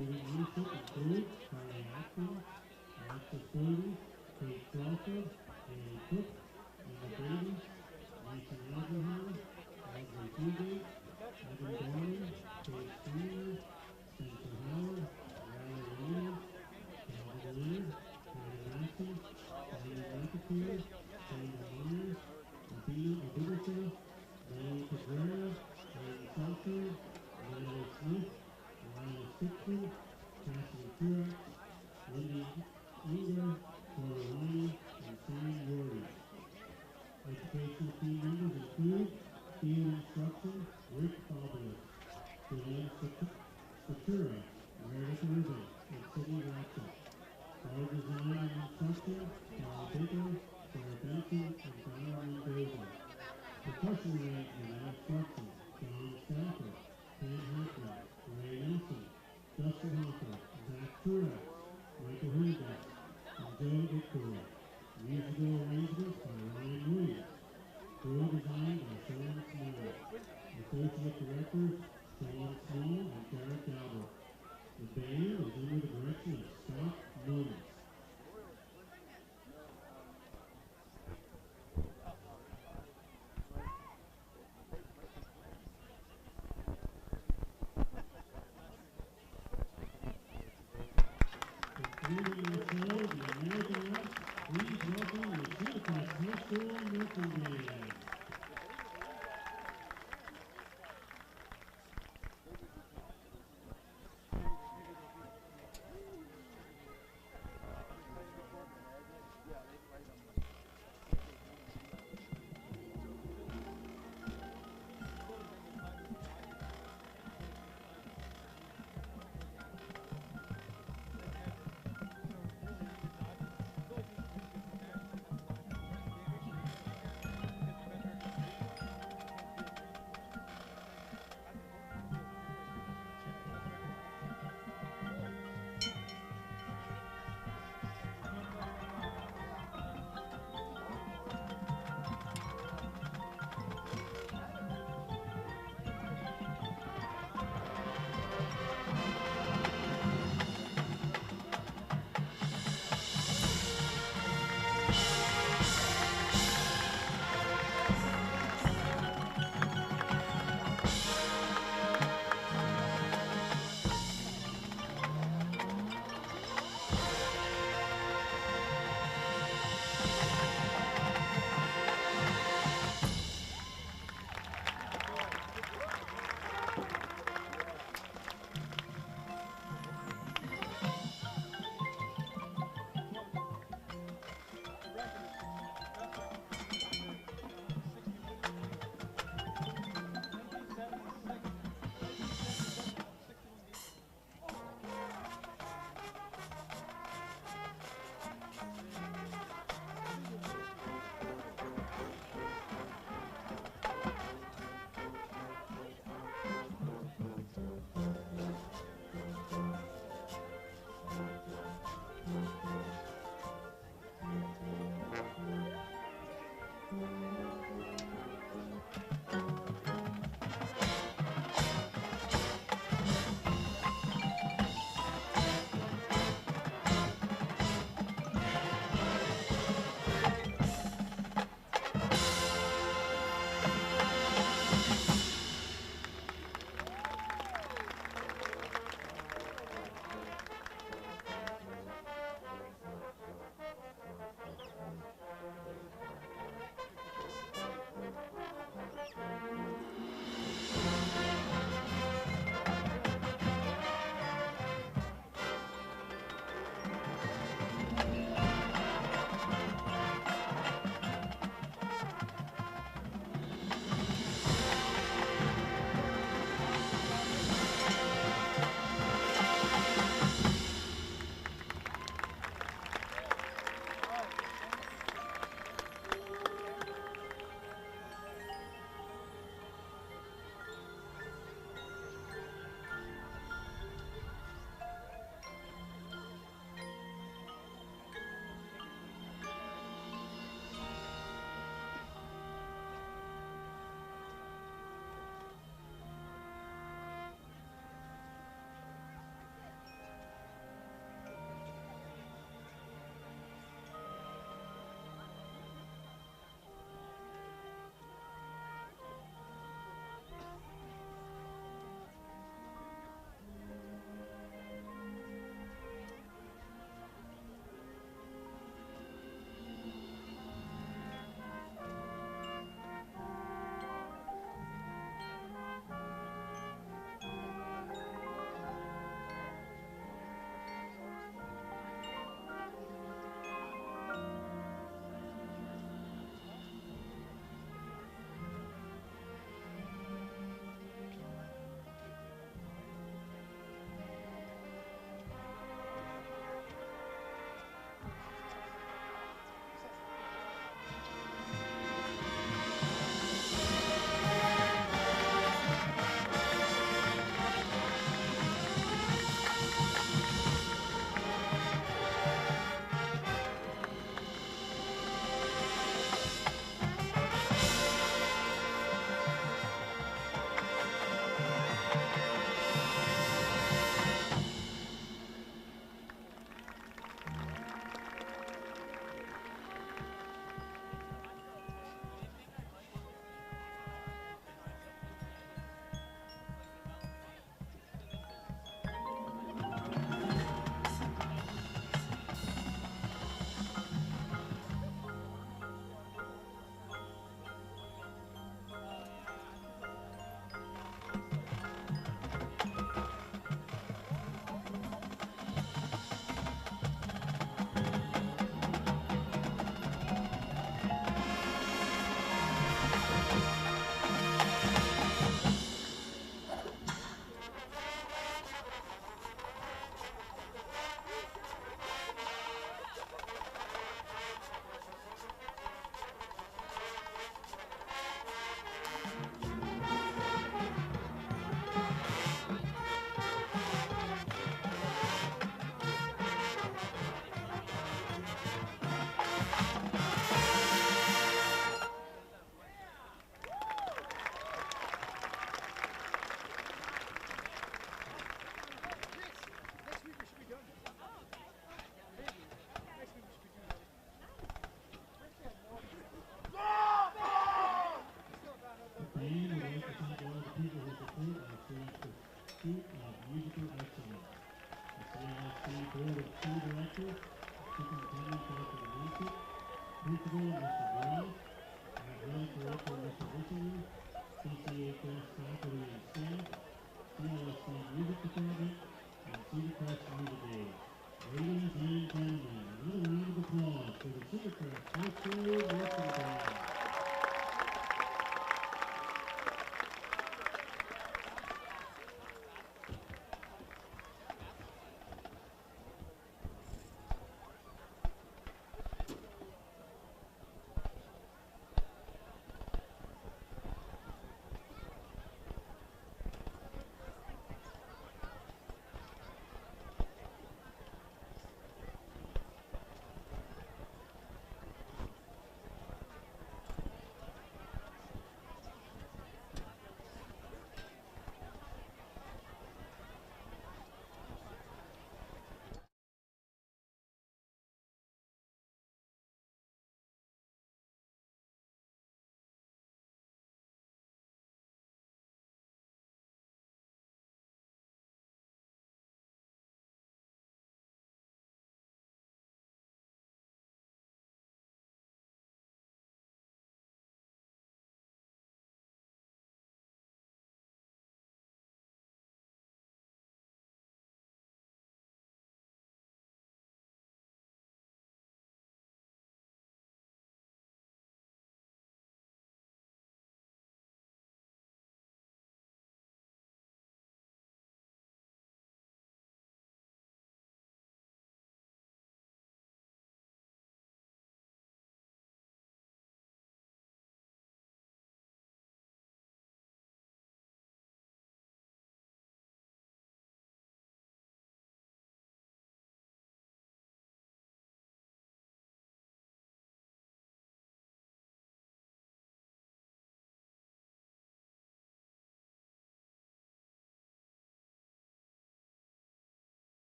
Student leadership includes Charlie Atkins, Alexa Sturdy, Kate Crawford, Haley Cook, Emma Davis, Mason Abraham, Audrey Fugate, Evan Dorman, Kate Senior, Spencer Howard, Riley Williams, Calvin Leonard, Hannah Massey, Diane McAteer, Shayna Myers, Abidisa, Diane Cabrera, Hayden Seltzer, Natalie Smith, Lila Stixon, Cassidy Truax, Lindy Inger, Cora Roney, and Sam Jordan. Educational team members include field instruction, Rick Fabulous, Julian Statura, Meredith Irving, and Sydney Ratchet. Car design and instruction, Paul Baker, Sarah Benson, and Tyler Mendoza. Percussion arrangement and instruction, John Stafford, Kent Hackman, Ray Nelson, Justin Hopper, Zach Truax, Michael Hurdak, and Joe Victor. Musical arrangements by Ryan Williams. Drill design by Sean Small. Associate directors, Sean Small and Derek Albert. The band is under the direction of Scott Moments. Concluding the show, the American West, please welcome the Cedar Crest High School Marching Band.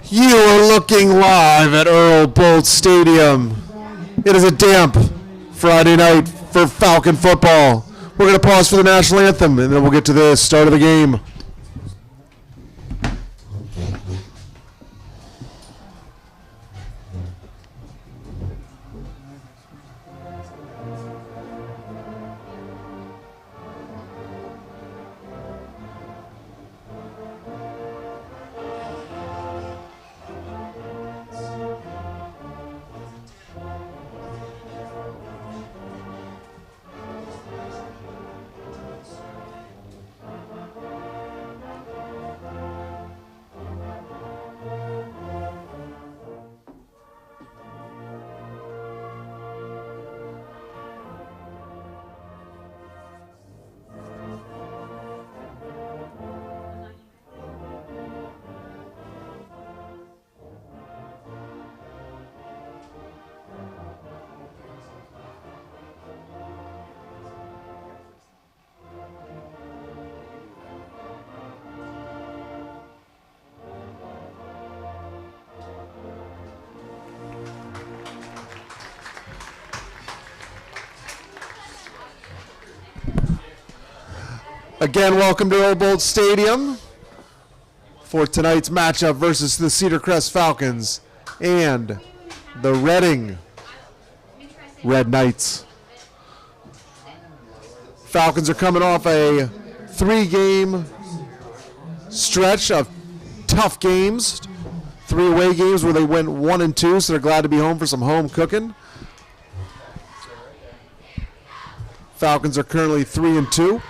You are looking live at Earl Boltz Stadium. It is a damp Friday night for Falcon football. We're going to pause for the national anthem, and then we'll get to the start of the game. Again, welcome to Earl Boltz Stadium for tonight's matchup versus the Cedar Crest Falcons and the Reading Red Knights. Falcons are coming off a 3-game stretch of tough games, 3 away games where they went 1-2, so they're glad to be home for some home cooking. Falcons are currently 3-2.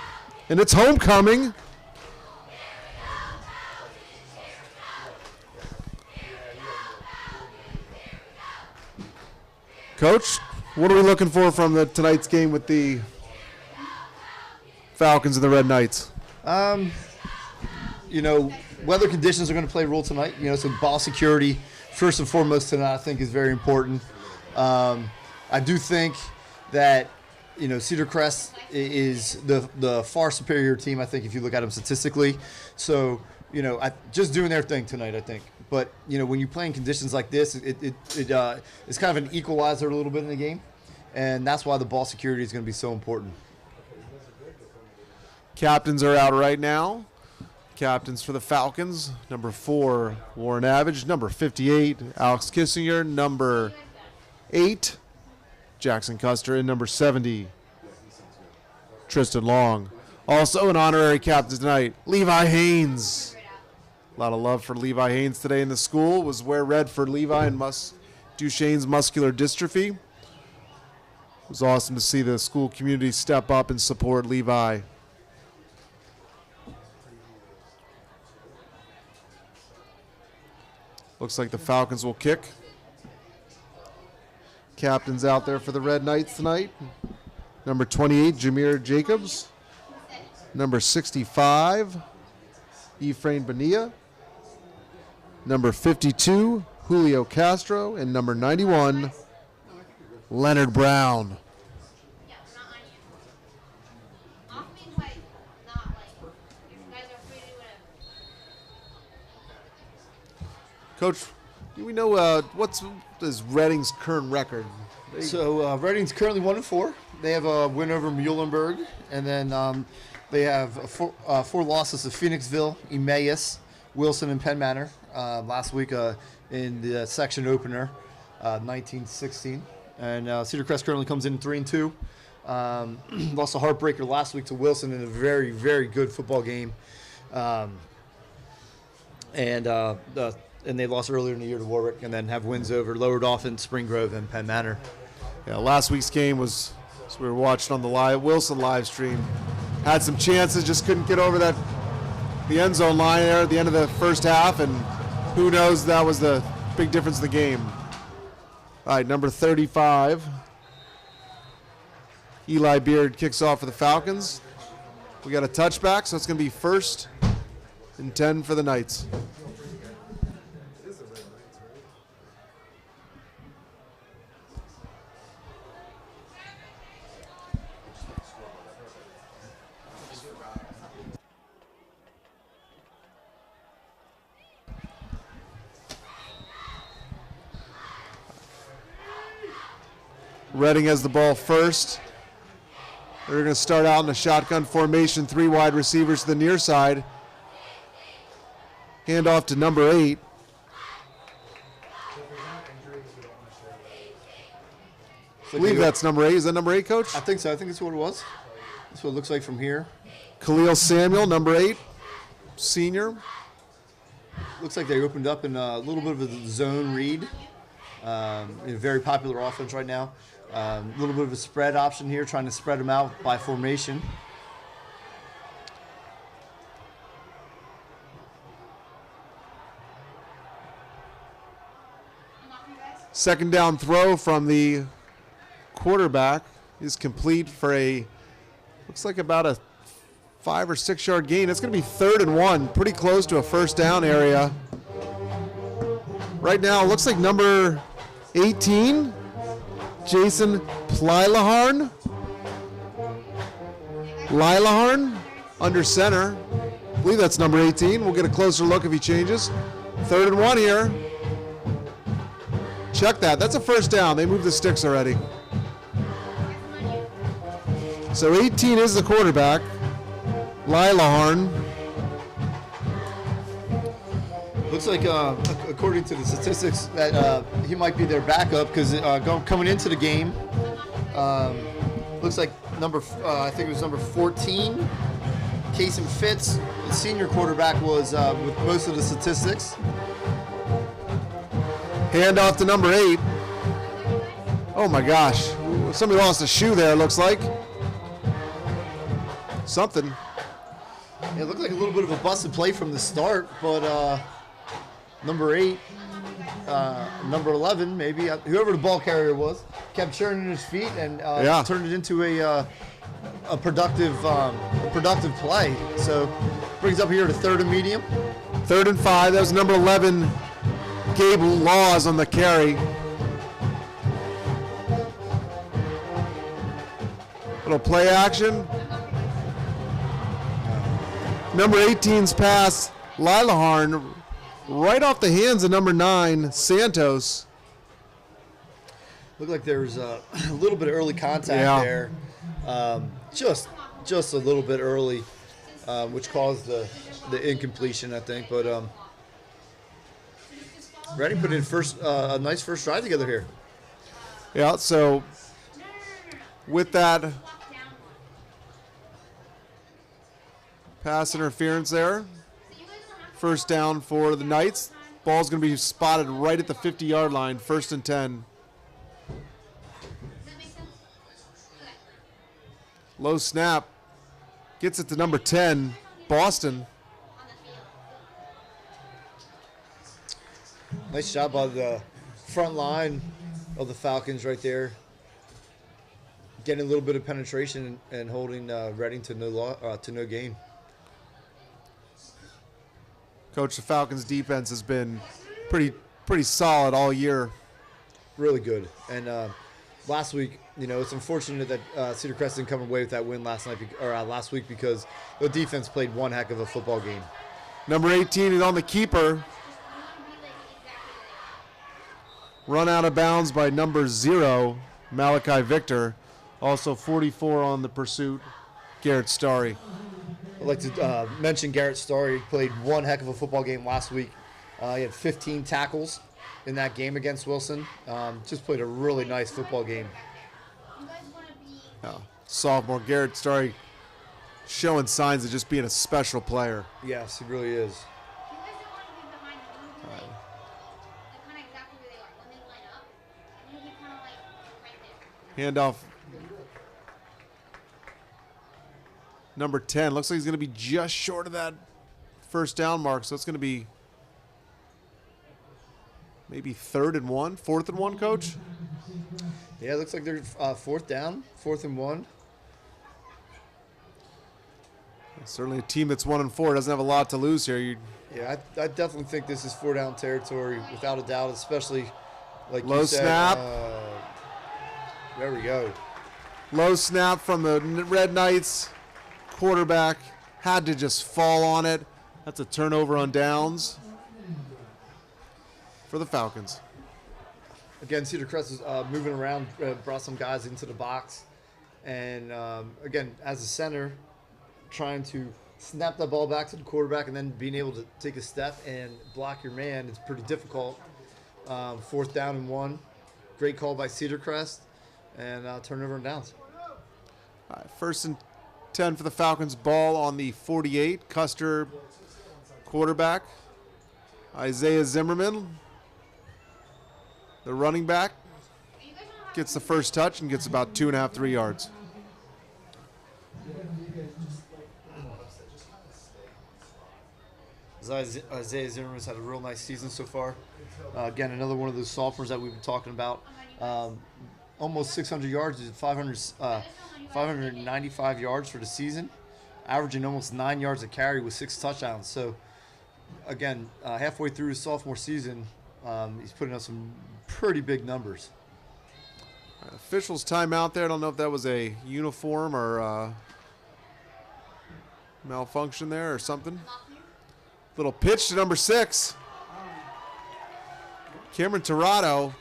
And it's homecoming. Coach, what are we looking for from tonight's game with the Falcons and the Red Knights? Weather conditions are going to play a role tonight. So ball security, first and foremost tonight, I think is very important. I do think that Cedar Crest is the far superior team, I think, if you look at them statistically. So, just doing their thing tonight, I think. But, when you play in conditions like this, it's kind of an equalizer a little bit in the game. And that's why the ball security is going to be so important. Captains are out right now. Captains for the Falcons, number 4, Warren Avage, number 58, Alex Kissinger, number 8, Jackson Custer, and number 70, Tristan Long. Also an honorary captain tonight, Levi Haynes. A lot of love for Levi Haynes today in the school. Was wear red for Levi and Duchenne's muscular dystrophy. It was awesome to see the school community step up and support Levi. Looks like the Falcons will kick. Captains out there for the Red Knights tonight. Number 28, Jameer Jacobs. Number 65, Ephraim Bonilla. Number 52, Julio Castro. And number 91, Leonard Brown. Coach, do we know what's Reading's current record? So Reading's currently 1-4. They have a win over Muhlenberg, and then they have 4 losses to Phoenixville, Emmaus, Wilson, and Penn Manor last week in the section opener, 1916. And Cedar Crest currently comes in 3-2. Lost a heartbreaker last week to Wilson in a very, very good football game. And they lost earlier in the year to Warwick, and then have wins over Lower Dauphin, Spring Grove, and Penn Manor. Yeah, last week's game was, as we were watching on the Wilson live stream, had some chances, just couldn't get over the end zone line there at the end of the first half, and who knows, that was the big difference in the game. All right, number 35, Eli Beard kicks off for the Falcons. We got a touchback, so it's going to be 1st and 10 for the Knights. Reading has the ball first. They're going to start out in a shotgun formation, 3 wide receivers to the near side. Hand off to number 8. I believe that's number 8. Is that number 8, Coach? I think so. I think that's what it was. That's what it looks like from here. Khalil Samuel, number 8, senior. Looks like they opened up in a little bit of a zone read. A very popular offense right now. A little bit of a spread option here, trying to spread them out by formation. Second down throw from the quarterback is complete for looks like about a 5 or 6 yard gain. It's going to be 3rd and 1, pretty close to a first down area. Right now, it looks like number 18, Jason Lilaharn, under center. I believe that's number 18. We'll get a closer look if he changes. 3rd and 1 here. Check that. That's a first down. They moved the sticks already. So 18 is the quarterback, Lilaharn. Looks like, according to the statistics, that he might be their backup because coming into the game, looks like I think it was number 14, Casey Fitz, the senior quarterback, was with most of the statistics. Hand off to number 8. Oh my gosh. Somebody lost a shoe there, it looks like. Something. It looked like a little bit of a busted play from the start, but number 8, number 11, maybe, whoever the ball carrier was, kept churning his feet and turned it into a productive play. So brings up here to 3rd and medium. 3rd and 5. That was number 11, Gabe Laws on the carry. Little play action. Number 18's pass, Lilaharn, right off the hands of number 9, Santos. Looked like there was a little bit of early contact there. Just a little bit early, which caused the incompletion, I think. But Reading put in a nice first drive together here. Yeah, so with that pass interference there, first down for the Knights. Ball's going to be spotted right at the 50-yard line, 1st and 10. Low snap. Gets it to number 10, Boston. Nice job by the front line of the Falcons right there. Getting a little bit of penetration and holding Reading to no gain. Coach, the Falcons' defense has been pretty solid all year. Really good. And last week, it's unfortunate that Cedar Crest didn't come away with that win last week because the defense played one heck of a football game. Number 18 is on the keeper. Run out of bounds by number 0, Malachi Victor. Also 44 on the pursuit, Garrett Starry. I'd like to mention Garrett Starry played one heck of a football game last week. He had 15 tackles in that game against Wilson. Just played a really nice football game. Sophomore Garrett Starry showing signs of just being a special player. Yes, he really is. Handoff. Number 10. Looks like he's going to be just short of that first down mark, so it's going to be maybe 4th and 1, Coach? Yeah, it looks like they're 4th down, 4th and 1. Certainly a team that's 1-4 doesn't have a lot to lose here. Yeah, I definitely think this is 4-down territory without a doubt, especially like low you said. Snap. There we go. Low snap from the Red Knights. Quarterback had to just fall on it. That's a turnover on downs for the Falcons. again, Cedar Crest is moving around, brought some guys into the box. And, again, as a center, trying to snap that ball back to the quarterback and then being able to take a step and block your man is pretty difficult. 4th down and 1. Great call by Cedar Crest. And turnover and downs. All right, 1st and 10 for the Falcons. Ball on the 48. Custer quarterback. Isaiah Zimmerman, the running back, gets the first touch and gets about 2.5, 3 yards. Isaiah Zimmerman's had a real nice season so far. Again, another one of those sophomores that we've been talking about. Almost 600 yards, 595 yards for the season, averaging almost 9 yards a carry with 6 touchdowns. So, again, halfway through his sophomore season, he's putting up some pretty big numbers. Officials timeout there. I don't know if that was a uniform or malfunction there or something. Little pitch to number 6. Cameron Tirado.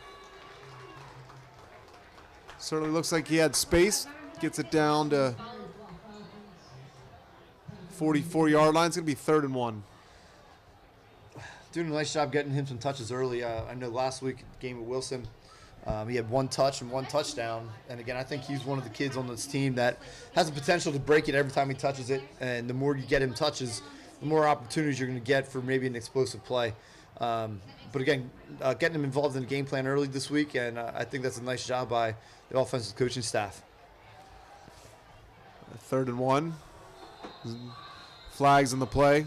Certainly looks like he had space. Gets it down to 44-yard line. It's going to be 3rd and 1. Doing a nice job getting him some touches early. I know last week, game with Wilson, he had 1 touch and 1 touchdown. And, again, I think he's one of the kids on this team that has the potential to break it every time he touches it. And the more you get him touches, the more opportunities you're going to get for maybe an explosive play. But, again, getting him involved in the game plan early this week, and I think that's a nice job by the offensive coaching staff. 3rd and 1. Flags in the play.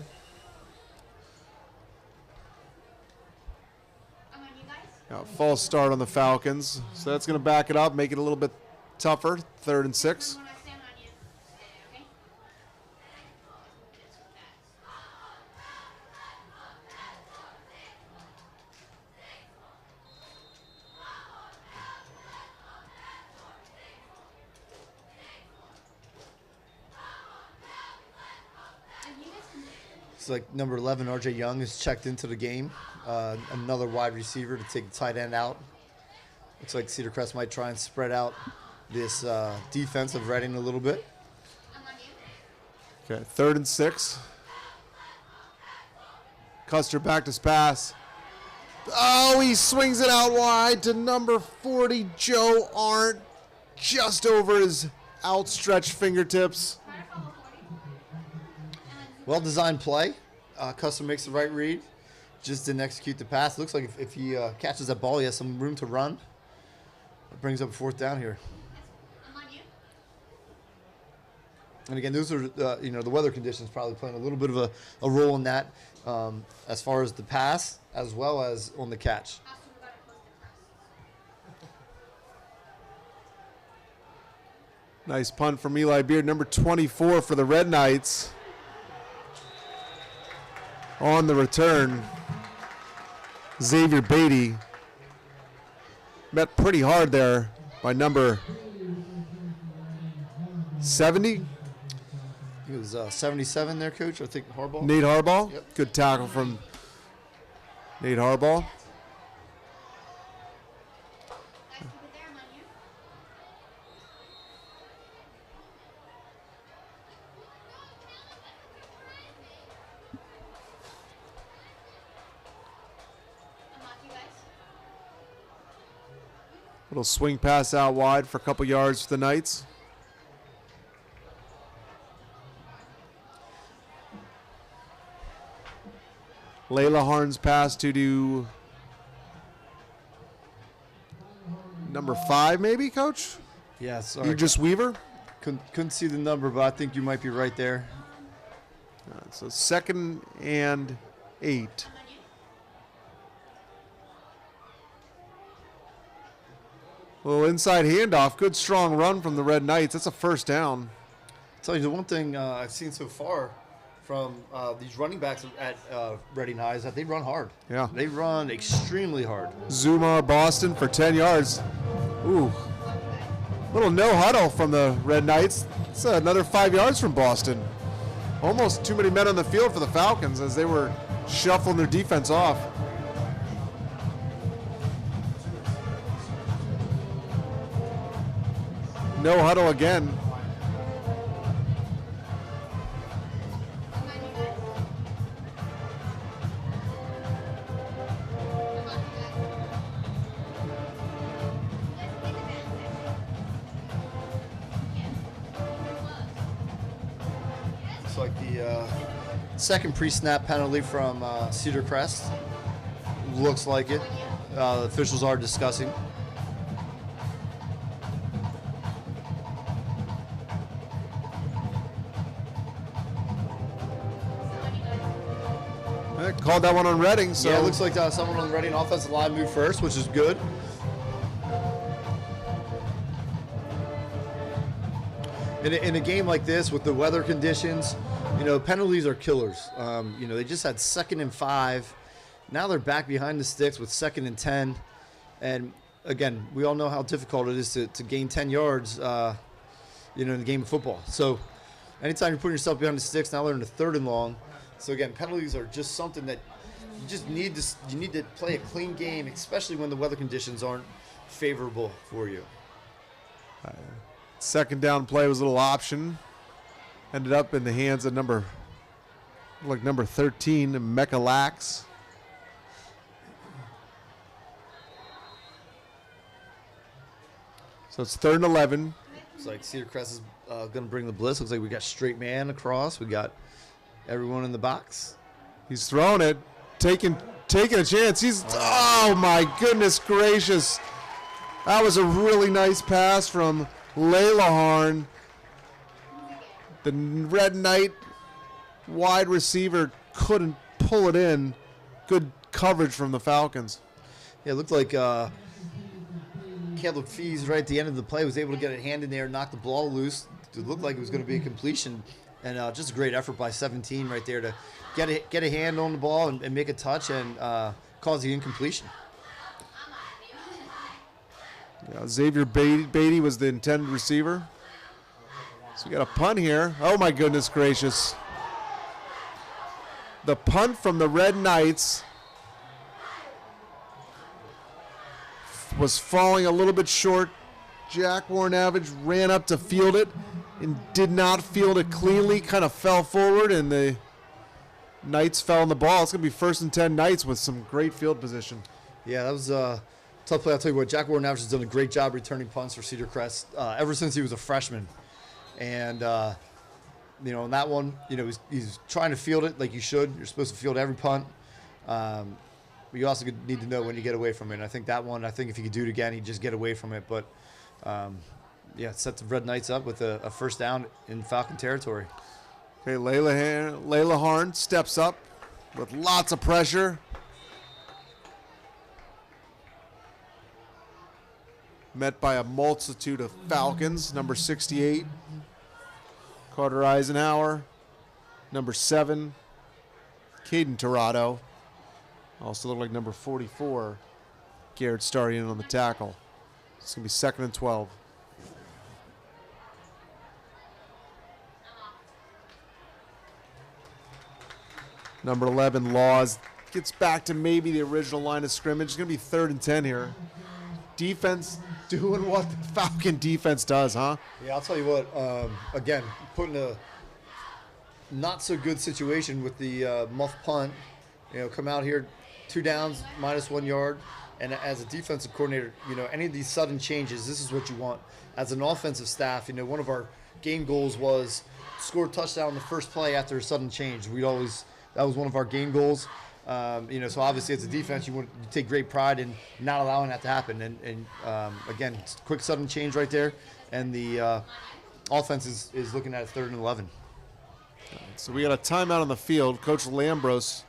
False start on the Falcons. So that's going to back it up, make it a little bit tougher. 3rd and 6. Like number 11, RJ Young, is checked into the game. Another wide receiver to take the tight end out. Looks like Cedar Crest might try and spread out this defensive Reading a little bit. Okay, 3rd and 6. Custer back to pass. Oh, he swings it out wide to number 40, Joe Arndt, just over his outstretched fingertips. Well-designed play. Custer makes the right read. Just didn't execute the pass. Looks like if he catches that ball, he has some room to run. It brings up 4th down here. And again, those are the weather conditions probably playing a little bit of a role in that, as far as the pass as well as on the catch. Nice punt from Eli Beard, number 24 for the Red Knights. On the return, Xavier Beatty met pretty hard there by number 70. It was 77 there, Coach. I think Harbaugh. Nate Harbaugh. Yep. Good tackle from Nate Harbaugh. Little swing pass out wide for a couple yards for the Knights. Layla Harn's pass to do number 5, maybe, Coach? Yeah, sorry. You just Weaver? Couldn't see the number, but I think you might be right there. All right, so 2nd and 8. Little inside handoff. Good strong run from the Red Knights. That's a 1st down. I'll tell you, the one thing I've seen so far from these running backs at Reading High is that they run hard. Yeah. They run extremely hard. Zumar Boston for 10 yards. Ooh. Little no huddle from the Red Knights. It's another 5 yards from Boston. Almost too many men on the field for the Falcons as they were shuffling their defense off. No huddle again. Looks like the second pre-snap penalty from Cedar Crest. Looks like it. The officials are discussing. Called that one on Reading. So yeah, it looks like someone on the Reading offensive line moved first, which is good. In a game like this with the weather conditions, penalties are killers. They just had 2nd and 5. Now they're back behind the sticks with 2nd and 10. And again, we all know how difficult it is to gain 10 yards, in the game of football. So anytime you're putting yourself behind the sticks, now they're in the 3rd and long. So again, penalties are just something that you just need to play a clean game, especially when the weather conditions aren't favorable for you. Second down play was a little option. Ended up in the hands of number 13, Mecca Lax. So it's 3rd and 11. Looks like Cedar Crest is going to bring the blitz. Looks like we got straight man across. We got everyone in the box. He's throwing it, taking a chance. Oh my goodness gracious. That was a really nice pass from Layla Harn. The Red Knight wide receiver couldn't pull it in. Good coverage from the Falcons. Yeah, it looked like Caleb Fees right at the end of the play was able to get a hand in there and knock the ball loose. It looked like it was going to be a completion. And just a great effort by 17 right there to get a hand on the ball and make a touch and cause the incompletion. Yeah, Xavier Beatty was the intended receiver. So we got a punt here. Oh my goodness gracious. The punt from the Red Knights was falling a little bit short. Jack Warrenavage ran up to field it and did not field it cleanly, kind of fell forward, and the Knights fell on the ball. It's going to be 1st and 10 Knights with some great field position. Yeah, that was a tough play. I'll tell you what, Jack Warrenavage has done a great job returning punts for Cedar Crest ever since he was a freshman. And, in that one, he's trying to field it like you should. You're supposed to field every punt. But you also need to know when you get away from it. And I think that one, if he could do it again, he'd just get away from it. But, set the Red Knights up with a first down in Falcon territory. Okay, Layla Harn steps up with lots of pressure. Met by a multitude of Falcons. Number 68, Carter Eisenhower. Number 7, Caden Tirado. Also look like number 44, Garrett Starian on the tackle. It's going to be 2nd and 12. Number 11, Laws, gets back to maybe the original line of scrimmage. It's going to be 3rd and 10 here. Defense doing what the Falcon defense does, huh? Yeah, I'll tell you what. Again, put in a not-so-good situation with the muff punt. Come out here, 2 downs, -1 yard. And as a defensive coordinator, any of these sudden changes, this is what you want. As an offensive staff, one of our game goals was score a touchdown the first play after a sudden change. That was one of our game goals. So obviously as a defense, you take great pride in not allowing that to happen. And again, quick sudden change right there. And the offense is looking at 3rd and 11. So we got a timeout on the field. Coach Lambros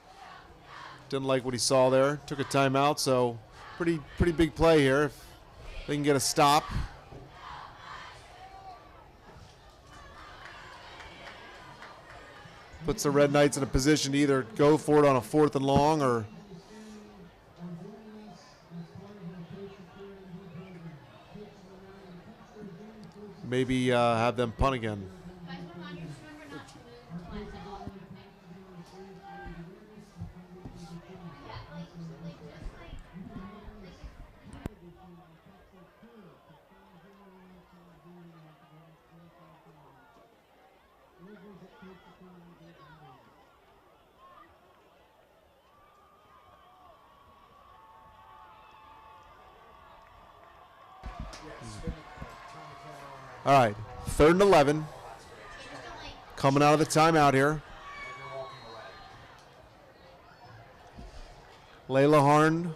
didn't like what he saw there. Took a timeout, so pretty big play here. If they can get a stop. Puts the Red Knights in a position to either go for it on a 4th and long or maybe have them punt again. All right, 3rd and 11. Coming out of the timeout here. Layla Harn.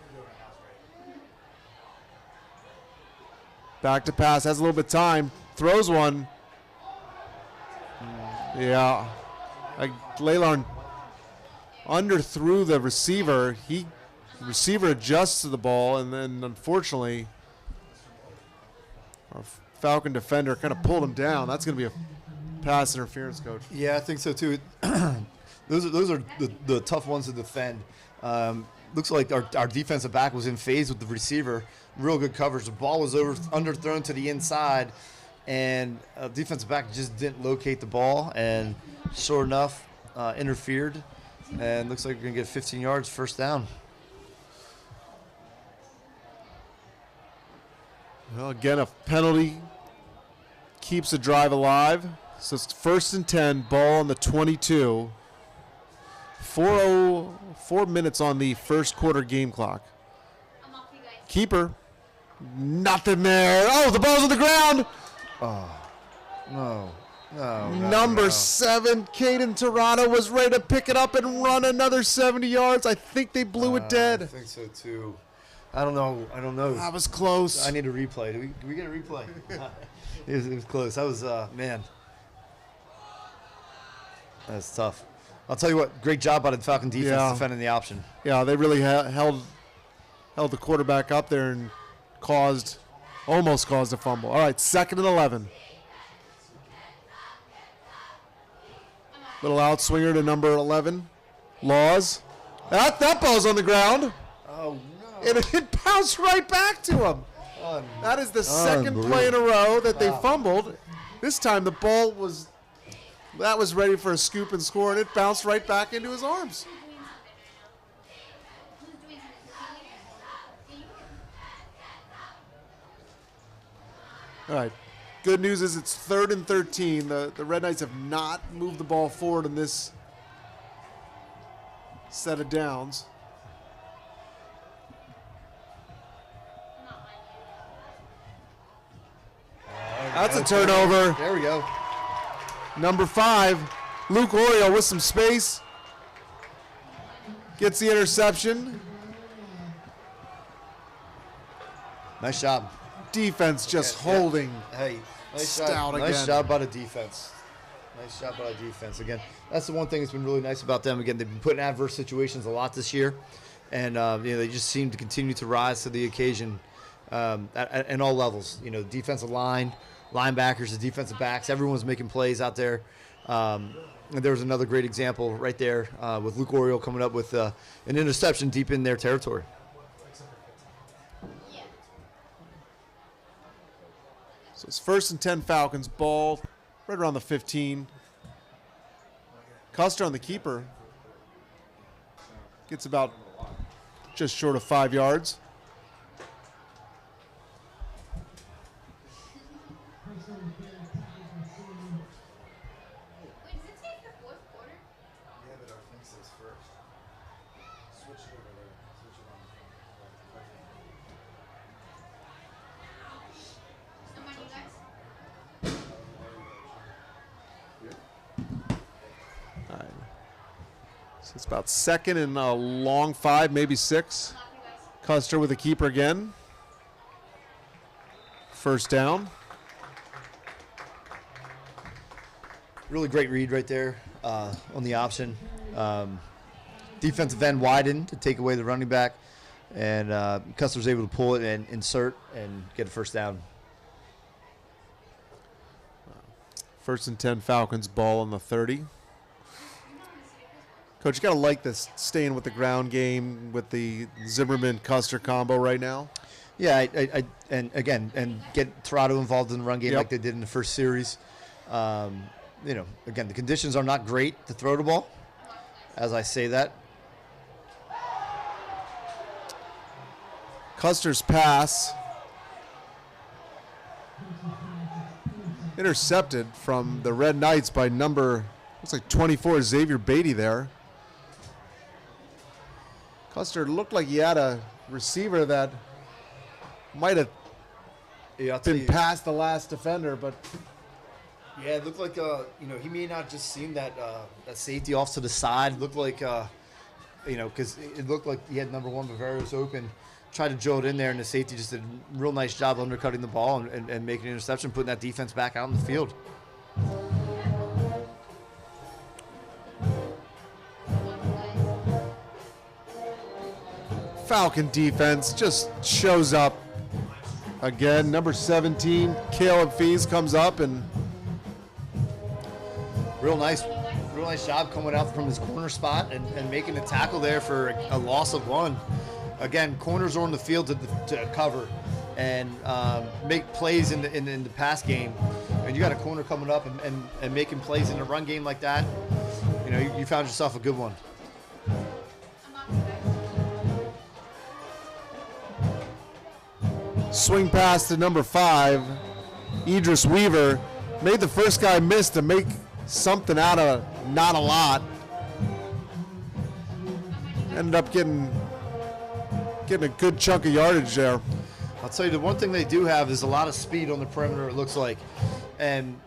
Back to pass, has a little bit of time, throws one. Yeah. Layla Harn underthrew the receiver. The receiver adjusts to the ball, and then unfortunately, our Falcon defender kind of pulled him down. That's going to be a pass interference, Coach. Yeah, I think so too. Those are the tough ones to defend. Looks like our defensive back was in phase with the receiver. Real good coverage. The ball was underthrown to the inside, and defensive back just didn't locate the ball, and sure enough, interfered. And looks like we're going to get 15 yards, first down. Well, again, a penalty keeps the drive alive. So it's 1st and 10, ball on the 22. 4 minutes on the first quarter game clock. Keeper, nothing there. Oh, the ball's on the ground. No. Number 7, Caden Tirado was ready to pick it up and run another 70 yards. I think they blew it dead. I think so too. I don't know. That was close. I need a replay. Do we get a replay? It was close. That was, man. That's tough. I'll tell you what, great job by the Falcon defense defending the option. Yeah, they really held the quarterback up there and almost caused a fumble. All right, 2nd and 11. Little outswinger to number 11, Laws. That ball's on the ground. Oh, no. And it bounced right back to him. That is the second play in a row that they fumbled. This time the ball was ready for a scoop and score, and it bounced right back into his arms. All right. Good news is it's 3rd and 13. The Red Knights have not moved the ball forward in this set of downs. That's a turnover. There we go. Number 5, Luke Oriole with some space. Gets the interception. Nice job. Defense just holding. Hey, nice stout job. Nice again. job by the defense. Nice job by the defense. Again, that's the one thing that's been really nice about them. Again, they've been put in adverse situations a lot this year, and they just seem to continue to rise to the occasion at all levels. Defensive line, linebackers, the defensive backs, everyone's making plays out there. And there was another great example right there with Luke Oriole coming up with an interception deep in their territory. So it's 1st and 10 Falcons, ball right around the 15. Custer on the keeper. Gets about just short of 5 yards. It's about 2nd and a long 5, maybe 6. Custer with a keeper again. First down. Really great read right there on the option. Defensive end widened to take away the running back, and Custer's able to pull it and insert and get a first down. 1st and 10 Falcons, ball on the 30. Coach, you got to like this staying with the ground game with the Zimmerman-Custer combo right now. Yeah, and get Tirado involved in the run game like they did in the first series. Again, the conditions are not great to throw the ball, as I say that. Custer's pass intercepted from the Red Knights by number, looks like 24, Xavier Beatty there. Custer looked like he had a receiver that might have Yeah, I'll tell been you. past the last defender, but Yeah, it looked like he may not just seen that safety off to the side. It looked like because it looked like he had number 1 Bavarios open. Tried to drill it in there, and the safety just did a real nice job undercutting the ball and making an interception, putting that defense back out in the field. Falcon defense just shows up again. Number 17, Caleb Fees, comes up and Real nice job coming out from his corner spot and making a tackle there for a loss of 1. Again, corners are on the field to cover and make plays in the pass game. And you got a corner coming up and making plays in the run game like that. You found yourself a good one. swing pass to number 5, Idris Weaver. Made the first guy miss to make something out of not a lot. Ended up getting a good chunk of yardage there. I'll tell you, the one thing they do have is a lot of speed on the perimeter, it looks like. And,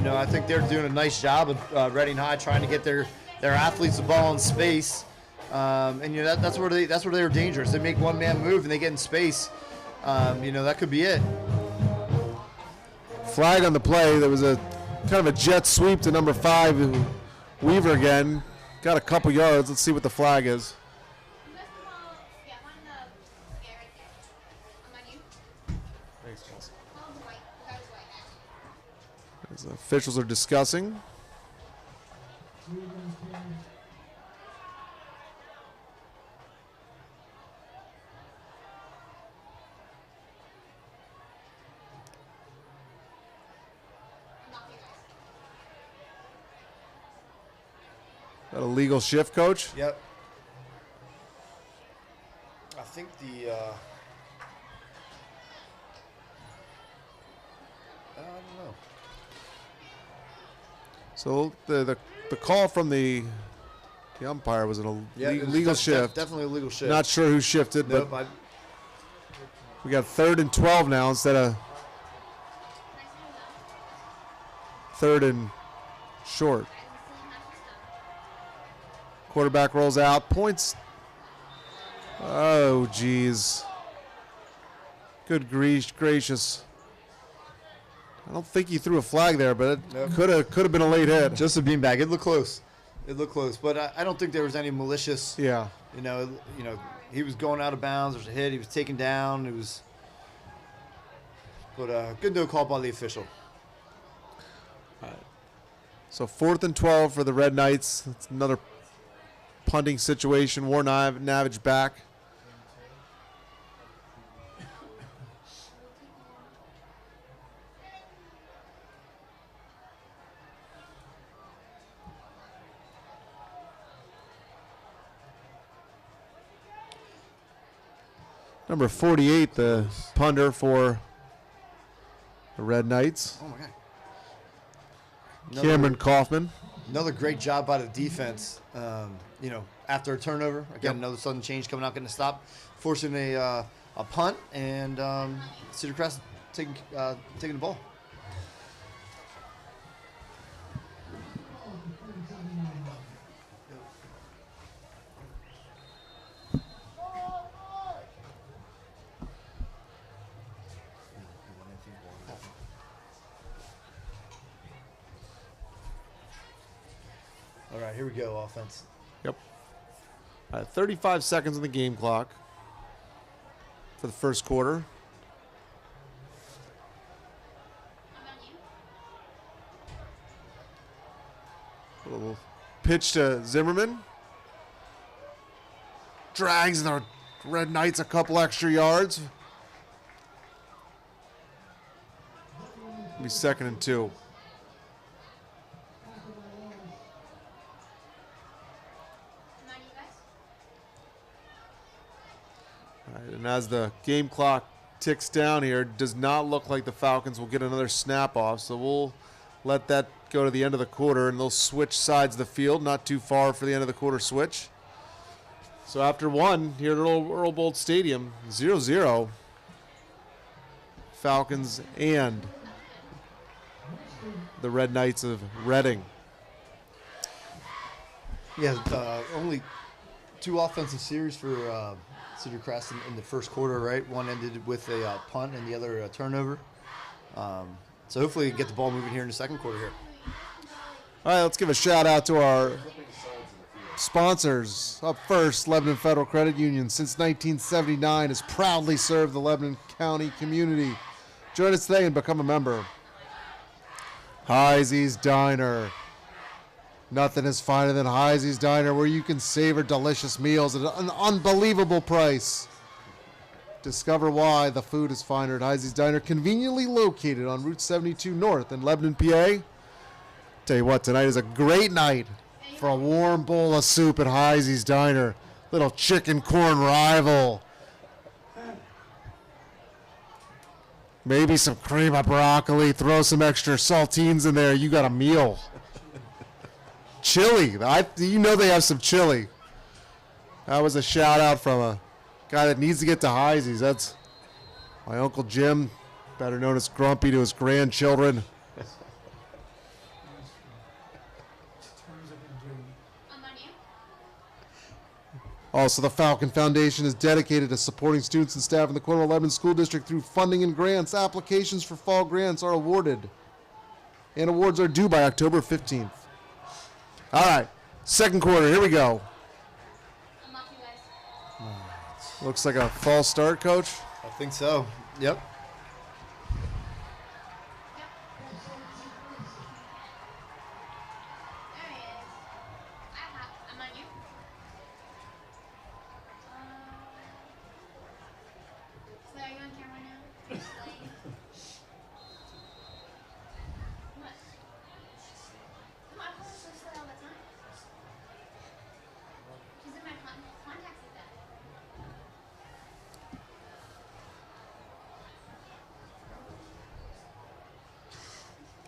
I think they're doing a nice job of Reading High trying to get their athletes the ball in space. And, that's where they're dangerous. They make one man move and they get in space. That could be it. Flag on the play. There was a kind of a jet sweep to number 5, Weaver again. Got a couple yards. Let's see what the flag is. As the officials are discussing. That a legal shift, Coach? Yep. I think the I don't know. So the call from the umpire was a legal shift. Definitely a legal shift. Not sure who shifted, Nope, but we got 3rd and 12 now instead of 3rd and short. Quarterback rolls out. Points. Oh, geez. Good gracious. I don't think he threw a flag there, but it could have been a late hit. just a beanbag. It looked close. But I don't think there was any malicious. Yeah. He was going out of bounds. There was a hit. He was taken down. But good no call by the official. So 4th and 12 for the Red Knights. That's another punting situation. Warren Navage back. Number 48, the punter for the Red Knights. Oh, my God. Cameron Kaufman. Another great job by the defense. After a turnover, again, another sudden change coming out, getting a stop, forcing a punt, and Cedar Crest taking the ball. All right, here we go, offense. Yep. 35 seconds on the game clock for the first quarter. A little pitch to Zimmerman. Drags the Red Knights a couple extra yards. It'll be 2nd and 2. And as the game clock ticks down here, it does not look like the Falcons will get another snap off. So we'll let that go to the end of the quarter, and they'll switch sides of the field, not too far for the end of the quarter switch. So after 1 here at Earl Boltz Stadium, 0-0. Falcons and the Red Knights of Reading. Yeah, only 2 offensive series for Cedar Crest in the first quarter, right? One ended with a punt and the other a turnover. So hopefully get the ball moving here in the second quarter here. All right, let's give a shout out to our sponsors. Up first, Lebanon Federal Credit Union, since 1979, has proudly served the Lebanon County community. Join us today and become a member. Heisey's Diner. Nothing is finer than Heisey's Diner, where you can savor delicious meals at an unbelievable price. Discover why the food is finer at Heisey's Diner, conveniently located on Route 72 North in Lebanon, PA. Tell you what, tonight is a great night for a warm bowl of soup at Heisey's Diner. Little chicken corn rival. Maybe some cream of broccoli. Throw some extra saltines in there. You got a meal. Chili. You know they have some chili. That was a shout out from a guy that needs to get to Heisey's. That's my Uncle Jim, better known as Grumpy to his grandchildren. Also, the Falcon Foundation is dedicated to supporting students and staff in the Cornwall Lebanon School District through funding and grants. Applications for fall grants are awarded, and awards are due by October 15th. All right, second quarter, here we go. Looks like a false start, Coach. I think so. Yep.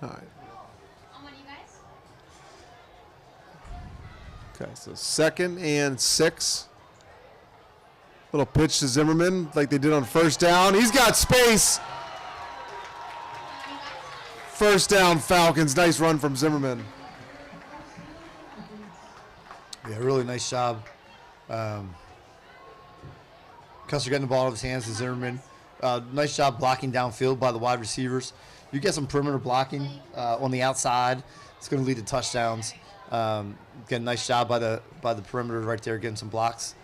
All right. Okay, so 2nd and 6. Little pitch to Zimmerman like they did on first down. He's got space. First down, Falcons. Nice run from Zimmerman. Yeah, really nice job. Custer getting the ball out of his hands to Zimmerman. Nice job blocking downfield by the wide receivers. You get some perimeter blocking on the outside. It's going to lead to touchdowns. Again, nice job by the perimeter right there, getting some blocks.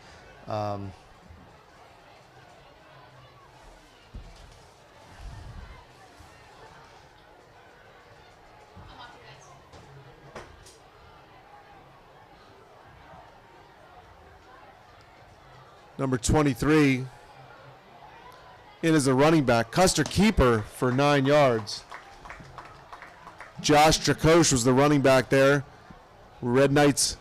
Number 23 in as a running back. Custer keeper for 9 yards. Josh Dracoche was the running back there. Red Knights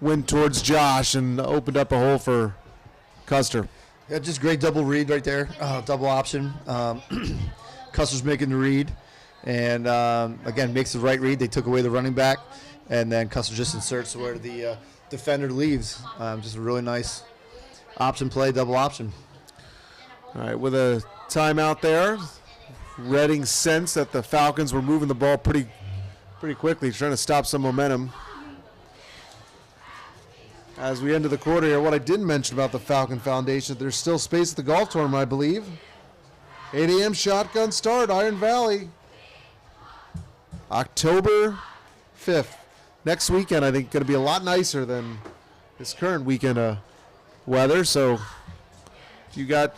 went towards Josh and opened up a hole for Custer. Yeah, just great double read right there, double option. Custer's making the read, and again, makes the right read. They took away the running back, and then Custer just inserts where the defender leaves. Just a really nice option play, double option. All right, with a timeout there, Reading sensed that the Falcons were moving the ball pretty quickly, trying to stop some momentum. As we enter the quarter here, what I didn't mention about the Falcon Foundation, there's still space at the golf tournament, I believe. 8 a.m. shotgun start, Iron Valley. October 5th. Next weekend, I think, going to be a lot nicer than this current weekend weather. So if you got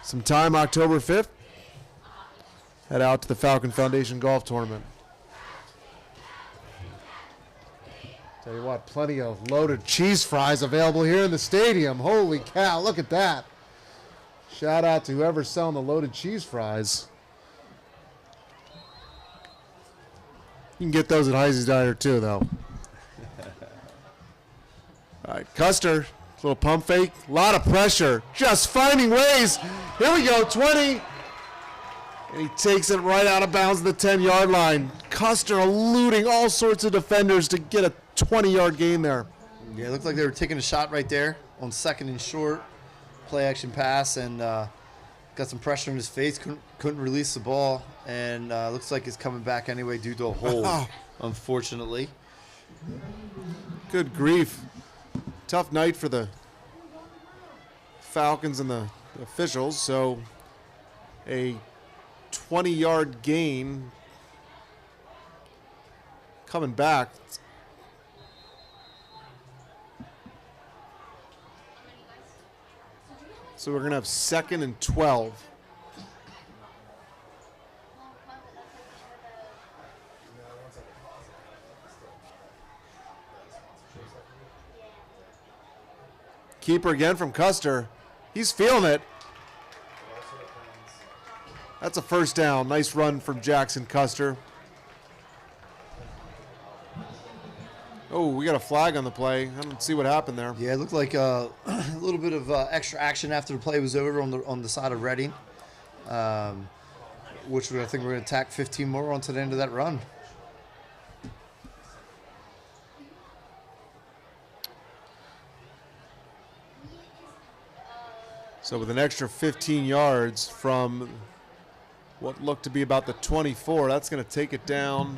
some time October 5th, head out to the Falcon Foundation Golf Tournament. Tell you what, plenty of loaded cheese fries available here in the stadium. Holy cow, look at that. Shout out to whoever's selling the loaded cheese fries. You can get those at Heisey's Diner too, though. All right, Custer, little pump fake, a lot of pressure, just finding ways. Here we go, 20. And he takes it right out of bounds at the 10-yard line. Custer eluding all sorts of defenders to get a 20-yard gain there. Yeah, it looked like they were taking a shot right there on 2nd and short. play action pass and got some pressure in his face. Couldn't release the ball, and looks like it's coming back anyway due to a hold, unfortunately. Good grief. Tough night for the Falcons and the officials. So a 20-yard gain coming back. So we're going to have 2nd and 12. Keeper again from Custer. He's feeling it. That's a first down. Nice run from Jackson Custer. Oh, we got a flag on the play. I don't see what happened there. Yeah, it looked like a little bit of extra action after the play was over on the side of Reading, which I think we're going to tack 15 more onto the end of that run. So with an extra 15 yards from what looked to be about the 24, that's going to take it down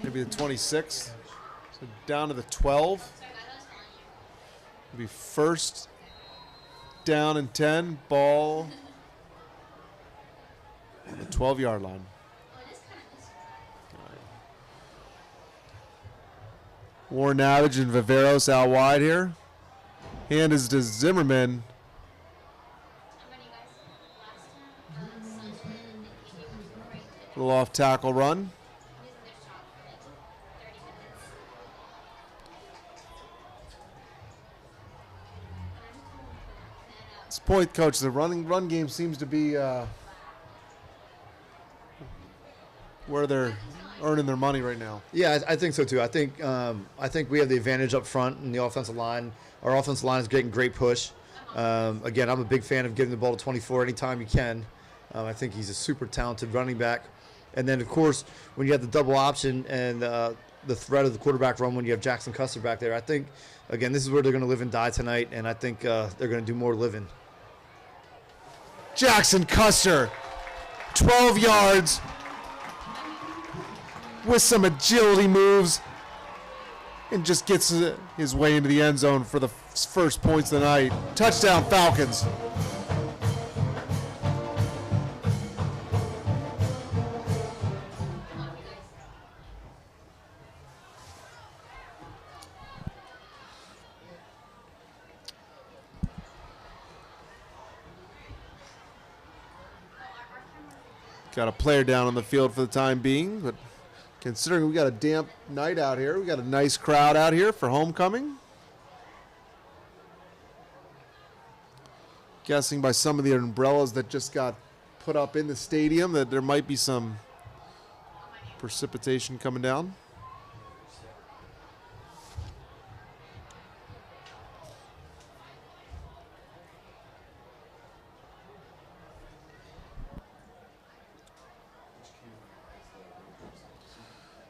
maybe the 26. So down to the 12. It'll be first down and 10, ball on the 12-yard line. Warren Navage and Viveros out wide here. Hand is to Zimmerman. Little off tackle run. This point, coach, the run game seems to be where they're earning their money right now. Yeah, I think so too. I think we have the advantage up front in the offensive line. Our offensive line is getting great push. Again, I'm a big fan of giving the ball to 24 anytime you can. I think he's a super talented running back. And then, of course, when you have the double option and the threat of the quarterback run when you have Jackson Custer back there, I think, again, this is where they're going to live and die tonight, and I think they're going to do more living. Jackson Custer, 12 yards with some agility moves and just gets his way into the end zone for the first points of the night. Touchdown, Falcons. Got a player down on the field for the time being, but considering we got a damp night out here, we got a nice crowd out here for homecoming. Guessing by some of the umbrellas that just got put up in the stadium that there might be some precipitation coming down.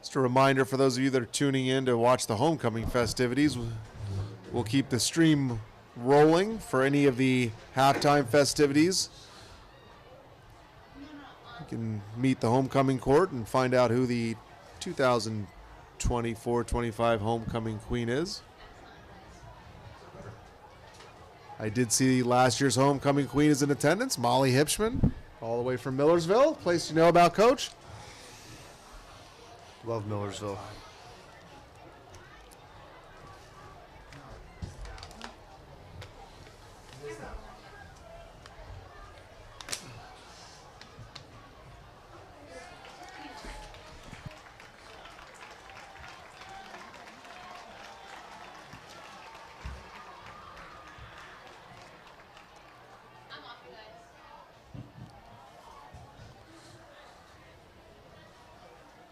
Just a reminder for those of you that are tuning in to watch the homecoming festivities, we'll keep the stream rolling for any of the halftime festivities. You can meet the homecoming court and find out who the 2024-25 homecoming queen is. I did see last year's homecoming queen is in attendance, Molly Hipschman, all the way from Millersville, place you know about, Coach. Love Millersville.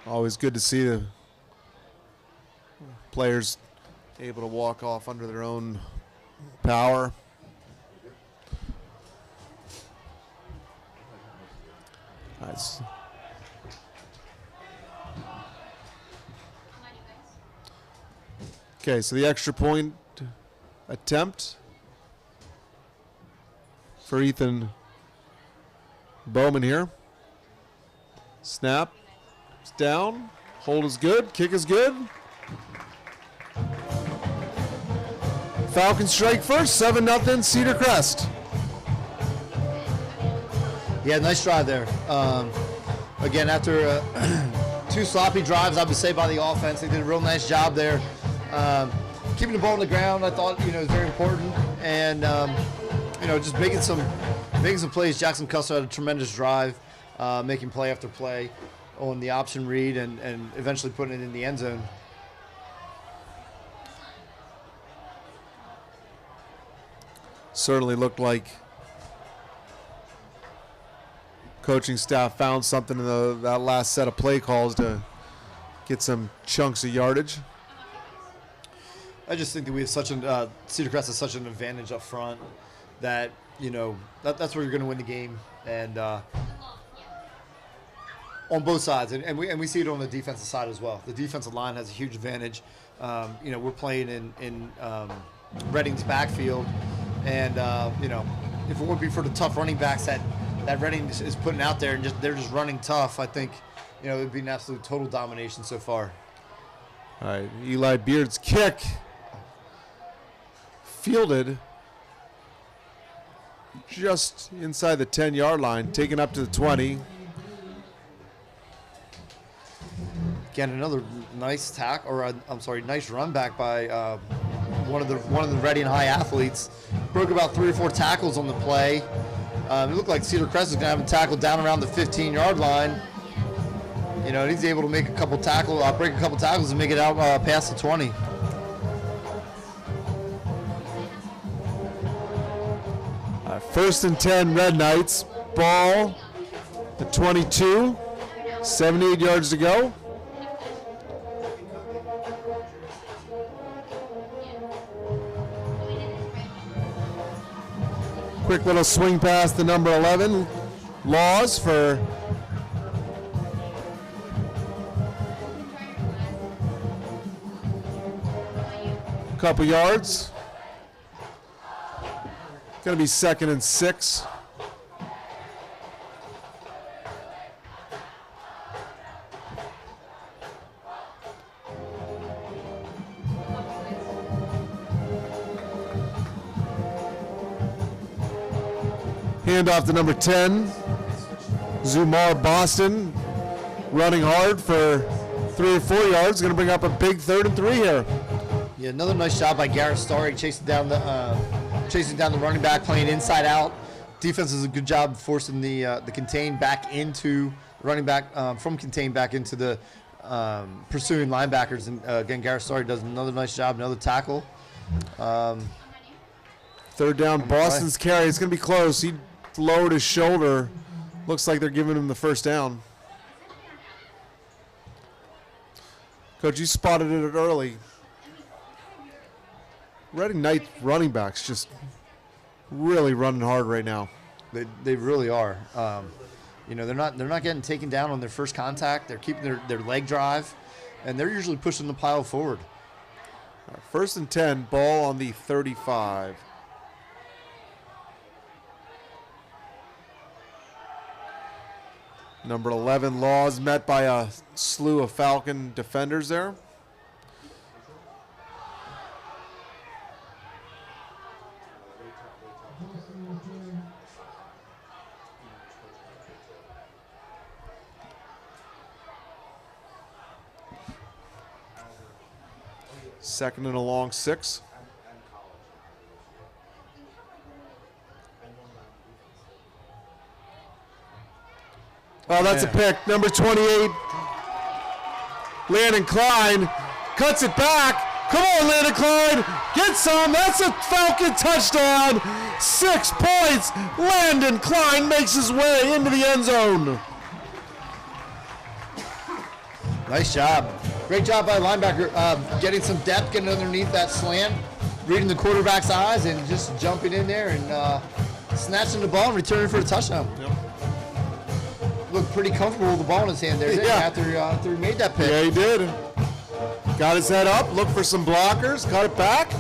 Always good to see the players able to walk off under their own power. Nice. Okay, so the extra point attempt for Ethan Bowman here. Snap. It's down. Hold is good. Kick is good. Falcons strike first. 7-0 Cedar Crest. Yeah, nice drive there. Again, after 2 sloppy drives, I would say, by the offense, they did a real nice job there. Keeping the ball on the ground, I thought, is very important. And, just making some plays. Jackson Custer had a tremendous drive, making play after play on the option read and eventually putting it in the end zone. Certainly looked like coaching staff found something in that last set of play calls to get some chunks of yardage. I just think that we have Cedar Crest has such an advantage up front that, that's where you're going to win the game. And on both sides. And we see it on the defensive side as well. The defensive line has a huge advantage. We're playing in Reading's backfield. And, if it would be for the tough running backs that Reading is putting out there and they're just running tough, I think, it would be an absolute total domination so far. All right, Eli Beard's kick fielded just inside the 10-yard line, taken up to the 20. Again, another nice nice run back by one of the Reading High athletes. Broke about 3 or 4 tackles on the play. It looked like Cedar Crest was going to have him tackled down around the 15-yard line. And he's able to make break a couple tackles and make it out past the 20. First and 10, Red Knights. Ball at 22. 78 yards to go. Quick little swing pass to number 11. Laws for a couple yards. Going to be 2nd and 6. Handoff to number 10. Zumar Boston running hard for 3 or 4 yards. Going to bring up a big 3rd and 3 here. Yeah, another nice job by Garrett Starry chasing down the running back, playing inside out. Defense does a good job forcing the contain back into running back from contain back into the pursuing linebackers. And again, Garrett Starry does another nice job, another tackle. 3rd down, Boston's carry. It's going to be close. He lowered his shoulder. Looks like they're giving him the 1st down. Coach, you spotted it early. Reading Knight running backs just really running hard right now. They really are. They're not getting taken down on their first contact. They're keeping their leg drive, and they're usually pushing the pile forward. 1st and 10, ball on the 35. Number 11, Laws, met by a slew of Falcon defenders there. Second and a long 6. Oh, that's a pick. Number 28, Landon Klein cuts it back. Come on, Landon Klein. Get some. That's a Falcon touchdown. 6 points. Landon Klein makes his way into the end zone. Nice job. Great job by linebacker, getting some depth, getting underneath that slant, reading the quarterback's eyes, and just jumping in there and snatching the ball and returning for a touchdown. Yep. Looked pretty comfortable with the ball in his hand there, didn't he, after he made that pick? Yeah, he did. Got his head up, looked for some blockers, cut it back.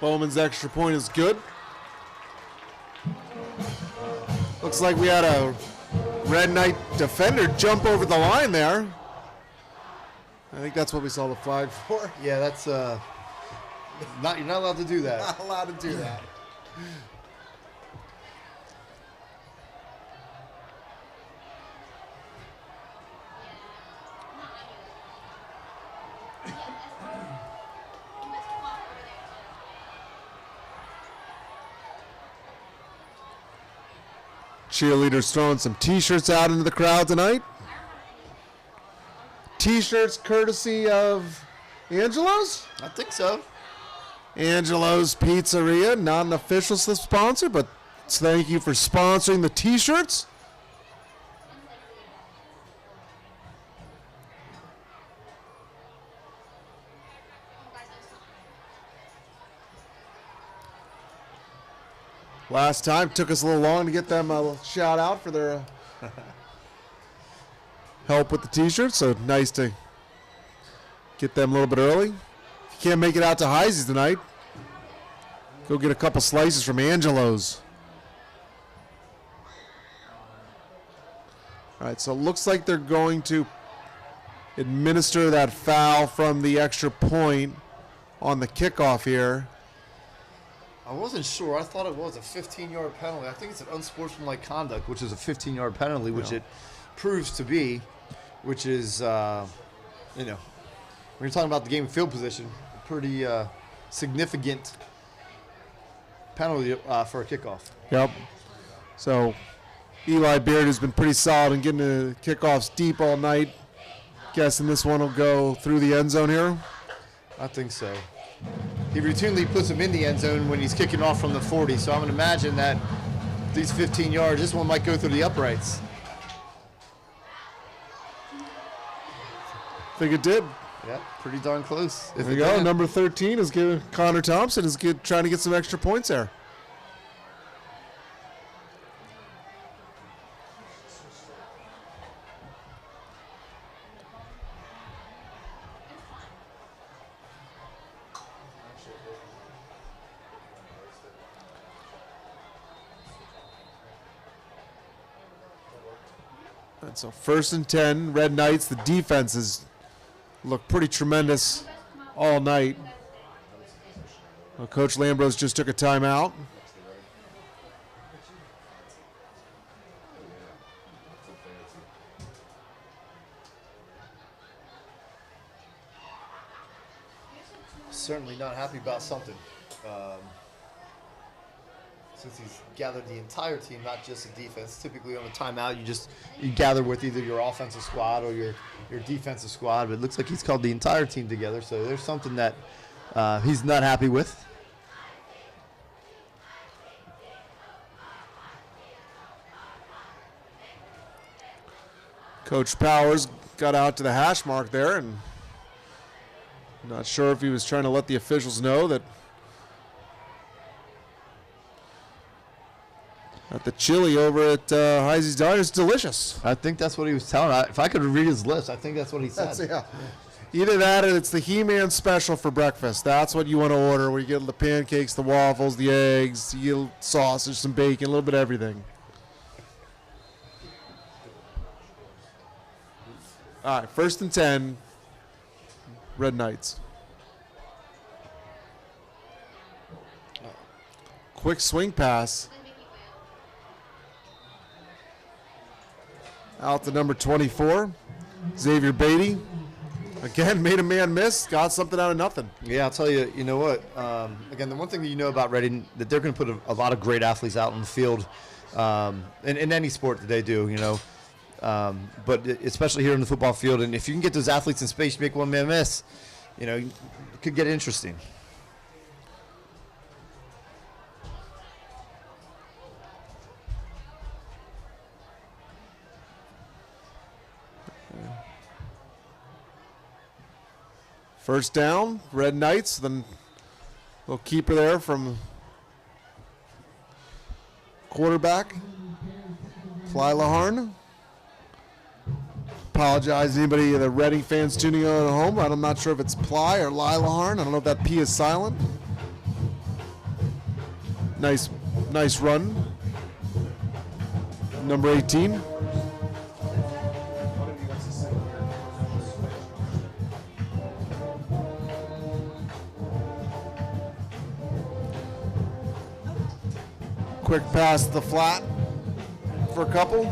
Bowman's extra point is good. Looks like we had a Red Knight defender jump over the line there. I think that's what we saw the flag for. Yeah, that's you're not allowed to do that. Not allowed to do that. Cheerleaders throwing some T-shirts out into the crowd tonight. T-shirts courtesy of Angelo's? I think so. Angelo's Pizzeria, not an official sponsor, but thank you for sponsoring the T-shirts. Last time took us a little long to get them a shout out for their help with the T-shirts, so nice to get them a little bit early. If you can't make it out to Heisey's tonight, go get a couple slices from Angelo's. All right, so it looks like they're going to administer that foul from the extra point on the kickoff here. I wasn't sure. I thought it was a 15-yard penalty. I think it's an unsportsmanlike conduct, which is a 15-yard penalty, which it proves to be, which is, when you're talking about the game of field position, a pretty significant penalty for a kickoff. Yep. So Eli Beard has been pretty solid in getting the kickoffs deep all night. Guessing this one will go through the end zone here. I think so. He routinely puts him in the end zone when he's kicking off from the 40, so I'm going to imagine that these 15 yards, this one might go through the uprights. I think it did. Yeah, pretty darn close. There you go. Number 13 is giving Connor Thompson is trying to get some extra points there. And so 1st and 10, Red Knights. The defenses look pretty tremendous all night. Well, Coach Lambros just took a timeout. Certainly not happy about something. Since he's gathered the entire team, not just the defense. Typically on a timeout, you gather with either your offensive squad or your defensive squad, but it looks like he's called the entire team together, so there's something that he's not happy with. Coach Powers got out to the hash mark there, and not sure if he was trying to let the officials know that the chili over at Heisey's Diner is delicious. I think that's what he was telling. If I could read his list, I think that's what he said. Yeah. Either that or it's the He-Man special for breakfast. That's what you want to order, where you get the pancakes, the waffles, the eggs, you get sausage, some bacon, a little bit of everything. All right, 1st and 10, Red Knights. Quick swing pass. Out to number 24, Xavier Beatty. Again, made a man miss, got something out of nothing. Yeah, I'll tell you, you know what? Again, the one thing that you know about Reading, that they're going to put a lot of great athletes out on the field in any sport that they do, but especially here in the football field. And if you can get those athletes in space, you make one man miss, it could get interesting. First down, Red Knights. Then little keeper there from quarterback, Fly Laharn. Apologize to anybody, the Reading fans tuning in at home. I'm not sure if it's Ply or Lila Harn. I don't know if that P is silent. Nice run. Number 18. Quick pass to the flat for a couple.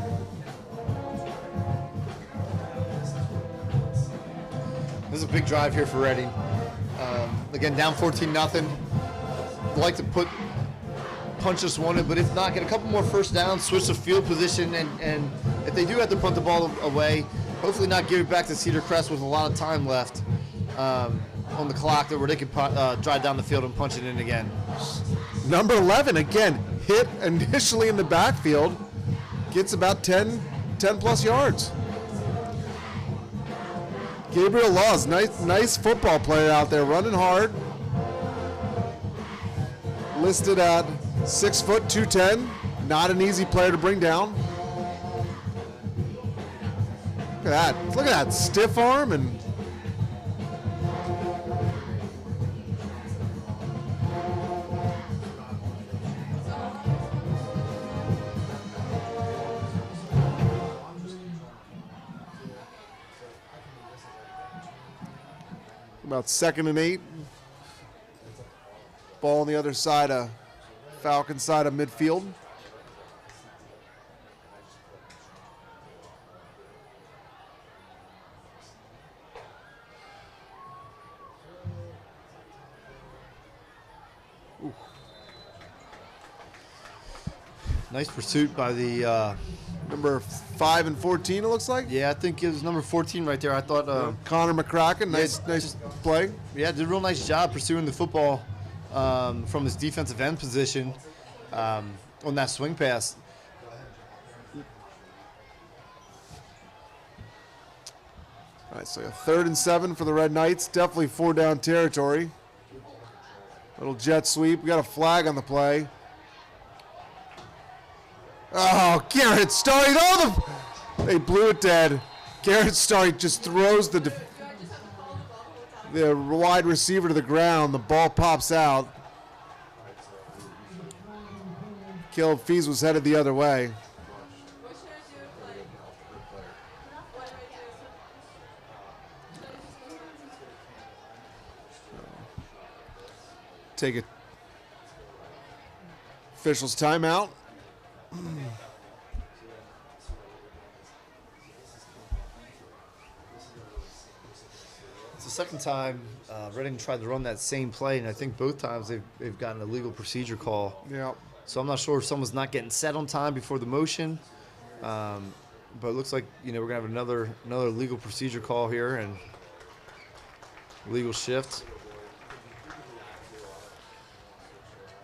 This is a big drive here for Reading. Again, down 14-0. Like to punch this one in, but if not, get a couple more first downs, switch the field position, and if they do have to punt the ball away, hopefully not give it back to Cedar Crest with a lot of time left on the clock, where they could drive down the field and punch it in again. Number 11, again, hit initially in the backfield, gets about 10 plus yards. Gabriel Laws, nice football player out there, running hard. Listed at 6 foot 210. Not an easy player to bring down. Look at that stiff arm and about 2nd and 8. Ball on the other side of Falcon side of midfield. Ooh. Nice pursuit by the number 5 and 14. It looks like. Yeah, I think it was number 14 right there. I thought Connor McCracken. Nice play. Yeah, did a real nice job pursuing the football from his defensive end position on that swing pass. All right, so a 3rd and 7 for the Red Knights. Definitely 4-down territory. Little jet sweep. We got a flag on the play. Oh, Garrett Starry. They blew it dead. Garrett Starry just throws the wide receiver to the ground. The ball pops out. Caleb Fees was headed the other way. Take it. Officials timeout. It's the second time Reading tried to run that same play, and I think both times they've gotten a legal procedure call. Yeah. So I'm not sure if someone's not getting set on time before the motion, but it looks like we're gonna have another legal procedure call here and legal shift.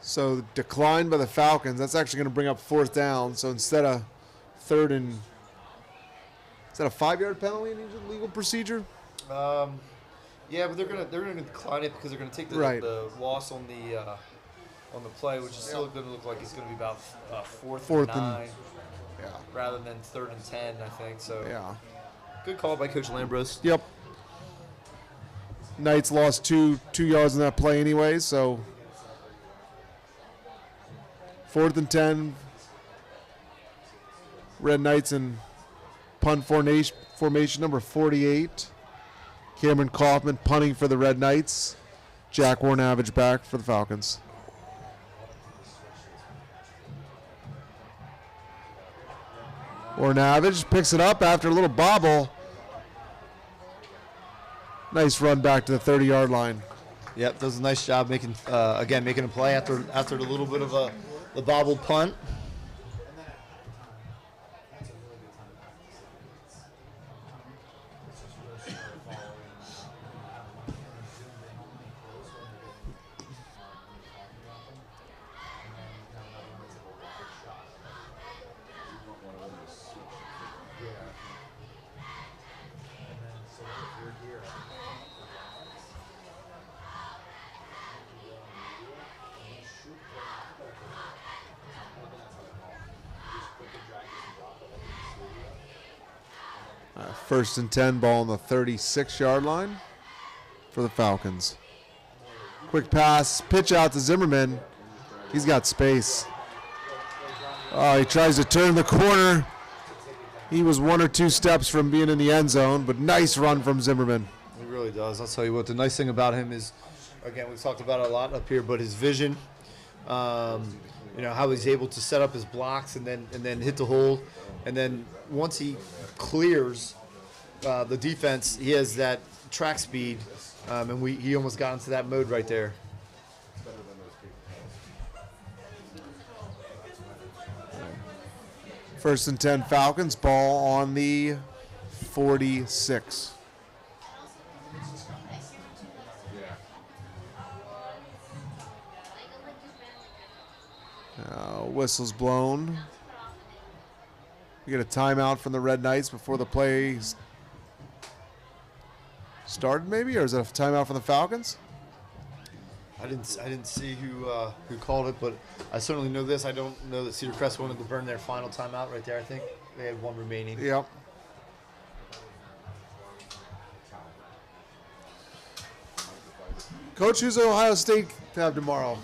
So declined by the Falcons. That's actually going to bring up 4th down. So instead of 3rd and, is that a 5-yard penalty in legal procedure? Yeah, but they're gonna decline it because they're gonna take the loss on the play, which is still going to look like it's going to be about 4th and 9, rather than 3rd and 10, I think. So yeah, good call by Coach Lambros. Yep. Knights lost 2 yards in that play anyway, so 4th and 10. Red Knights in punt formation number 48. Cameron Kaufman punting for the Red Knights. Jack Warnavage back for the Falcons. Warnavage picks it up after a little bobble. Nice run back to the 30-yard line. Yep, does a nice job making a play after the little bit of the bobbled punt. First and 10, ball on the 36-yard line for the Falcons. Quick pass, pitch out to Zimmerman. He's got space. Oh, he tries to turn the corner. He was 1 or 2 steps from being in the end zone, but nice run from Zimmerman. He really does. I'll tell you what, the nice thing about him is, again, we've talked about it a lot up here, but his vision, how he's able to set up his blocks and then hit the hole. And then once he clears the defense, he has that track speed, and he almost got into that mode right there. First and 10 Falcons, ball on the 46. Whistle's blown. We get a timeout from the Red Knights before the play started, maybe, or is it a timeout from the Falcons? I didn't see who called it, but I certainly know this. I don't know that Cedar Crest wanted to burn their final timeout right there. I think they had one remaining. Yep. Coach, who's Ohio State have tomorrow?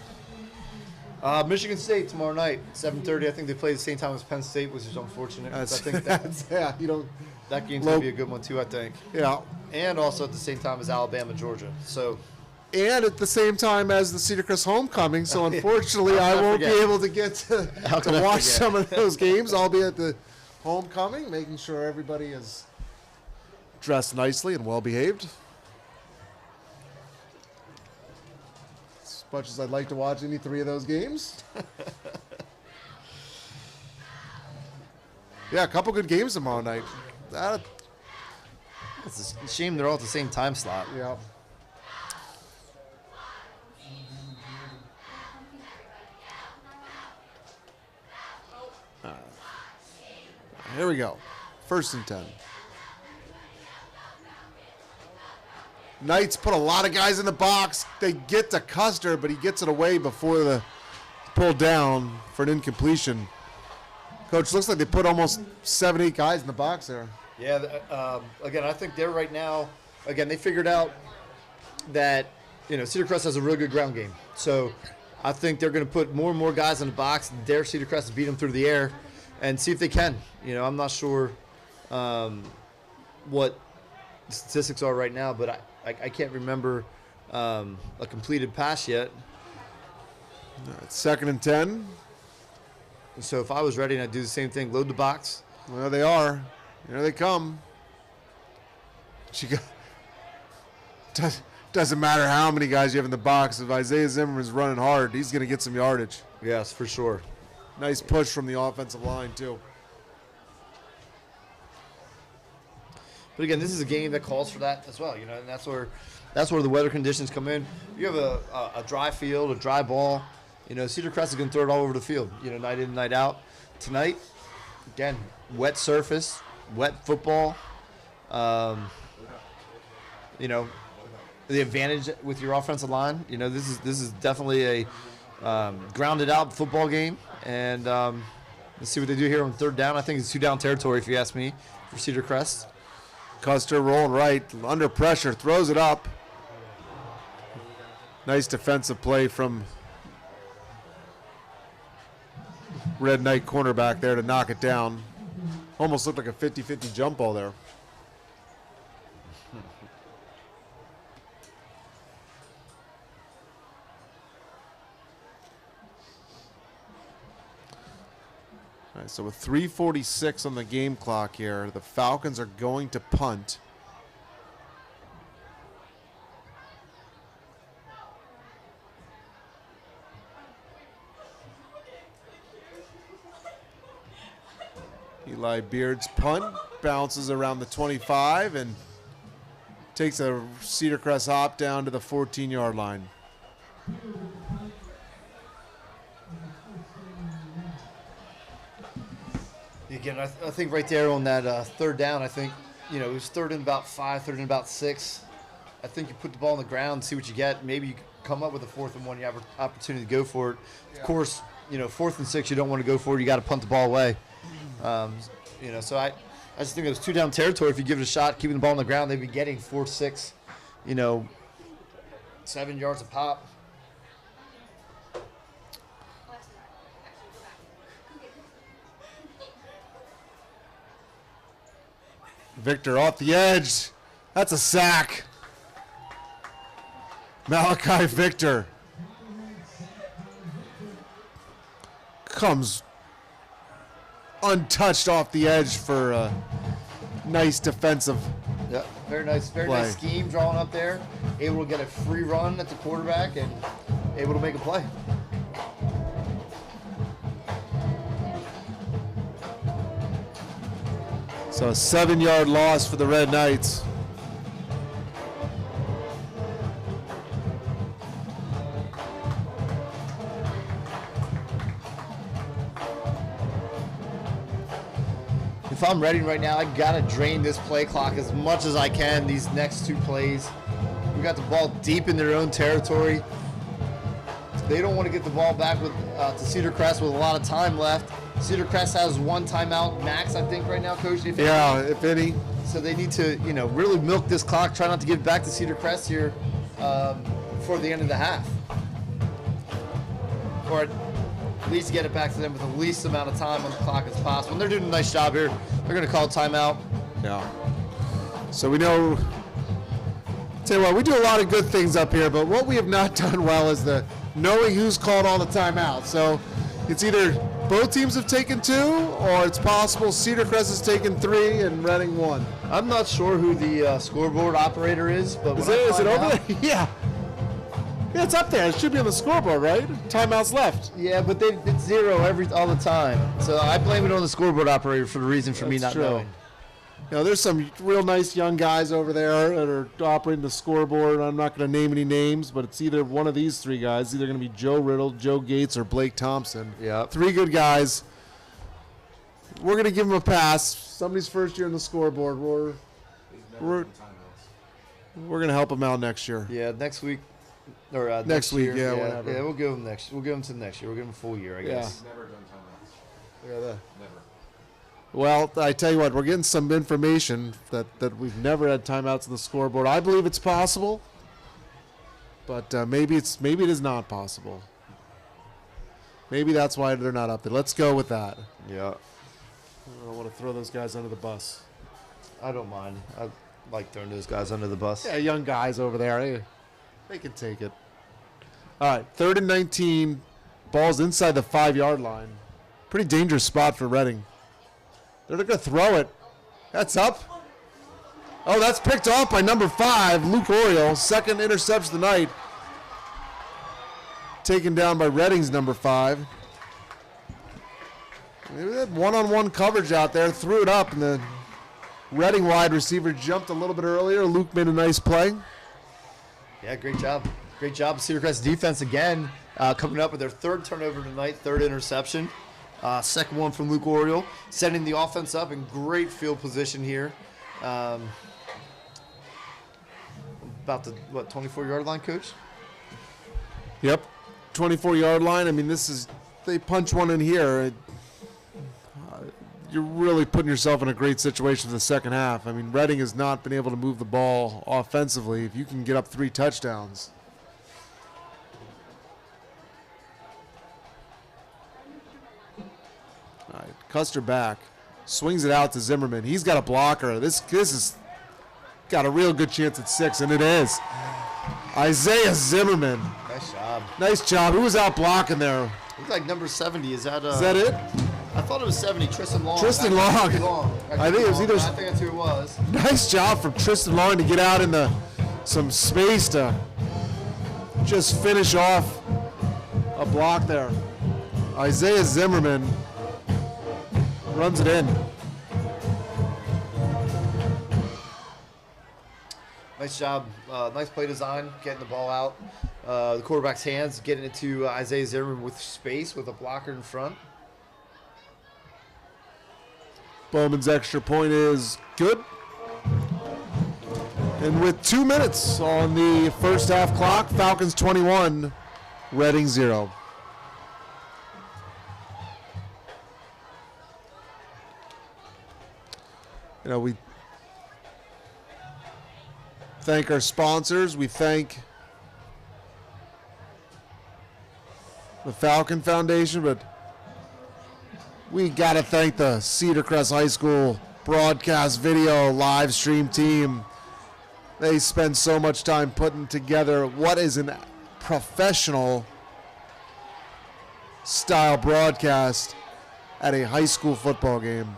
Michigan State tomorrow night, 7:30. I think they play the same time as Penn State, which is unfortunate. I think that game's going to be a good one too, I think. Yeah. And also at the same time as Alabama, Georgia. And at the same time as the Cedar Crest Homecoming, so unfortunately I won't be able to get to watch some of those games. I'll be at the Homecoming, making sure everybody is dressed nicely and well behaved. As much as I'd like to watch any 3 of those games. Yeah, a couple good games tomorrow night. It's a shame they're all at the same time slot. Yeah. Here we go. First and 10. Knights put a lot of guys in the box. They get to Custer, but he gets it away before the pull down for an incompletion. Coach, looks like they put almost 7, 8 guys in the box there. Yeah, again, I think they're right now, again, they figured out that, Cedar Crest has a really good ground game. So I think they're going to put more and more guys in the box and dare Cedar Crest to beat them through the air and see if they can. I'm not sure what the statistics are right now, but I can't remember a completed pass yet. It's 2nd and 10. So if I was ready, I'd do the same thing, load the box. Well, they are. Here they come. Doesn't matter how many guys you have in the box. If Isaiah Zimmerman's running hard, he's going to get some yardage. Yes, for sure. Nice push from the offensive line, too. But again, this is a game that calls for that as well, and that's where the weather conditions come in. You have a dry field, a dry ball. Cedar Crest is going to throw it all over the field, night in, night out. Tonight, again, wet surface, wet football. The advantage with your offensive line. This is definitely a grounded out football game, and let's see what they do here on 3rd down. I think it's 2-down territory, if you ask me, for Cedar Crest. Custer rolling right, under pressure, throws it up. Nice defensive play from Red Knight cornerback there to knock it down. Almost looked like a 50-50 jump ball there. All right, so with 3:46 on the game clock here, the Falcons are going to punt. Eli Beard's punt bounces around the 25 and takes a Cedar Crest hop down to the 14-yard line. Again, I think right there on that 3rd down, I think, it was 3rd and about 5, 3rd and about 6. I think you put the ball on the ground, see what you get. Maybe you come up with a 4th and 1, you have an opportunity to go for it. Yeah. Of course, 4th and 6, you don't want to go for it. You got to punt the ball away. So I just think it was 2-down territory. If you give it a shot, keeping the ball on the ground, they'd be getting 4, 6, 7 yards a pop. Victor off the edge. That's a sack. Malachi Victor comes untouched off the edge for a nice defensive. Yeah, very nice scheme drawn up there. Able to get a free run at the quarterback and able to make a play. So a 7-yard loss for the Red Knights. If I'm Reading right now, I gotta drain this play clock as much as I can. These next 2 plays, we got the ball deep in their own territory. They don't want to get the ball back with to Cedar Crest with a lot of time left. Cedar Crest has 1 timeout max, I think, right now, Coach. If any. So they need to, really milk this clock. Try not to give it back to Cedar Crest here before the end of the half, or at least get it back to them with the least amount of time on the clock as possible. And they're doing a nice job here. They're going to call timeout. Yeah. So we know. Tell you what, we do a lot of good things up here, but what we have not done well is the knowing who's called all the timeouts. So it's either both teams have taken 2, or it's possible Cedar Crest has taken 3 and Reading 1. I'm not sure who the scoreboard operator is, but is it over there? Yeah. Yeah, it's up there. It should be on the scoreboard, right? Timeouts left. Yeah, but it's 0 all the time. So I blame it on the scoreboard operator for the reason for me not knowing. There's some real nice young guys over there that are operating the scoreboard. I'm not going to name any names, but it's either one of these 3 guys. It's either going to be Joe Riddle, Joe Gates, or Blake Thompson. Yeah. 3 good guys. We're going to give them a pass. Somebody's first year on the scoreboard. We're going to help them out next year. Yeah, next week. Or next week, year. whatever. Yeah, we'll give them next. We'll give them to next year. We'll give them a full year, I guess. Never done timeouts. Yeah, Never. well, I tell you what, we're getting some information that we've never had timeouts on the scoreboard. I believe it's possible, but maybe it is not possible. Maybe that's why they're not up there. Let's go with that. Yeah. I don't want to throw those guys under the bus. I don't mind. I like throwing those guys under the bus. Yeah, young guys over there. They can take it. All right, 3rd and 19. Ball's inside the 5-yard line. Pretty dangerous spot for Reading. They're going to throw it. That's up. Oh, that's picked off by number 5, Luke Oriole. 2nd interception of the night. Taken down by Reading's number 5. Maybe that one-on-one coverage out there. Threw it up, and the Reading wide receiver jumped a little bit earlier. Luke made a nice play. Yeah, great job. Great job. Cedar Crest defense again coming up with their 3rd turnover tonight, 3rd interception. 2nd one from Luke Oriole, setting the offense up in great field position here. About the, 24-yard line, Coach? Yep, 24-yard line. I mean, they punch one in here. You're really putting yourself in a great situation for the second half. I mean, Reading has not been able to move the ball offensively. If you can get up 3 touchdowns. All right, Custer back. Swings it out to Zimmerman. He's got a blocker. This is got a real good chance at 6, and it is. Isaiah Zimmerman. Nice job. Nice job. Who was out blocking there? Looks like number 70. Is that it? I thought it was 70. Tristan Long. Tristan Long. I think that's who it was. Nice job from Tristan Long to get out in some space to just finish off a block there. Isaiah Zimmerman runs it in. Nice job. Nice play design, getting the ball out. The quarterback's hands, getting it to Isaiah Zimmerman with space, with a blocker in front. Bowman's extra point is good. And with 2 minutes on the first half clock, Falcons 21, Reading 0. We thank our sponsors. We thank the Falcon Foundation, but we got to thank the Cedar Crest High School broadcast video live stream team. They spend so much time putting together what is a professional style broadcast at a high school football game.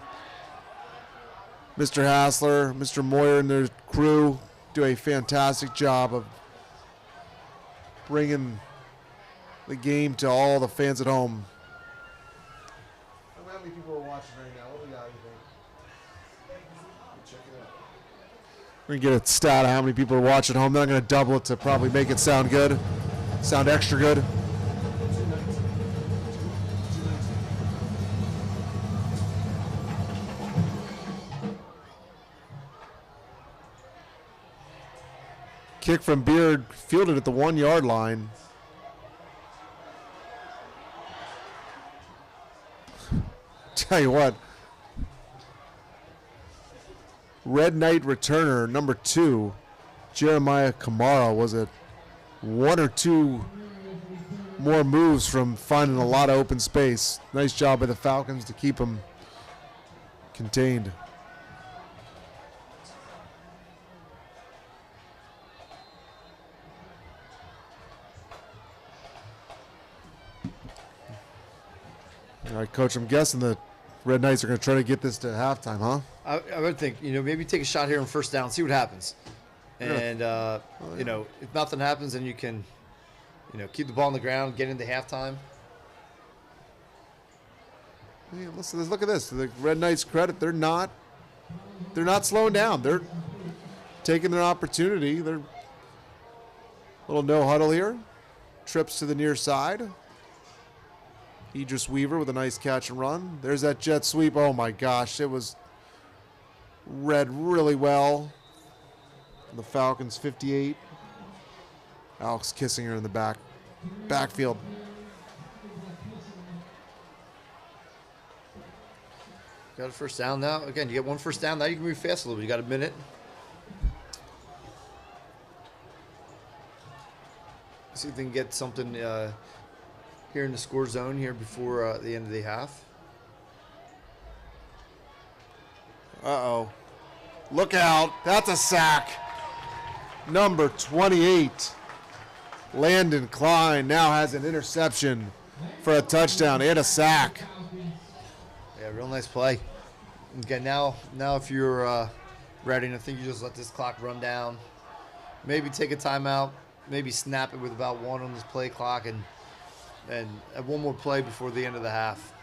Mr. Hassler, Mr. Moyer, and their crew do a fantastic job of bringing the game to all the fans at home. How many people are watching right now? What do we got, you think? Check it out. We're going to get a stat of how many people are watching at home. Then I'm going to double it to probably make it sound good, sound extra good. Kick from Beard, fielded at the 1 yard line. Tell you what, Red Knight returner number 2, Jeremiah Kamara, was it 1 or 2 more moves from finding a lot of open space. Nice job by the Falcons to keep him contained. All right, Coach, I'm guessing the Red Knights are going to try to get this to halftime, huh? I would think, maybe take a shot here on first down, see what happens. And, if nothing happens, then you can, keep the ball on the ground, get into halftime. Yeah, listen, look at this. To the Red Knights' credit, they're not slowing down. They're taking their opportunity. They're a little no huddle here. Trips to the near side. Idris Weaver with a nice catch and run. There's that jet sweep. Oh my gosh, it was read really well. The Falcons 58. Alex Kissinger in the backfield. Got a first down now. Again, you get one first down. Now you can move fast a little bit. You got a minute. See if they can get something here in the score zone here before the end of the half. Uh-oh. Look out. That's a sack. Number 28. Landon Klein now has an interception for a touchdown and a sack. Yeah, real nice play. Okay, now if you're ready, I think you just let this clock run down. Maybe take a timeout. Maybe snap it with about 1 on this play clock and have one more play before the end of the half.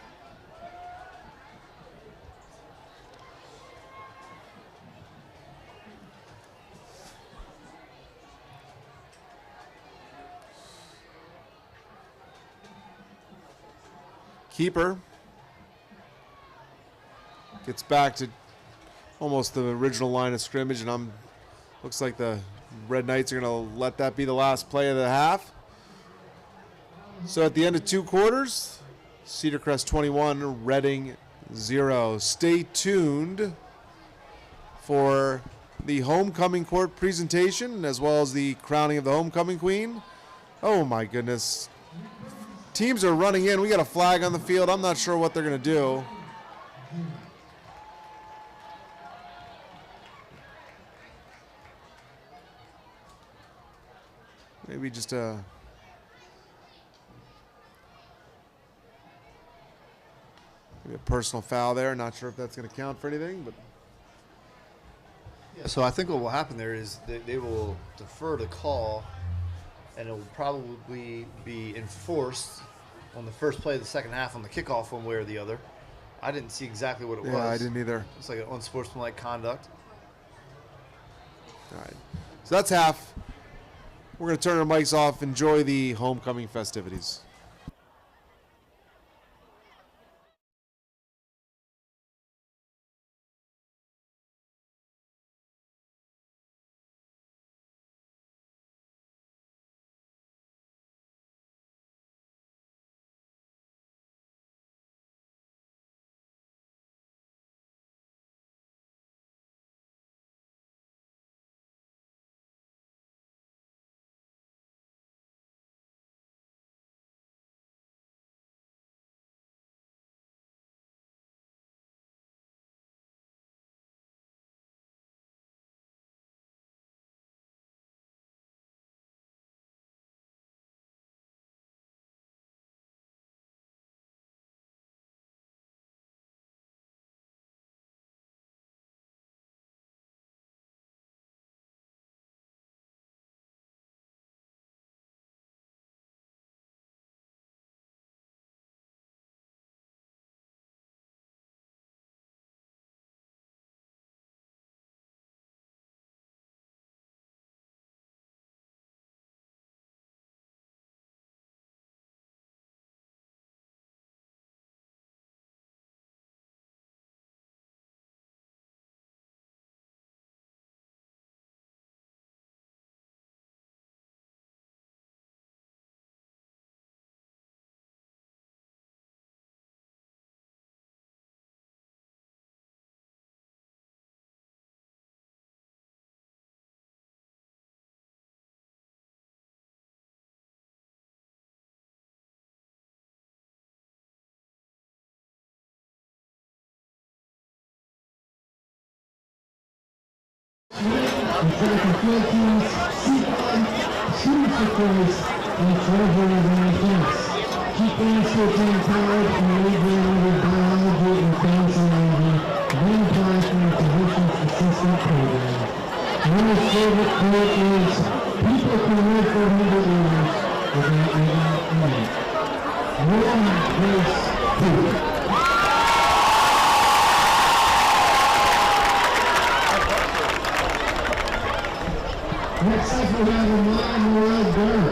Keeper gets back to almost the original line of scrimmage, and looks like the Red Knights are going to let that be the last play of the half. So at the end of 2 quarters, Cedar Crest 21, Reading 0. Stay tuned for the homecoming court presentation as well as the crowning of the homecoming queen. Oh my goodness. Teams are running in. We got a flag on the field. I'm not sure what they're going to do. Maybe just a personal foul there. Not sure if that's going to count for anything, but yeah, so I think what will happen there is they will defer the call, and it will probably be enforced on the first play of the second half on the kickoff one way or the other. I didn't see exactly what it was. Yeah, I didn't either. It's like an unsportsmanlike conduct. All right. So that's half. We're going to turn our mics off. Enjoy the homecoming festivities. and track and field teams, C-Club, Students for Christ, and Treasurer of NHS. She plans to attend college and major in biology and pharmacology, then apply for a physician's assistant program. Noah's favorite quote is, people can live for 100 years without living a minute. Noah Grace Cooper. Next up we have Amaya Morel Burr.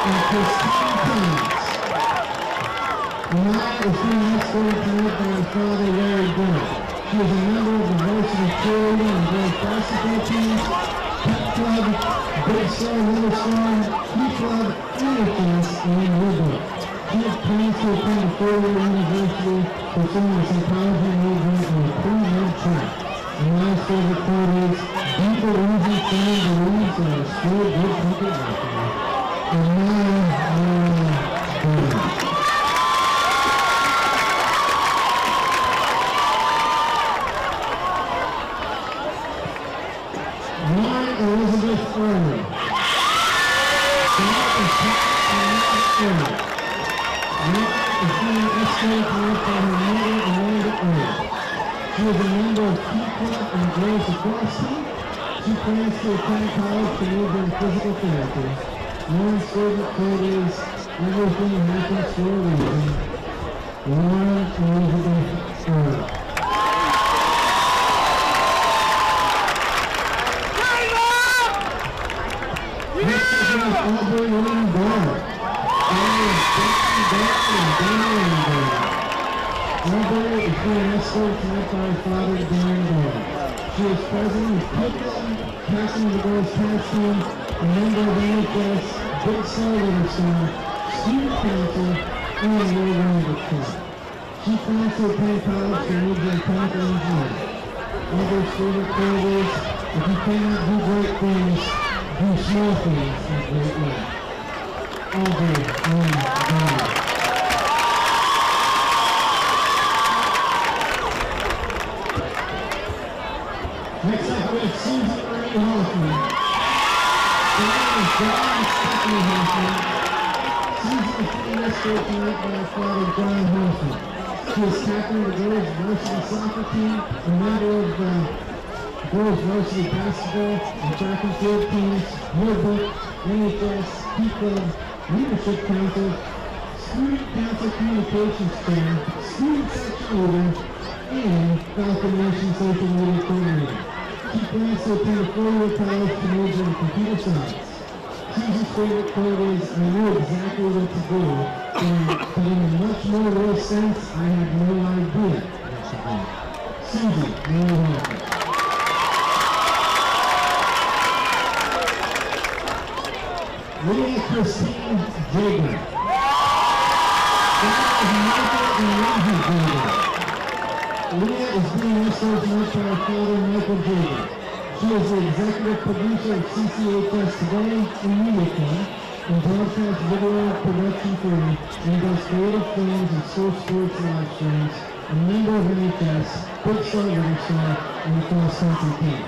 And Christine Cummings. Amaya is being escorted tonight by her father, Larry Burr. She is a member of the varsity cheerleading and girls basketball teams, Pep Club, Big Star, Little Star, Key Club, NHS, and Woodbrook. She has plans to attend a four-year university, pursuing a psychology major in a pre-med track. Amaya's favorite quote is, "People easy find the leads and are still good people out there." Amaya Burr. Elizabeth Early. That is Early. That is being escorted tonight by her mother, Amanda Early. She is a member of Key Club and Girls Lacrosse team. She plans to attend college to major in physical therapy. Lauren's favorite quote is, "Everything happens for a reason." Lauren Elizabeth Early. Aubrey Lynn Barr. Aubrey is being escorted tonight by her father, Dan Barr. She is president of Pregame, captain of the girls' tennis team, a member of NHS, Big Star Little Star, student council, and a member of the club. She plans to attend college to major in chemical engineering. Aubrey's favorite quote is, "If you cannot do great things, do small things in a great way." Aubrey Lynn Barr. Next up we have Susan Marie Hoffman. John Stephanie Hoffman. Susan is being escorted tonight by her father, John Hoffman. She is captain of the girls' varsity soccer team, a member of the girls' varsity basketball and track and field teams, Woodbrook, NHS, Key Club, Leadership Council, Student Council Communications Chair, Student Section Leader, and Falcon Nation Social Media Coordinator. She plans to attend a four-year college to major in computer science. Susan's favorite quote is, "I know exactly what to do, but in a much more real sense, I have no idea what to do." Susan Marie Hoffman. Leah Christine Jager. Leah is being escorted tonight by her father, Michael Jager. She is the executive producer of CCHS Today in Media Club, and broadcasts video production for and does creative films and source sports live streams, a member of NHS, Big Star Little Star, and the cross country team.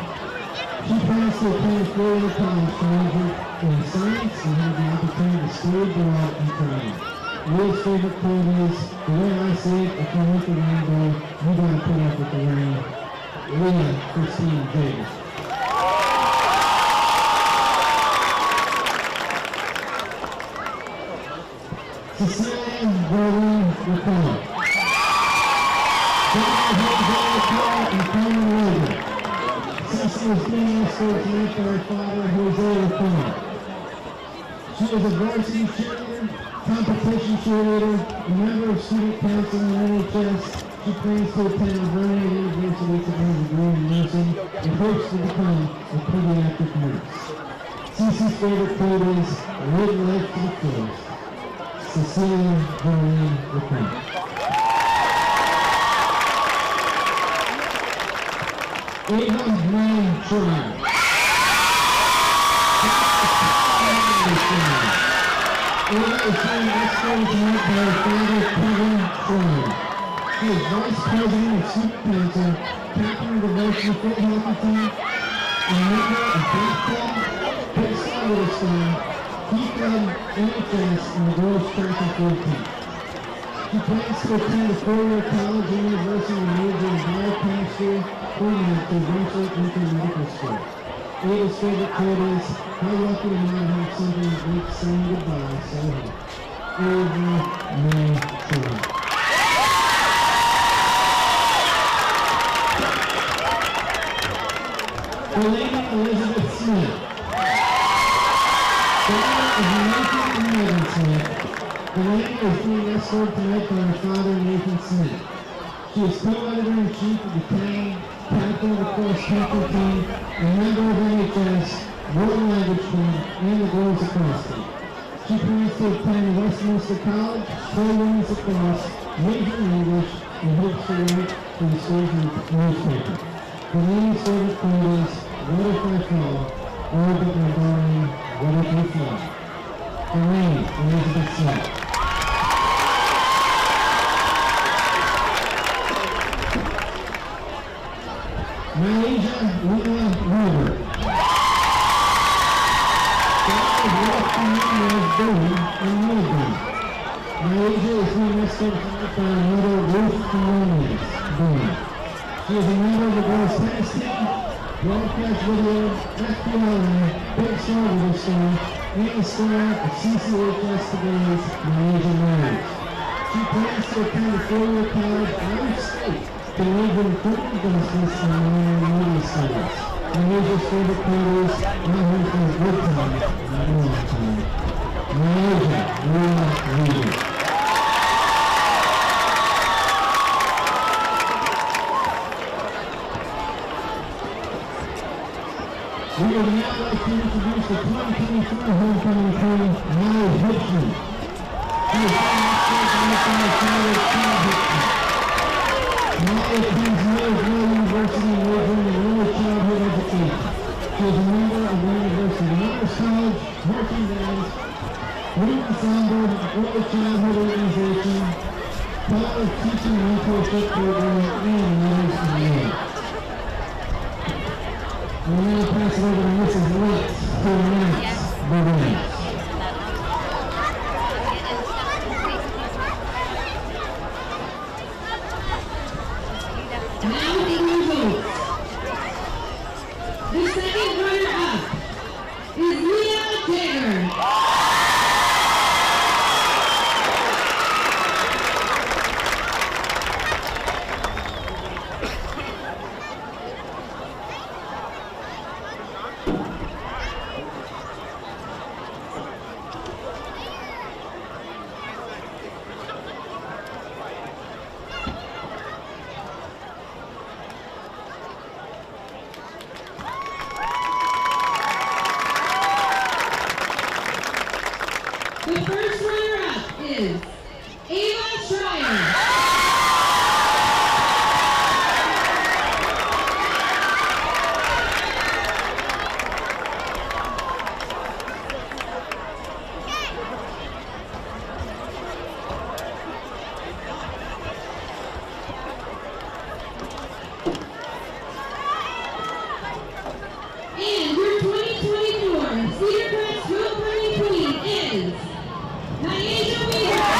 She plans to attend Florida College to major in science and have the opportunity to stay abroad and travel. Leah's favorite quote is, "The way I see it, if you want the rainbow, you gotta put up with the rain." Leah Christine Jager. Cecilia Berlin Ricard. And Carmen Logan. Ceci is being escorted tonight by her father, Jose Ricard. She is a varsity cheerleader, competition cheerleader, a member of student council in NHS. She plans to attend Vernon University to earn a degree in nursing and hopes to become a pediatric nurse. Ceci's favorite quote is, "Live life to the fullest." Cecilia Vernon Ricard. 809 Trial. Ava is being escorted tonight by her father, Kevin Trial. She is Vice President of Student Council, captain of the varsity football hockey team, a member of baseball, big star with a star, keep them NHS and the girls track and field team. She plans to attend a four-year college and university major in biochemistry, permanent to eventually enter medical school. Ada's favorite quote is, how lucky to not have something that makes saying goodbye so hard. Ava May Troy. Delaney Elizabeth Smith. Daughter of Nathan and Megan Smith. Delaney is being escorted tonight by her father, Nathan Smith. She is co-editor-in-chief of the town, captain of the cross-country team, a member of NHS, world language team, and the girls lacrosse team. She plans to attend Westminster College, play women's lacrosse, major in English, and hopes to write for the Surgeon newspaper. Delaney's favorite quote is, what if I fall? Or but my darling, what if you fall? Delaney Elizabeth Smith. Malaysia Luna Robert. Daughter of North Commonwealth Boone and Melbourne. Malaysia is being escorted tonight by her mother, Ruth Ceremonies Boone. She is a member of the girls' tennis team, broadcast video, FPLA, Big Star with a star, and the star of CCHS today's Malaysia Marriage. She plans to attend a four-year college out of state to live in criminal justice and minor media studies. Malaysia's favorite quote is, not here for a good time, not a long time. Malaysia, Luna Leader. We would now like to introduce the 2024 homecoming team, Molly Hitchman. She is from the college team Hitchman. Molly attends Milledgeville University majoring in early childhood education. She is a member of the University Honors College, marching bands, Women's Ensemble, early childhood organization, college teaching mentorship program, and others in the We'll now pass it over to Mrs. Litz to announce the winners. Now the results. The second runner-up is Leah Taylor. The first runner-up is Ava Schreier. And your 2024 Cedar Crest Homecoming Queen is Naija Weaver.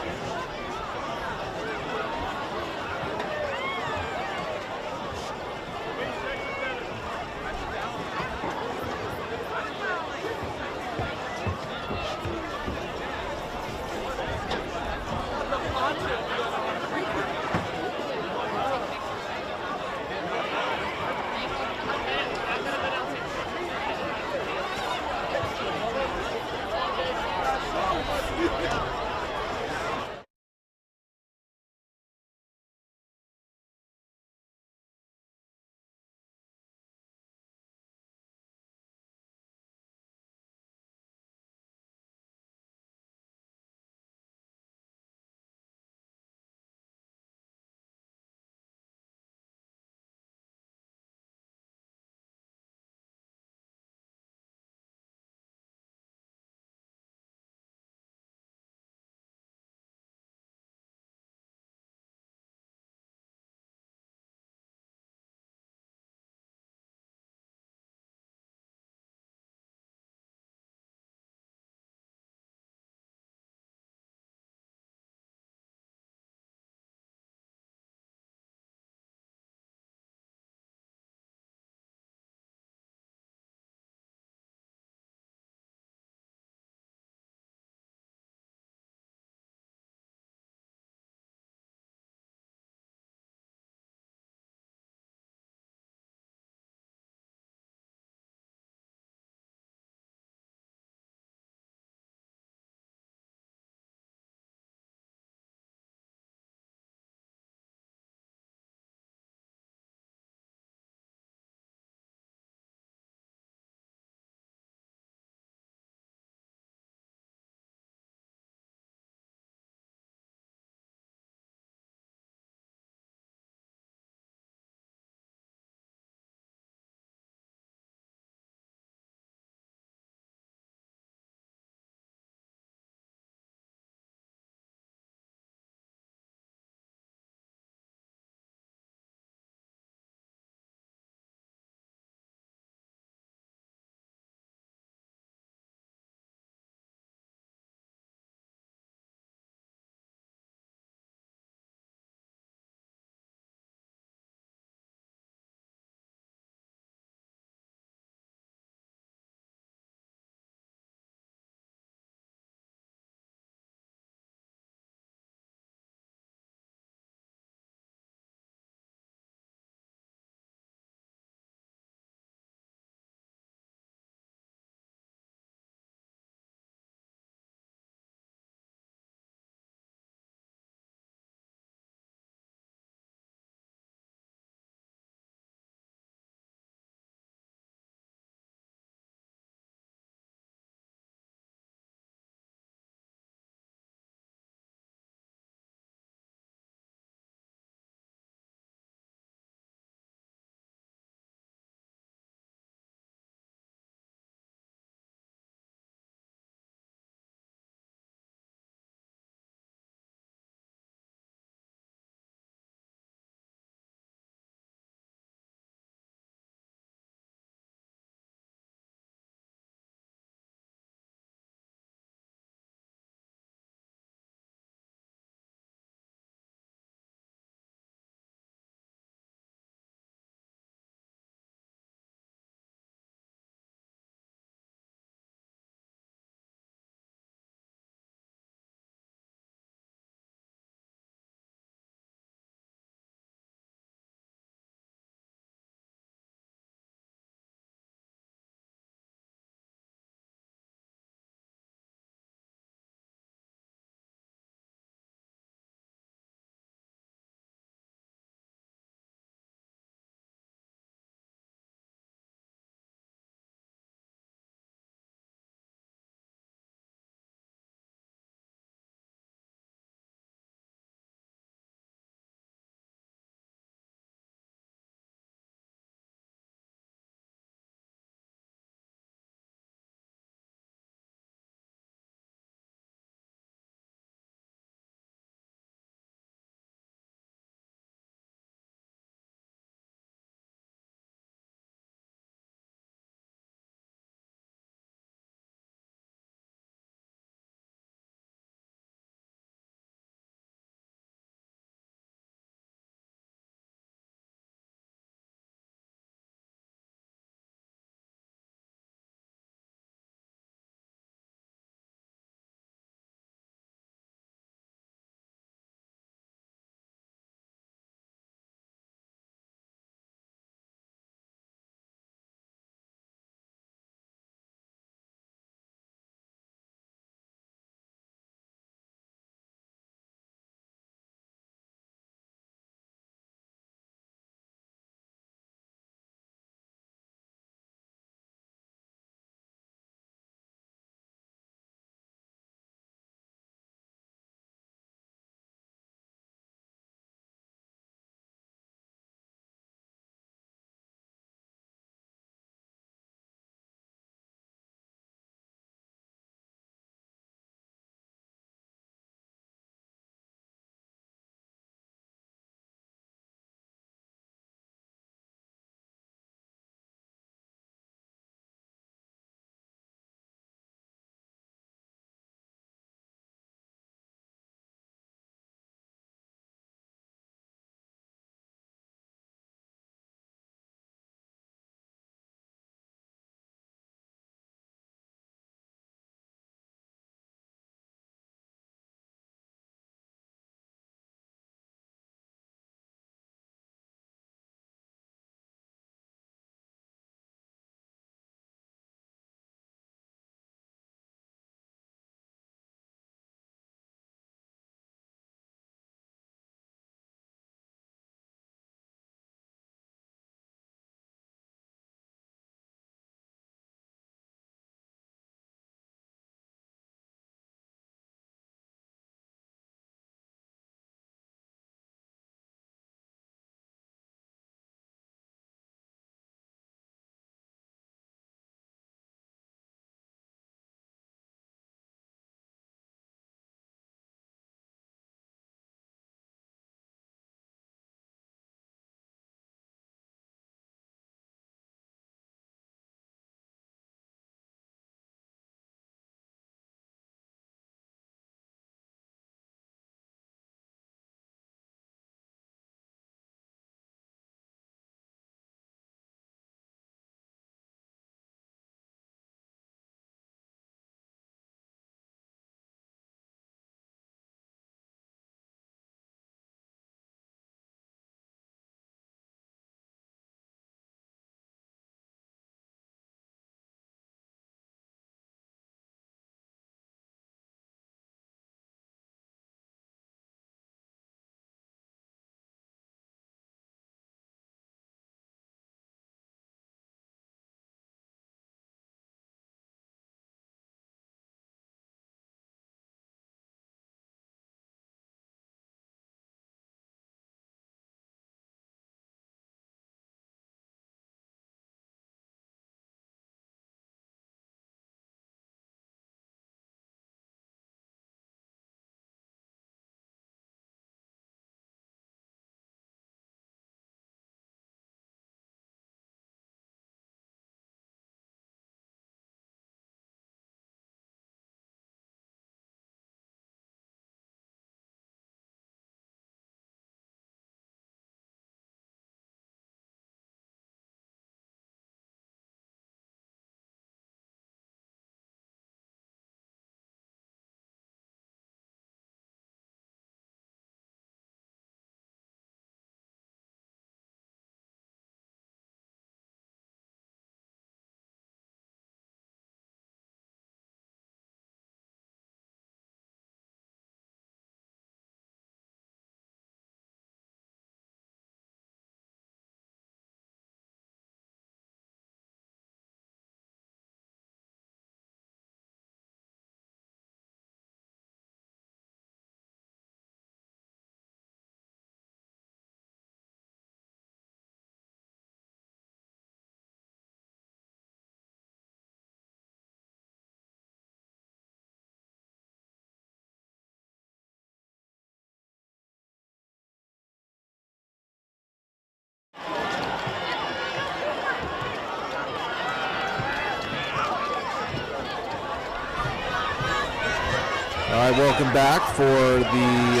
right, welcome back for the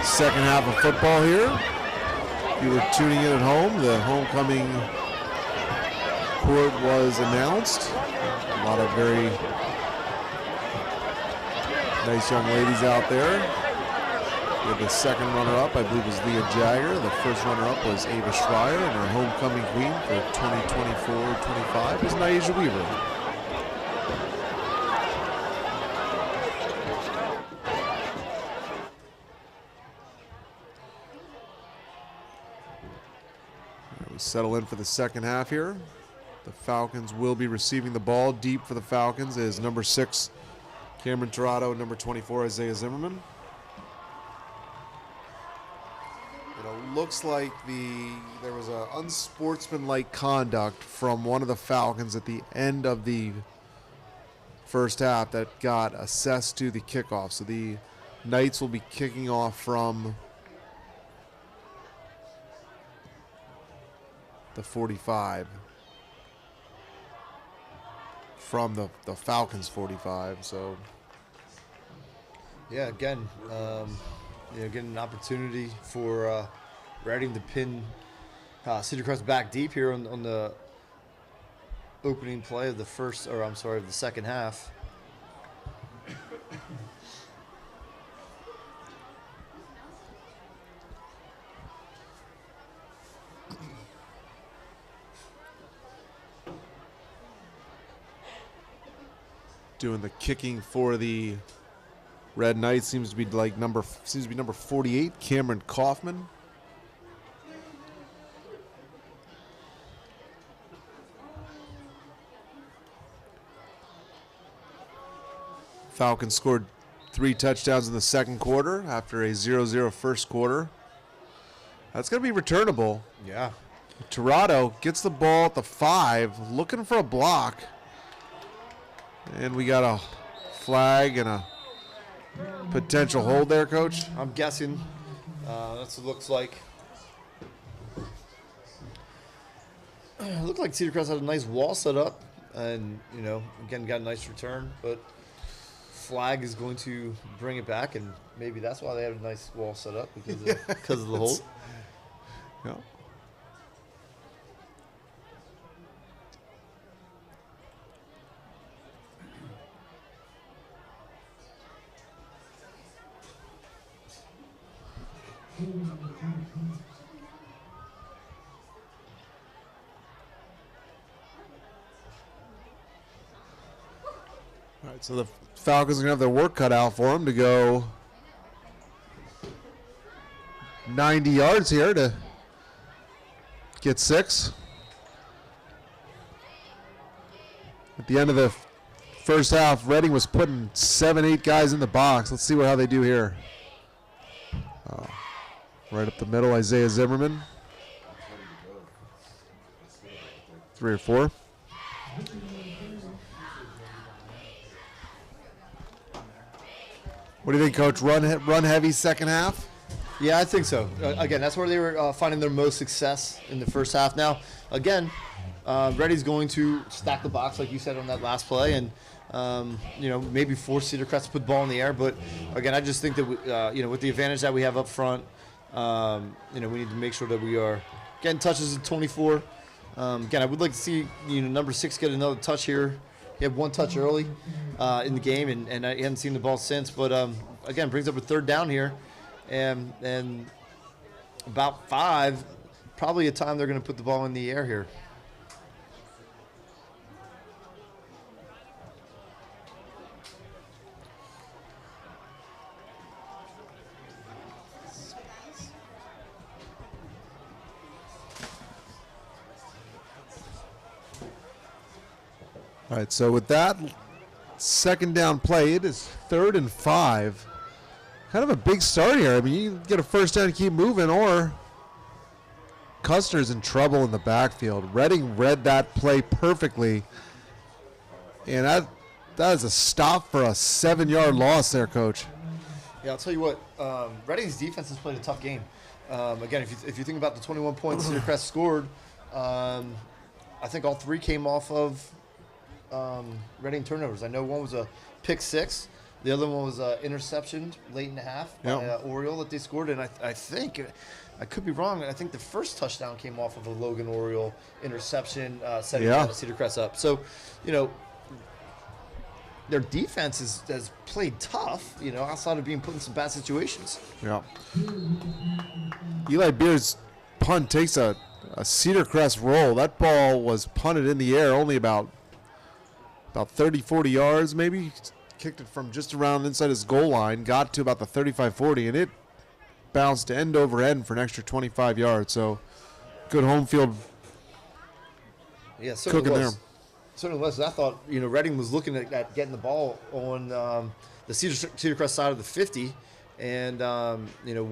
second half of football here. If you were tuning in at home, the homecoming court was announced. A lot of very nice young ladies out there. We had the second runner-up, I believe, was Leah Jagger. The first runner-up was Ava Schreier, and our homecoming queen for 2024-25 was Naisha Weaver. We settle in for the second half here. The Falcons will be receiving the ball. Deep for the Falcons is number 6, Cameron Torado, number 24, Isaiah Zimmerman. It looks like there was an unsportsmanlike conduct from one of the Falcons at the end of the first half that got assessed to the kickoff. So the Knights will be kicking off from the 45. From the Falcons 45. So yeah, again, getting an opportunity for Reading to pin Cedar Crest back deep here on the opening play of the of the second half. Doing the kicking for the Red Knights seems to be number 48, Cameron Kaufman. Falcons scored 3 touchdowns in the second quarter after a 0-0 first quarter. That's going to be returnable. Yeah. Torado gets the ball at the 5, looking for a block. And we got a flag and a potential hold there, Coach. I'm guessing that's what it looks like. It looked like Cedar Crest had a nice wall set up, and again got a nice return, but flag is going to bring it back, and maybe that's why they had a nice wall set up because of the hold. Yeah. All right, so the Falcons are going to have their work cut out for them to go 90 yards here to get 6. At the end of the first half, Reading was putting 7-8 guys in the box. Let's see how they do here. Right up the middle, Isaiah Zimmerman. 3 or 4. What do you think, Coach? Run heavy second half? Yeah, I think so. Again, that's where they were finding their most success in the first half. Now, again, Ready's going to stack the box, like you said on that last play, and maybe force Cedar Crest to put the ball in the air. But again, I just think that with the advantage that we have up front, we need to make sure that we are getting touches at 24. Again, I would like to see number 6 get another touch here. He had 1 touch early in the game, and I haven't seen the ball since. But again, brings up a 3rd down here, and about 5, probably a time they're going to put the ball in the air here. All right, so with that second down play, it is 3rd and 5. Kind of a big start here. I mean, you get a first down and keep moving, or Custer's in trouble in the backfield. Reading read that play perfectly, and that is a stop for a 7-yard loss there, Coach. Yeah, I'll tell you what, Reading's defense has played a tough game. Again, if you think about the 21 points Cedar Crest scored, I think all 3 came off of Reading turnovers. I know one was a pick 6, The other one was interception late in the half by Oriole that they scored. And I think, I could be wrong, I think the first touchdown came off of a Logan Oriole interception, setting Cedar Crest up. So, their defense has played tough, outside of being put in some bad situations. Yeah. Eli Beer's punt takes a Cedar Crest roll. That ball was punted in the air only about 30, 40 yards maybe. Kicked it from just around inside his goal line, got to about the 35, 40, and it bounced end over end for an extra 25 yards. So good home field cooking there. Certainly was. I thought, Reading was looking at getting the ball on the Cedar Crest side of the 50, and,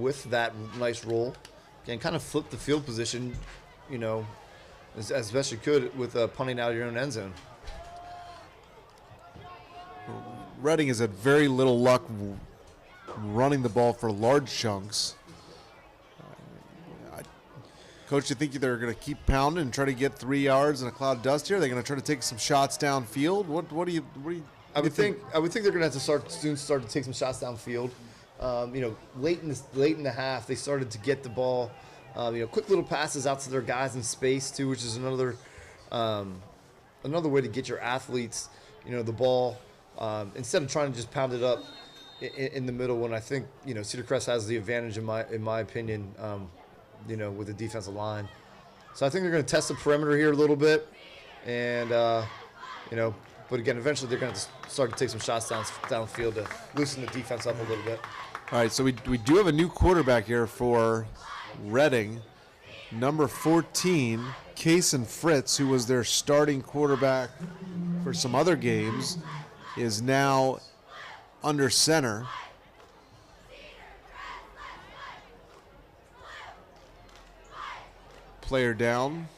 with that nice roll, and kind of flipped the field position, as best you could with punting out of your own end zone. Reading has had very little luck running the ball for large chunks. Coach, do you think they're going to keep pounding and try to get 3 yards in a cloud of dust here? Are they going to try to take some shots downfield? What do you I would think they're going to have to start to take some shots downfield. Late in the half, they started to get the ball. Quick little passes out to their guys in space too, which is another way to get your athletes, the ball. Instead of trying to just pound it up in the middle, when I think Cedar Crest has the advantage in my opinion, with the defensive line. So I think they're going to test the perimeter here a little bit, and but again, eventually they're going to start to take some shots downfield to loosen the defense up a little bit. All right, so we do have a new quarterback here for Reading, number 14, Kason Fritz, who was their starting quarterback for some other games, is now under center. Player down.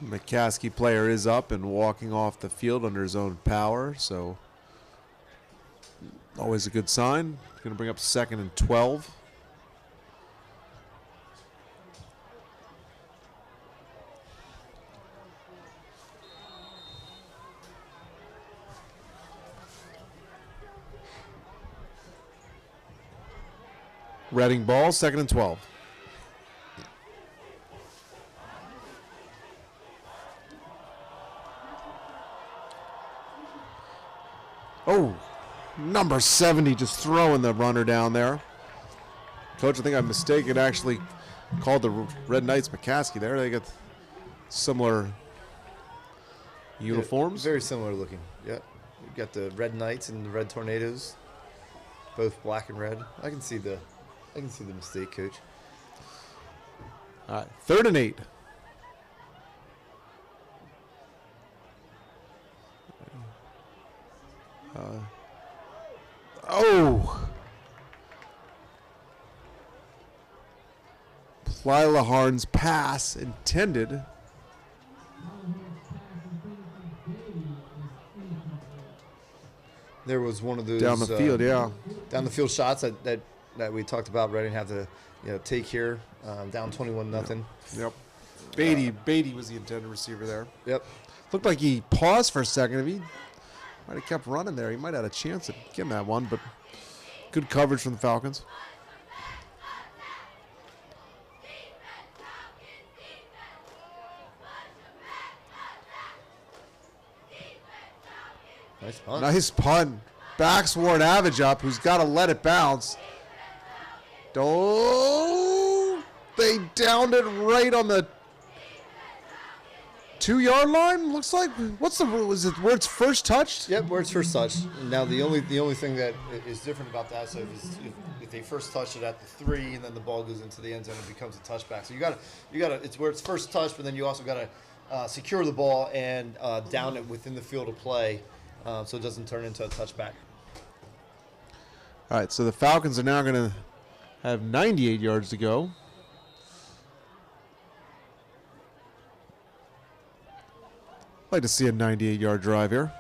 McCaskey player is up and walking off the field under his own power, so always a good sign. Going to bring up 2nd and 12. Reading ball, 2nd and 12. Oh, number 70 just throwing the runner down there. Coach, I think I'm mistaken. Actually called the Red Knights McCaskey there. They got similar uniforms. Yeah, very similar looking. Yeah. You've got the Red Knights and the Red Tornadoes, both black and red. I can see the mistake, Coach. All right, 3rd and 8. Plylaharn's pass intended. There was one of those down the field, down the field shots that we talked about. Reading have to take here, down 21-0. Yep. Beatty was the intended receiver there. Yep. Looked like he paused for a second. If he might have kept running there, he might have had a chance at getting that one, but good coverage from the Falcons. Nice punt. Nice punt. Backs Warren Avage up, who's got to let it bounce. Oh, they downed it right on the 2-yard line. Looks like. What's the rule? Is it where it's first touched? Yep, where it's first touched. Now the only thing that is different about that, so if they first touch it at the 3 and then the ball goes into the end zone, it becomes a touchback. So you gotta it's where it's first touched, but then you also gotta secure the ball and down it within the field of play, so it doesn't turn into a touchback. All right, so the Falcons are now going to have 98 yards to go. I'd like to see a 98-yard drive here.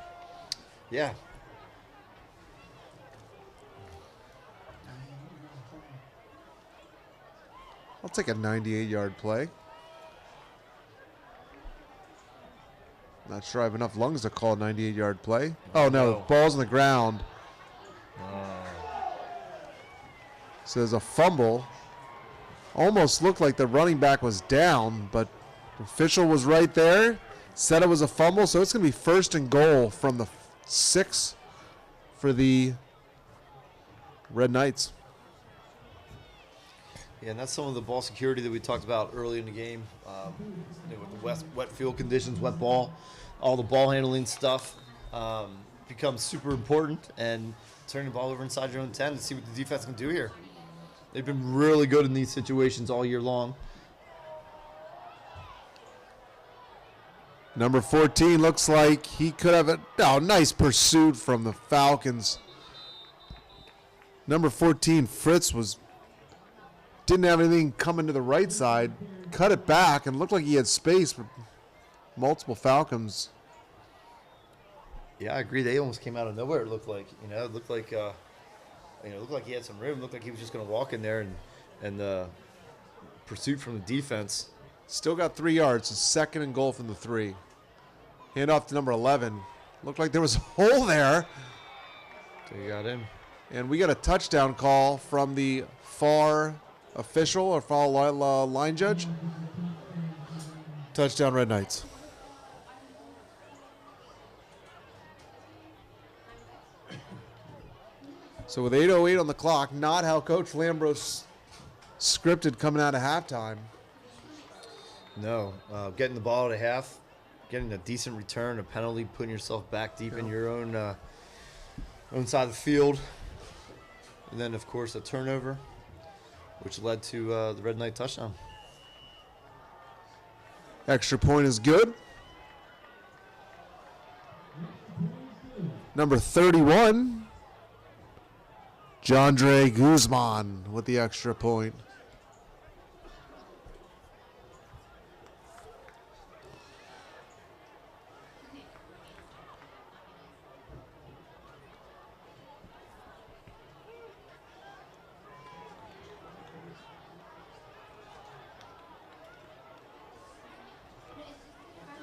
Yeah. I'll take a 98-yard play. Not sure I have enough lungs to call a 98-yard play. Oh, no, ball's on the ground. So there's a fumble. Almost looked like the running back was down, but the official was right there. Said it was a fumble, so it's going to be first and goal from the 6 for the Red Knights. Yeah, and that's some of the ball security that we talked about early in the game. With the wet field conditions, wet ball, all the ball handling stuff becomes super important, and turning the ball over inside your own 10 to see what the defense can do here. They've been really good in these situations all year long. Number 14 looks like he could have a nice pursuit from the Falcons. Number 14, Fritz, didn't have anything coming to the right side, cut it back, and looked like he had space for multiple Falcons. Yeah, I agree. They almost came out of nowhere. It looked like, it looked like he had some room. It looked like he was just going to walk in there and pursuit from the defense. Still got 3 yards. It's second and goal from the 3. Hand off to number 11. Looked like there was a hole there. So you got him. And we got a touchdown call from the far official or far line judge. Touchdown, Red Knights. So with 8:08 on the clock, not how Coach Lambros scripted coming out of halftime. No, getting the ball at a half, getting a decent return, a penalty, putting yourself back deep in your own side of the field, and then of course a turnover, which led to the Red Knight touchdown. Extra point is good. Number 31. Jandre Guzman with the extra point.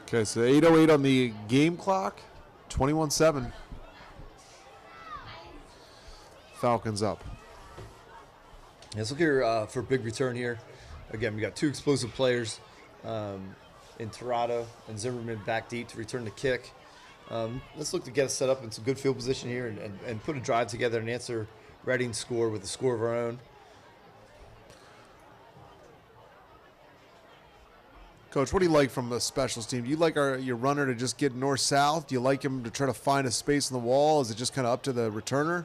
Okay, so 8:08 on the game clock, 21-7. Falcons up. Let's look here for a big return here. Again, we got 2 explosive players in Tirado and Zimmerman back deep to return the kick. Let's look to get us set up in some good field position here and put a drive together and answer Reading's score with a score of our own. Coach, what do you like from the specials team? Do you like your runner to just get north-south? Do you like him to try to find a space in the wall? Is it just kind of up to the returner?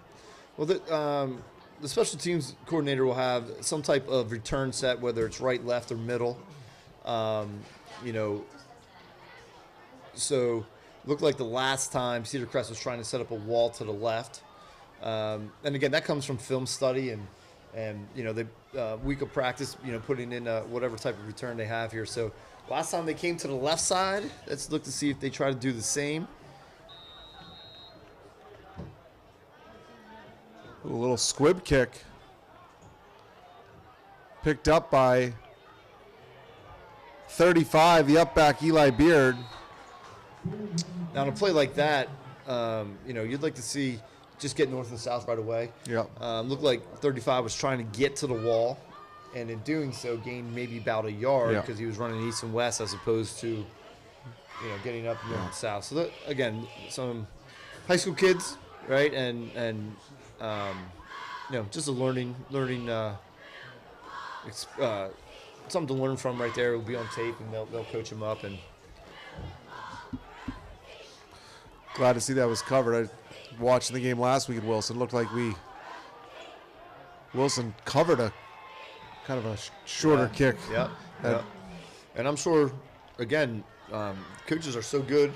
Well, the special teams coordinator will have some type of return set, whether it's right, left, or middle. So looked like the last time Cedar Crest was trying to set up a wall to the left. And again, that comes from film study and the week of practice, putting in whatever type of return they have here. So last time they came to the left side, let's look to see if they try to do the same. A little squib kick. Picked up by 35, the up back Eli Beard. Now, on a play like that, you'd like to see just get north and south right away. Yep. Looked like 35 was trying to get to the wall, and in doing so, gained maybe about a yard because he was running east and west as opposed to, getting up north and south. So, that, again, some high school kids, right, and just a learning something to learn from right there. It'll be on tape, and they'll coach him up, and Glad to see that was covered. I watching the game last week at Wilson. Looked like Wilson covered a kind of a shorter kick. Yep. And I'm sure, again, coaches are so good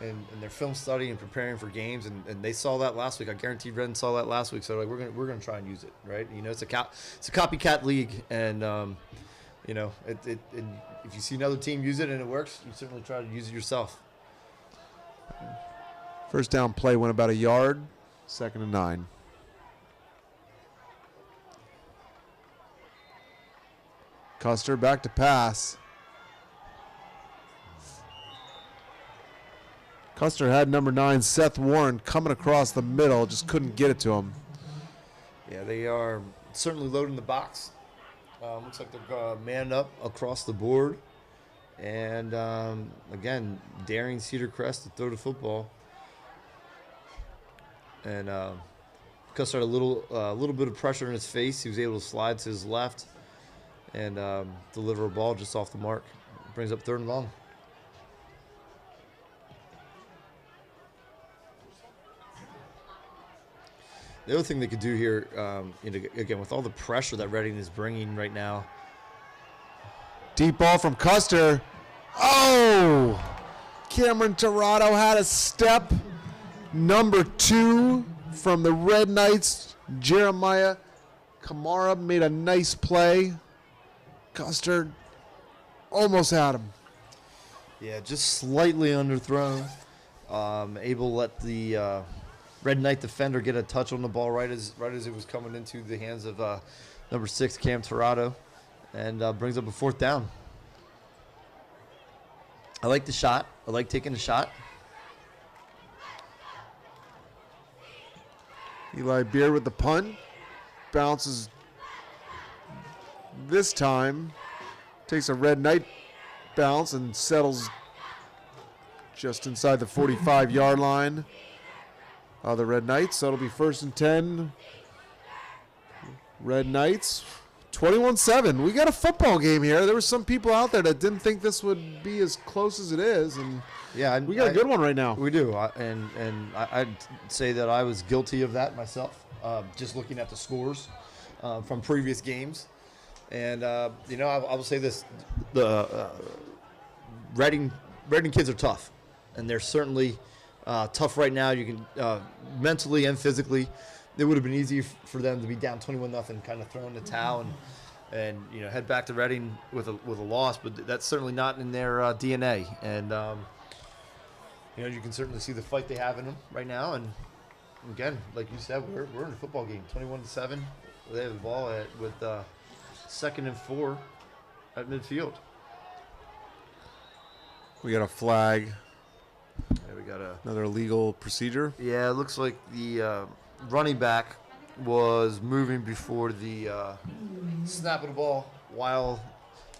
in their film study and preparing for games, and they saw that last week. I guarantee Redden saw that last week. So like we're gonna try and use it, right? You know, it's a copycat league, and you know, and if you see another team use it and it works, you certainly try to use it yourself. First down play went about a yard. 2nd and 9. Custer back to pass. Custer had number 9, Seth Warren, coming across the middle, just couldn't get it to him. Yeah, they are certainly loading the box. Looks like they're manned up across the board. And, again, daring Cedar Crest to throw the football. And Custer had a little bit of pressure in his face. He was able to slide to his left and deliver a ball just off the mark. Brings up 3rd and long. The other thing they could do here, you know, again, with all the pressure that Reading is bringing right now. Deep ball from Custer. Oh! Cameron Tirado had a step. Number 2 from the Red Knights, Jeremiah Kamara, made a nice play. Custer almost had him. Yeah, just slightly underthrown. Able to let the Red Knight defender get a touch on the ball right as it was coming into the hands of number 6, Cam Tirado, and brings up a 4th down. I like the shot. I like taking the shot. Eli Beard with the punt. Bounces this time. Takes a Red Knight bounce and settles just inside the 45-yard line of the Red Knights. So it'll be 1st and 10. Red Knights, 21-7. We got a football game here. There were some people out there that didn't think this would be as close as it is, and yeah, we got a good one right now. We do, I'd say that I was guilty of that myself, just looking at the scores from previous games. And, you know, I will say this. The Reading kids are tough, and they're certainly tough right now. You can mentally and physically. It would have been easy for them to be down 21-0, kind of throwing the towel and you know, head back to Reading with a loss. But that's certainly not in their DNA. And you know, you can certainly see the fight they have in them right now. And again, like you said, we're in a football game, 21-7. They have the ball with 2nd and 4 at midfield. We got a flag. Yeah, we got Another illegal procedure. Yeah, it looks like the running back was moving before the snap of the ball while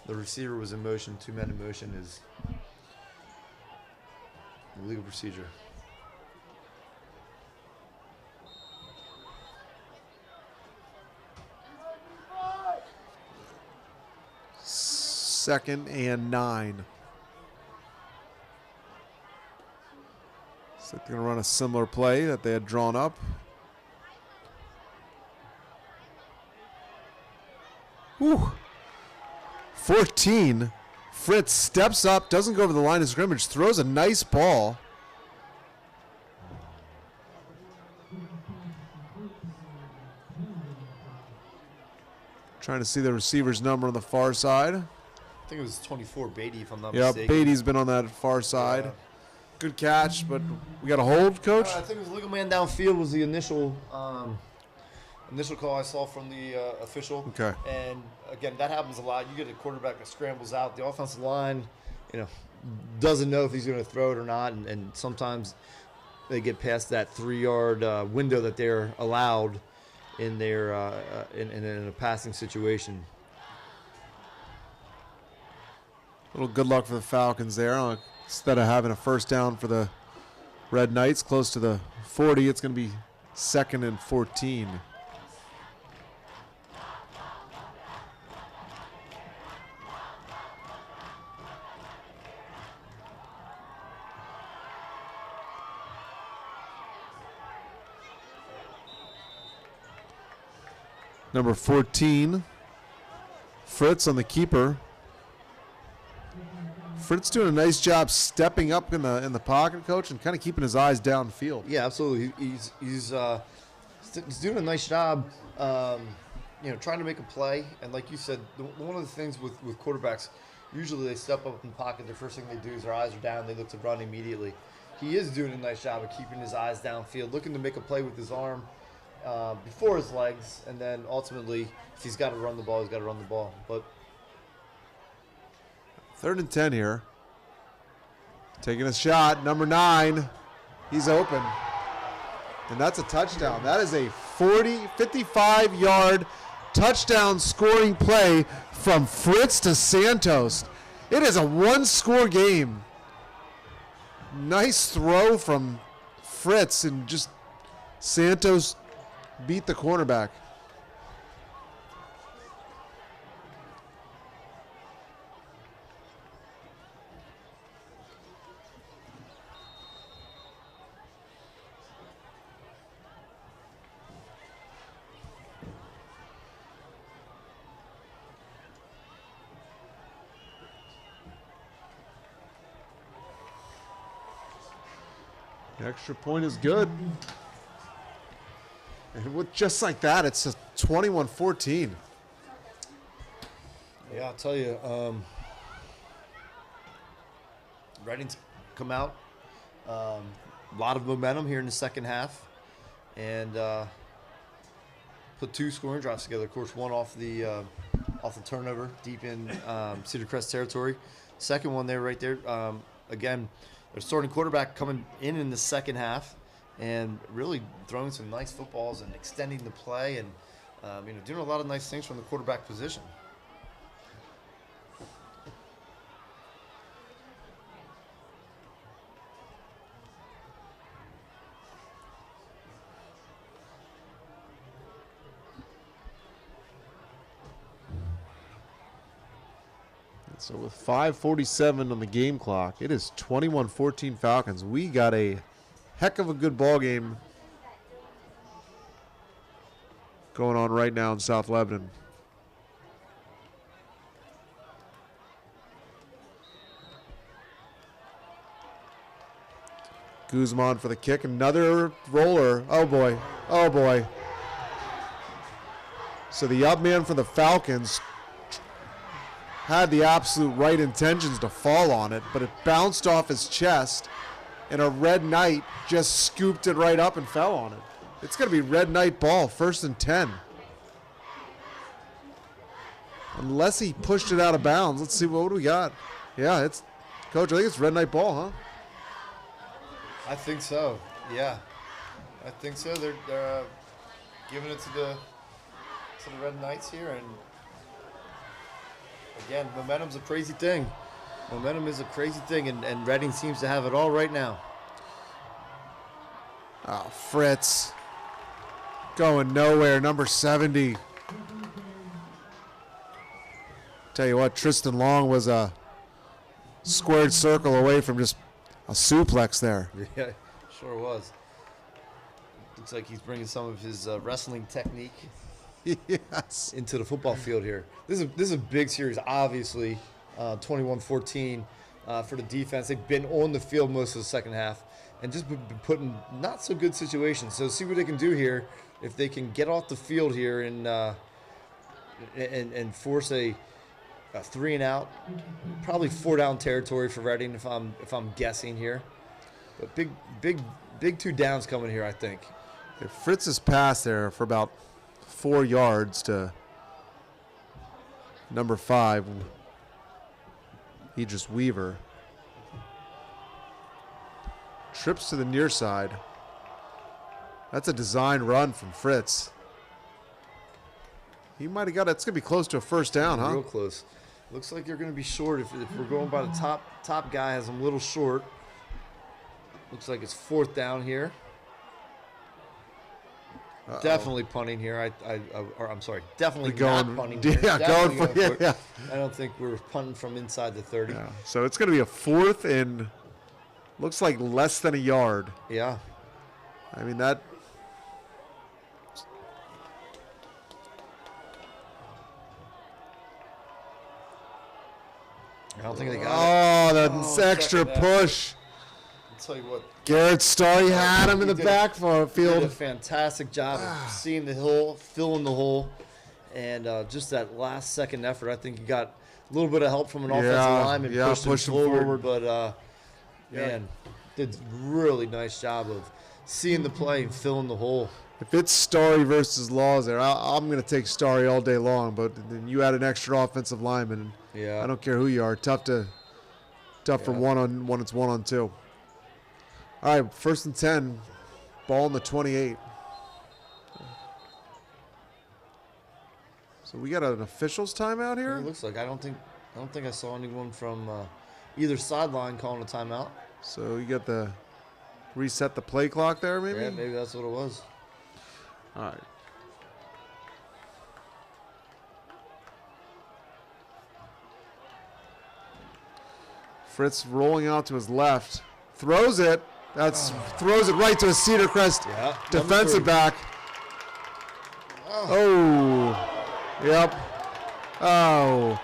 the receiver was in motion. 2 men in motion is illegal procedure. Second and 9. So they're going to run a similar play that they had drawn up. Whew. 14. Fritz steps up, doesn't go over the line of scrimmage, throws a nice ball. Trying to see the receiver's number on the far side. I think it was 24 Beatty, if I'm not Yeah, mistaken. Beatty's been on that far side. Good catch, but we got a hold, Coach? I think it was legal man downfield was the initial call I saw from the official. Okay. And again, that happens a lot. You get a quarterback that scrambles out. The offensive line, you know, doesn't know if he's going to throw it or not, and sometimes they get past that 3-yard window that they're allowed in their in a passing situation. A little good luck for the Falcons there. Instead of having a first down for the Red Knights close to the 40, it's going to be 2nd and 14. Number 14, Fritz on the keeper. Fritz doing a nice job stepping up in the pocket, coach, and kind of keeping his eyes downfield. Yeah, absolutely. He's doing a nice job, trying to make a play. And like you said, one of the things with quarterbacks, usually they step up in the pocket. The first thing they do is their eyes are down. They look to run immediately. He is doing a nice job of keeping his eyes downfield, looking to make a play with his arm before his legs, and then ultimately, if he's got to run the ball, he's got to run the ball. But 3rd and 10 here. Taking a shot, number 9. He's open. And that's a touchdown. That is a 55-yard touchdown scoring play from Fritz to Santos. It is a one-score game. Nice throw from Fritz, and just Santos beat the cornerback. The extra point is good. And with just like that, it's a 21-14. yeah, I'll tell you, Reading's come out. A lot of momentum here in the second half, and put 2 scoring drives together. Of course, one off the turnover deep in Cedar Crest territory. Second one there, right there. Again, their starting quarterback coming in the second half and really throwing some nice footballs and extending the play and doing a lot of nice things from the quarterback position. So with 5:47 on the game clock, it is 21-14 Falcons. We got a heck of a good ball game going on right now in South Lebanon. Guzman for the kick. Another roller. Oh, boy. Oh, boy. So the up man for the Falcons had the absolute right intentions to fall on it, but it bounced off his chest, and a Red Knight just scooped it right up and fell on it. It's going to be Red Knight ball, 1st and 10. Unless he pushed it out of bounds. Let's see, what do we got? Yeah, it's, Coach, I think it's Red Knight ball, huh? I think so. Yeah, I think so. They're giving it to the Red Knights here, and again, momentum's a crazy thing. Momentum is a crazy thing, and Reading seems to have it all right now. Oh, Fritz going nowhere, number 70. Tell you what, Tristan Long was a squared circle away from just a suplex there. Yeah, sure was. Looks like he's bringing some of his wrestling technique Yes. into the football field here. This is a big series, obviously. 21-14 for the defense. They've been on the field most of the second half and just been put in not so good situations. So see what they can do here. If they can get off the field here and force a 3 and out, probably 4 down territory for Reading if I'm guessing here. But big 2 downs coming here, I think. If Fritz's pass there for about 4 yards to number 5, Idris Weaver. Trips to the near side. That's a design run from Fritz. He might have got it. It's going to be close to a 1st down, huh? Real close. Looks like you're going to be short if we're going by the top guy has him a little short. Looks like it's 4th down here. Uh-oh. Definitely punting here. I'm sorry. Definitely Going- not punting yeah, here. going for- Definitely yeah. I don't think we're punting from inside the 30. Yeah. So it's going to be a 4th and looks like less than a yard. I don't think they got Oh, it. that's Oh, extra second effort. push. I'll tell you what. Garrett Starr, he had him in the He did a backfield. fantastic job of seeing the hole, filling the hole, and just that last second effort. I think he got a little bit of help from an offensive lineman, pushed him forward. But man, did a really nice job of seeing the play and filling the hole. If it's Starry versus Laws there, I'm going to take Starry all day long. But then you add an extra offensive lineman. And Yeah. I don't care who you are. Tough for one on when it's 1-on-2. All right, 1st and 10, ball in the 28. So we got an officials timeout here. It looks like I don't think I saw anyone from either sideline calling a timeout. So you got the reset the play clock there, maybe. Yeah, maybe that's what it was. All right. Fritz rolling out to his left, throws it. Throws it right to a Cedar Crest defensive back. Oh, yep. Oh,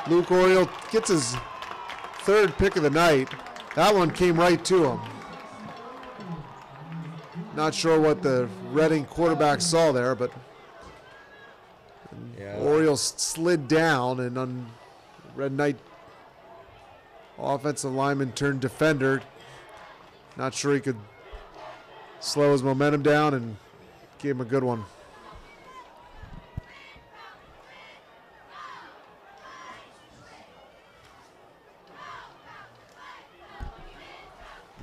Luke Oriole gets his 3rd pick of the night. That one came right to him. Not sure what the Reading quarterback saw there, but Orioles slid down, and on Red Knight offensive lineman turned defender. Not sure he could slow his momentum down and gave him a good one.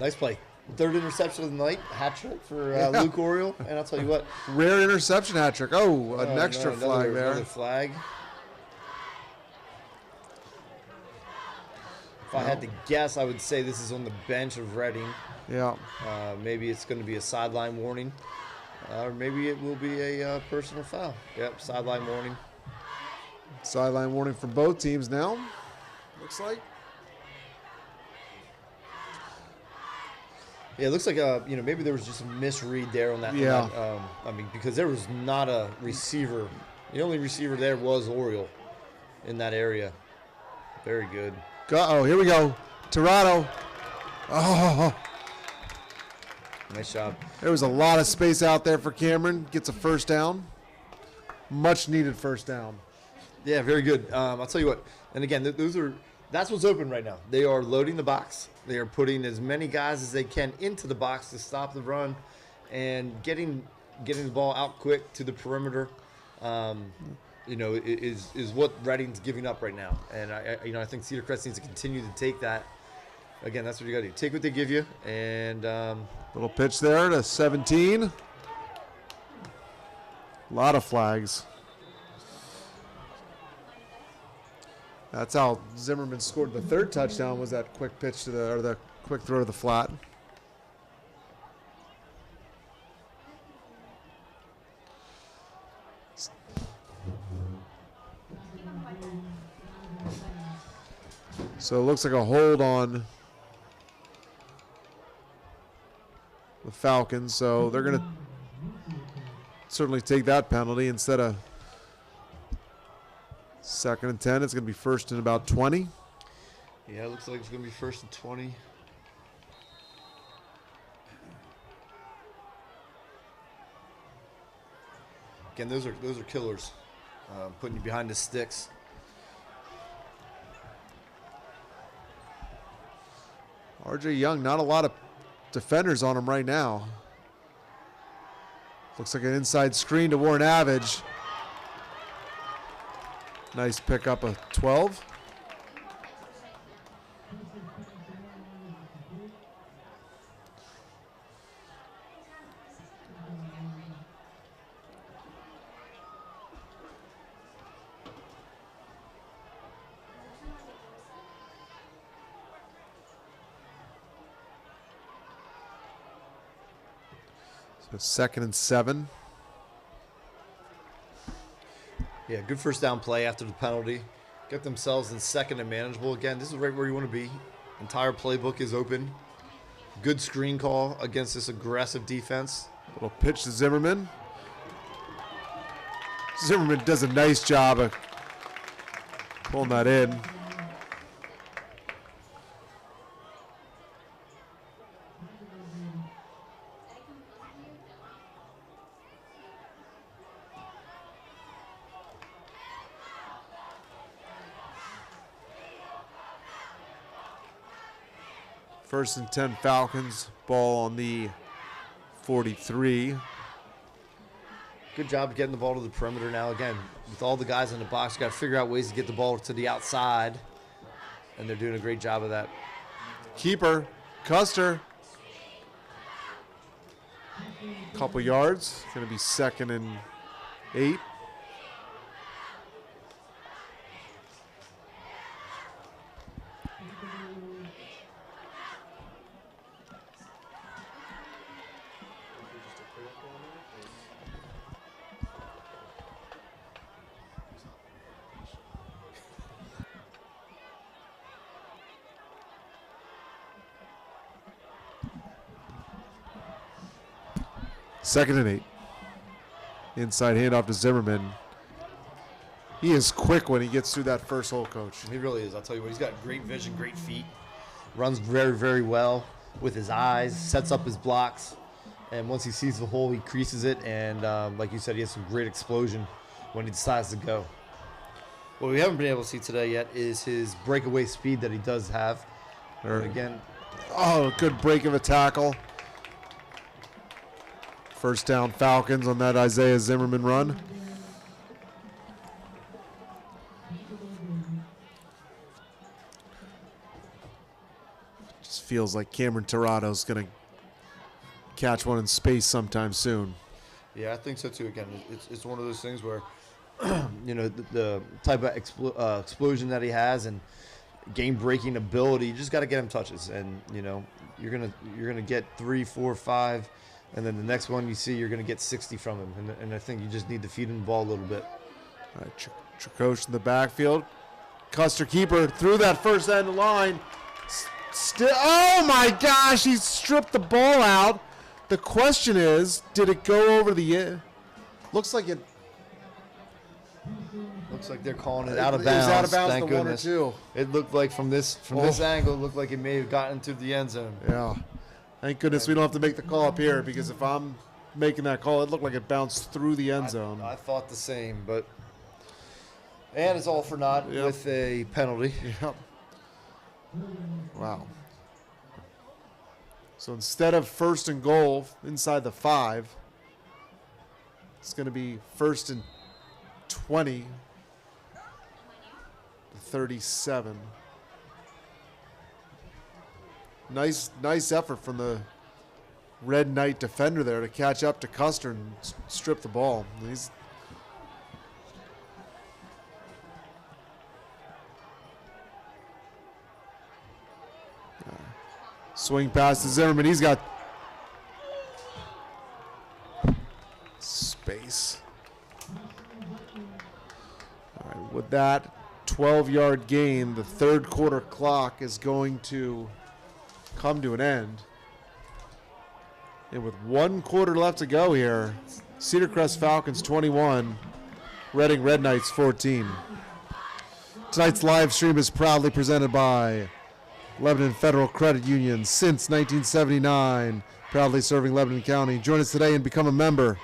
Nice play. 3rd interception of the night, hat trick for Luke Oriole. And I'll tell you what. Rare interception hat trick. Oh, an extra flag there. Another flag. If I had to guess, I would say this is on the bench of Reading. Yeah. Maybe it's going to be a sideline warning. Or maybe it will be a personal foul. Yep, sideline warning. Sideline warning for both teams now, looks like. Yeah, it looks like maybe there was just a misread there on that. Yeah. Because there was not a receiver. The only receiver there was Oriole in that area. Very good. Oh, here we go. Tirado. Oh. Nice job. There was a lot of space out there for Cameron. Gets a 1st down. Much needed 1st down. Yeah, very good. I'll tell you what. And again, that's what's open right now. They are loading the box. They are putting as many guys as they can into the box to stop the run, and getting the ball out quick to the perimeter. Is what Reading's giving up right now. And I think Cedar Crest needs to continue to take that. Again, that's what you got to do. Take what they give you. And little pitch there to 17. A lot of flags. That's how Zimmerman scored the 3rd touchdown, was that quick pitch the quick throw to the flat. So it looks like a hold on the Falcons, so they're going to certainly take that penalty instead of 2nd and 10. It's going to be 1st and about 20. yeah, it looks like it's going to be 1st and 20. Again, those are killers, putting you behind the sticks. RJ Young, not a lot of defenders on him right now. Looks like an inside screen to Warren Avage. Nice pickup of 12. So 2nd and 7. Yeah, good 1st down play after the penalty. Get themselves in 2nd and manageable. Again, this is right where you want to be. Entire playbook is open. Good screen call against this aggressive defense. Little pitch to Zimmerman. Zimmerman does a nice job of pulling that in. First and 10 Falcons. Ball on the 43. Good job getting the ball to the perimeter now. Again, with all the guys in the box, you got to figure out ways to get the ball to the outside, and they're doing a great job of that. Keeper, Custer. Couple yards. Going to be 2nd and 8. Second and 8. Inside handoff to Zimmerman. He is quick when he gets through that first hole, Coach. He really is. I'll tell you what, he's got great vision, great feet. Runs very, very well with his eyes, sets up his blocks. And once he sees the hole, he creases it. And like you said, he has some great explosion when he decides to go. What we haven't been able to see today yet is his breakaway speed that he does have. And again, oh, good break of a tackle. First down Falcons on that Isaiah Zimmerman run. Just feels like Cameron Tirado's going to catch one in space sometime soon. Yeah, I think so too. Again, it's one of those things where, you know, the type of explosion that he has and game-breaking ability, you just got to get him touches. And, you know, you're gonna get 3, 4, 5. And then the next one you see, you're going to get 60 from him. And I think you just need to feed him the ball a little bit. All right, Trakosh in the backfield. Custer keeper through that first end of the line. Oh, my gosh, he stripped the ball out. The question is, did it go over the end? Looks like it. Looks like they're calling it out of bounds. It was out of bounds, thank the goodness. 1 or 2. It looked like from this angle, it looked like it may have gotten into the end zone. Yeah. Thank goodness we don't have to make the call up here, because if I'm making that call, it looked like it bounced through the end zone. I thought the same, but and it's all for naught with a penalty. Yep. Wow. So instead of 1st and goal inside the 5, it's going to be 1st and 20 to 37. Nice effort from the Red Knight defender there to catch up to Custer and strip the ball. Swing pass to Zimmerman. He's got space. All right, with that 12-yard gain, the third quarter clock is going to come to an end. And with 1 quarter left to go here, Cedar Crest Falcons 21, Reading Red Knights 14. Tonight's live stream is proudly presented by Lebanon Federal Credit Union since 1979, proudly serving Lebanon County. Join us today and become a member.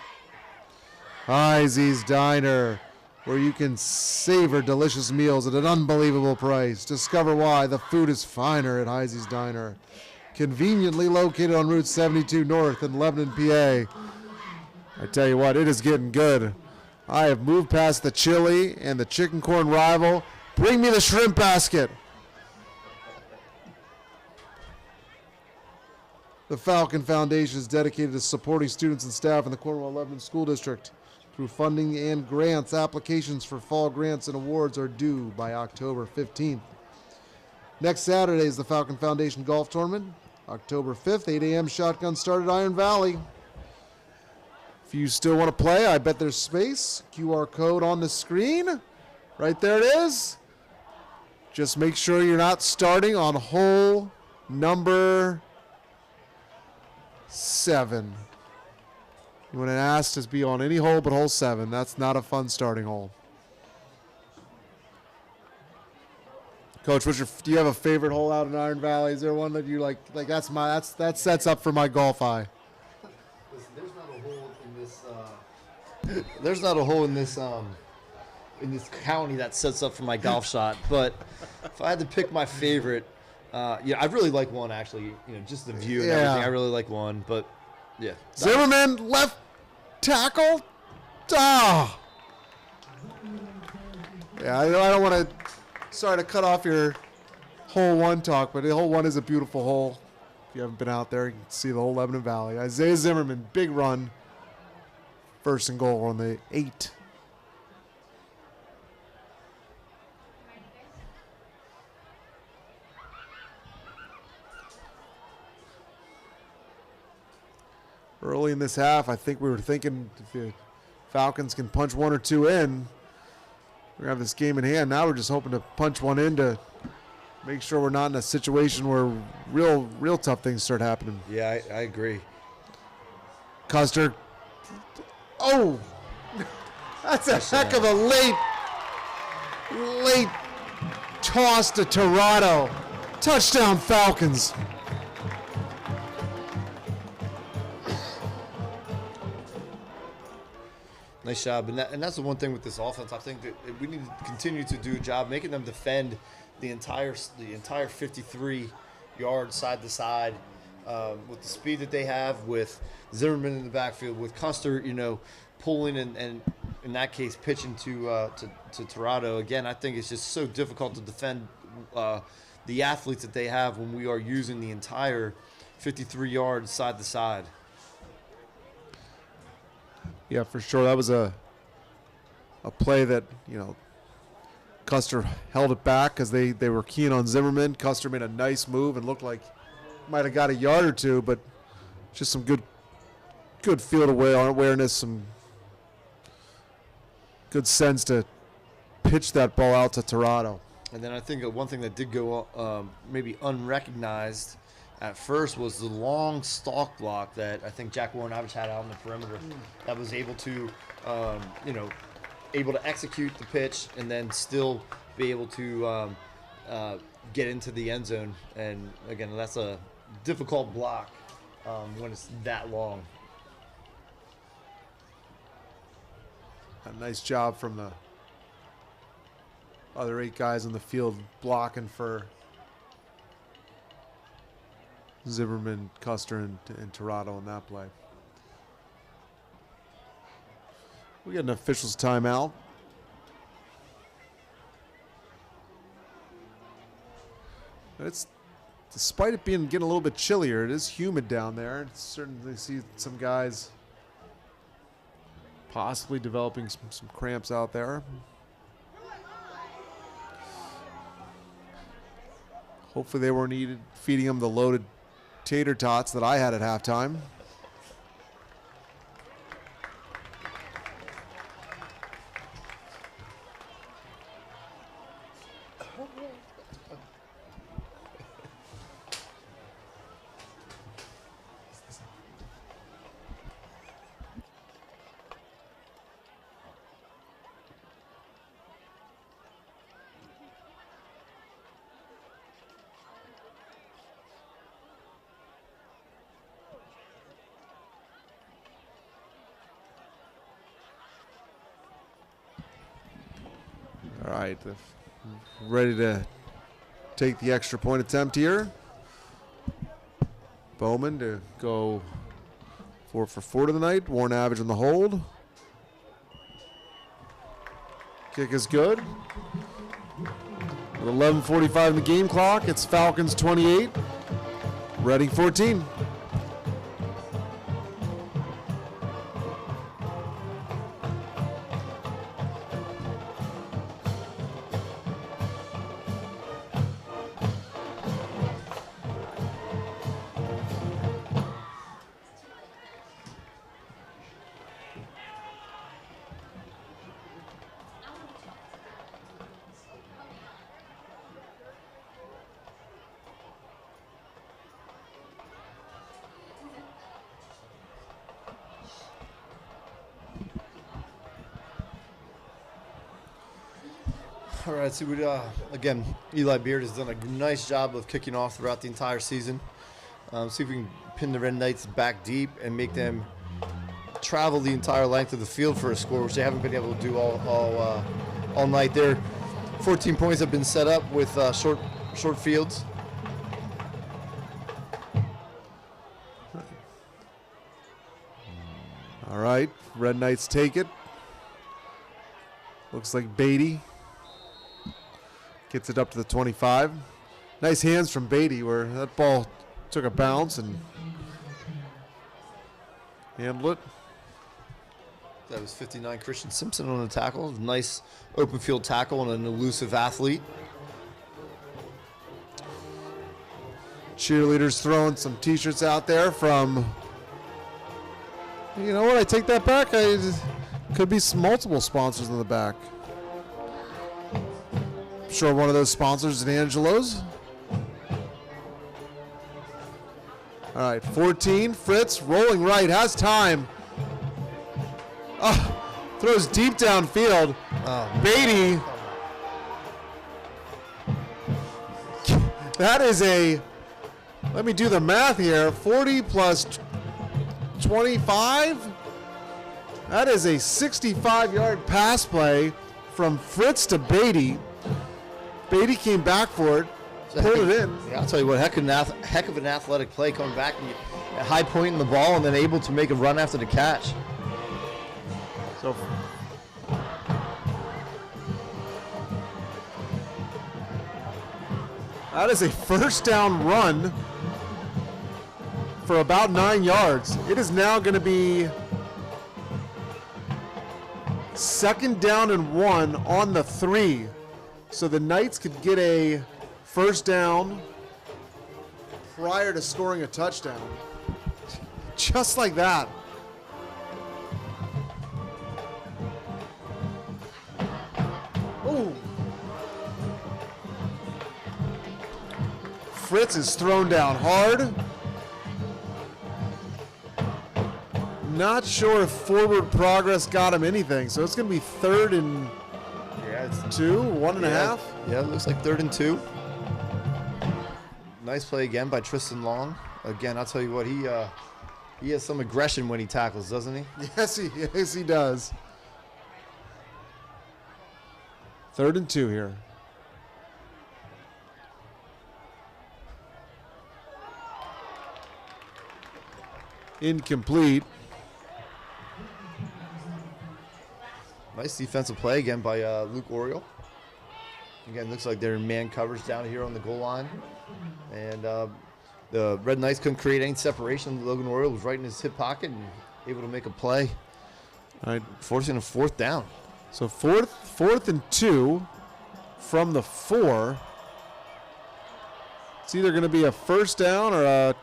Heisey's Diner, where you can savor delicious meals at an unbelievable price. Discover why the food is finer at Heisey's Diner. Conveniently located on Route 72 North in Lebanon, PA. I tell you what, it is getting good. I have moved past the chili and the chicken corn rival. Bring me the shrimp basket. The Falcon Foundation is dedicated to supporting students and staff in the Cornwall-Lebanon School District through funding and grants. Applications for fall grants and awards are due by October 15th. Next Saturday is the Falcon Foundation Golf Tournament. October 5th, 8 a.m. shotgun start at Iron Valley. If you still want to play, I bet there's space. QR code on the screen. Right there it is. Just make sure you're not starting on hole number 7. You want to ask to be on any hole but hole 7. That's not a fun starting hole. Coach, do you have a favorite hole out in Iron Valley? Is there one that you like that sets up for my golf eye? Listen, there's not a hole in this. There's not a hole in this county that sets up for my golf shot. But if I had to pick my favorite, I really like one actually. Just the view and everything. I really like one, but yeah. Zimmerman left tackle. Ah. Yeah, I don't want to. Sorry to cut off your hole one talk, but the hole one is a beautiful hole. If you haven't been out there, you can see the whole Lebanon Valley. Isaiah Zimmerman, big run. First and goal on the 8. Early in this half, I think we were thinking if the Falcons can punch 1 or 2 in, we're going to have this game in hand. Now we're just hoping to punch one in to make sure we're not in a situation where real tough things start happening. Yeah, I agree. Custer. Oh! That's a heck of a late toss to Tirado. Touchdown Falcons. Nice job. And that's the one thing with this offense. I think that we need to continue to do a job making them defend the entire 53 yards side to side with the speed that they have, with Zimmerman in the backfield, with Custer, pulling and in that case pitching to Tirado. Again, I think it's just so difficult to defend the athletes that they have when we are using the entire 53 yards side to side. Yeah, for sure. That was a play that, Custer held it back because they were keen on Zimmerman. Custer made a nice move and looked like might have got a yard or two, but just some good field awareness, some good sense to pitch that ball out to Tirado. And then I think one thing that did go maybe unrecognized at first was the long stalk block that I think Jack Warrenavich had out on the perimeter that was able to, execute the pitch and then still be able to get into the end zone. And again, that's a difficult block when it's that long. A nice job from the other 8 guys in the field blocking for Zimmerman, Custer, and Tirado on that play. We got an official's timeout. Despite it getting a little bit chillier, it is humid down there. It's certainly see some guys possibly developing some cramps out there. Hopefully they weren't feeding them the loaded tater tots that I had at halftime. All right, ready to take the extra point attempt here. Bowman to go 4 for 4 tonight. Warrenavich on the hold. Kick is good. With 11:45 in the game clock, it's Falcons 28, Reading 14. All right, so again, Eli Beard has done a nice job of kicking off throughout the entire season. See if we can pin the Red Knights back deep and make them travel the entire length of the field for a score, which they haven't been able to do all night. Their 14 points have been set up with short fields. right, Red Knights take it. Looks like Beatty gets it up to the 25. Nice hands from Beatty where that ball took a bounce and handled it. That was 59 Christian Simpson on the tackle. Nice open field tackle on an elusive athlete. Cheerleaders throwing some T-shirts out there from, you know what, I take that back. Could be some multiple sponsors in the back. I'm sure one of those sponsors is Angelo's. All right, 14, Fritz rolling right, has time. Throws deep downfield. Beatty. That is a, let me do the math here, 40 plus 25. That is a 65-yard pass play from Fritz to Beatty. Beatty came back for it, pulled it in. Yeah, I'll tell you what, heck of an athletic play coming back at high point in the ball and then able to make a run after the catch. So that is a first down run for about 9 yards. It is now going to be second down and 1 on the 3. So the Knights could get a first down prior to scoring a touchdown. Just like that. Ooh. Fritz is thrown down hard. Not sure if forward progress got him anything, so it's going to be 3rd and 2, 1.5. Yeah, it looks like 3rd and 2. Nice play again by Tristan Long. Again, I'll tell you what, he has some aggression when he tackles, doesn't he? Yes, he does. 3rd and 2 here. Incomplete. Nice defensive play again by Luke Oriole. Again, looks like they're in man coverage down here on the goal line. And the Red Knights couldn't create any separation. Logan Oriole was right in his hip pocket and able to make a play. All right, forcing a 4th down. So fourth and 2 from the 4. It's either going to be a first down or a...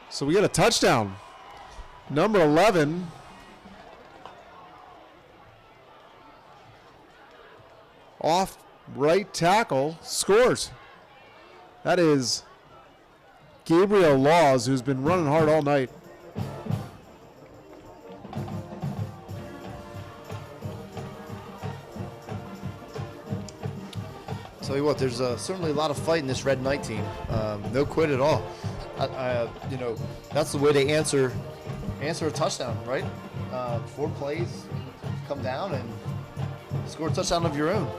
So we got a touchdown. Number 11. Off right tackle, scores. That is Gabriel Laws, who's been running hard all night. Tell you what, there's certainly a lot of fight in this Red Knight team. No quit at all. You know, that's the way to answer a touchdown, right? 4 plays, come down and score a touchdown of your own.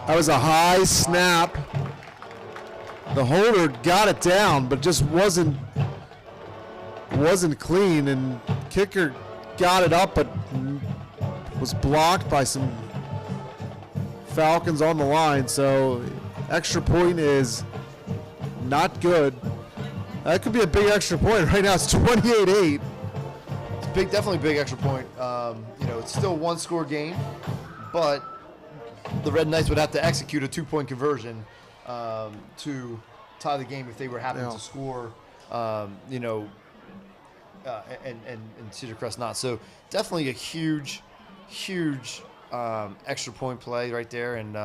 That was a high snap. The holder got it down, but just wasn't clean, and kicker got it up, but was blocked by some Falcons on the line. So extra point is not good. That could be a big extra point. Right now it's 28-8. It's definitely big extra point. You know, it's still a 1-score game, but the Red Knights would have to execute a 2-point conversion to tie the game if they were happy to score. You know, and Cedar Crest not. So definitely a huge extra point play right there, and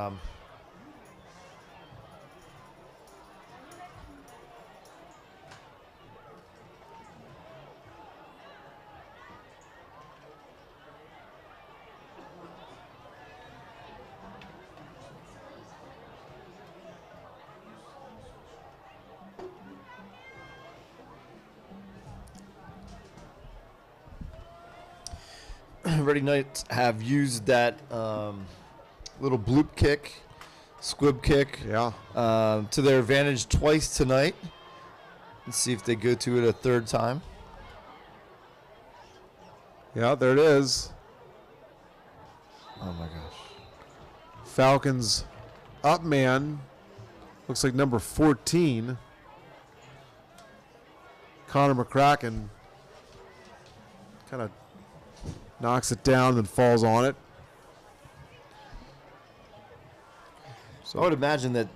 Red Knights have used that little bloop kick, squib kick, to their advantage twice tonight. Let's see if they go to it a third time. Yeah, there it is. Oh my gosh. Falcons up man. Looks like number 14. Connor McCracken kind of knocks it down and falls on it. So I would imagine that,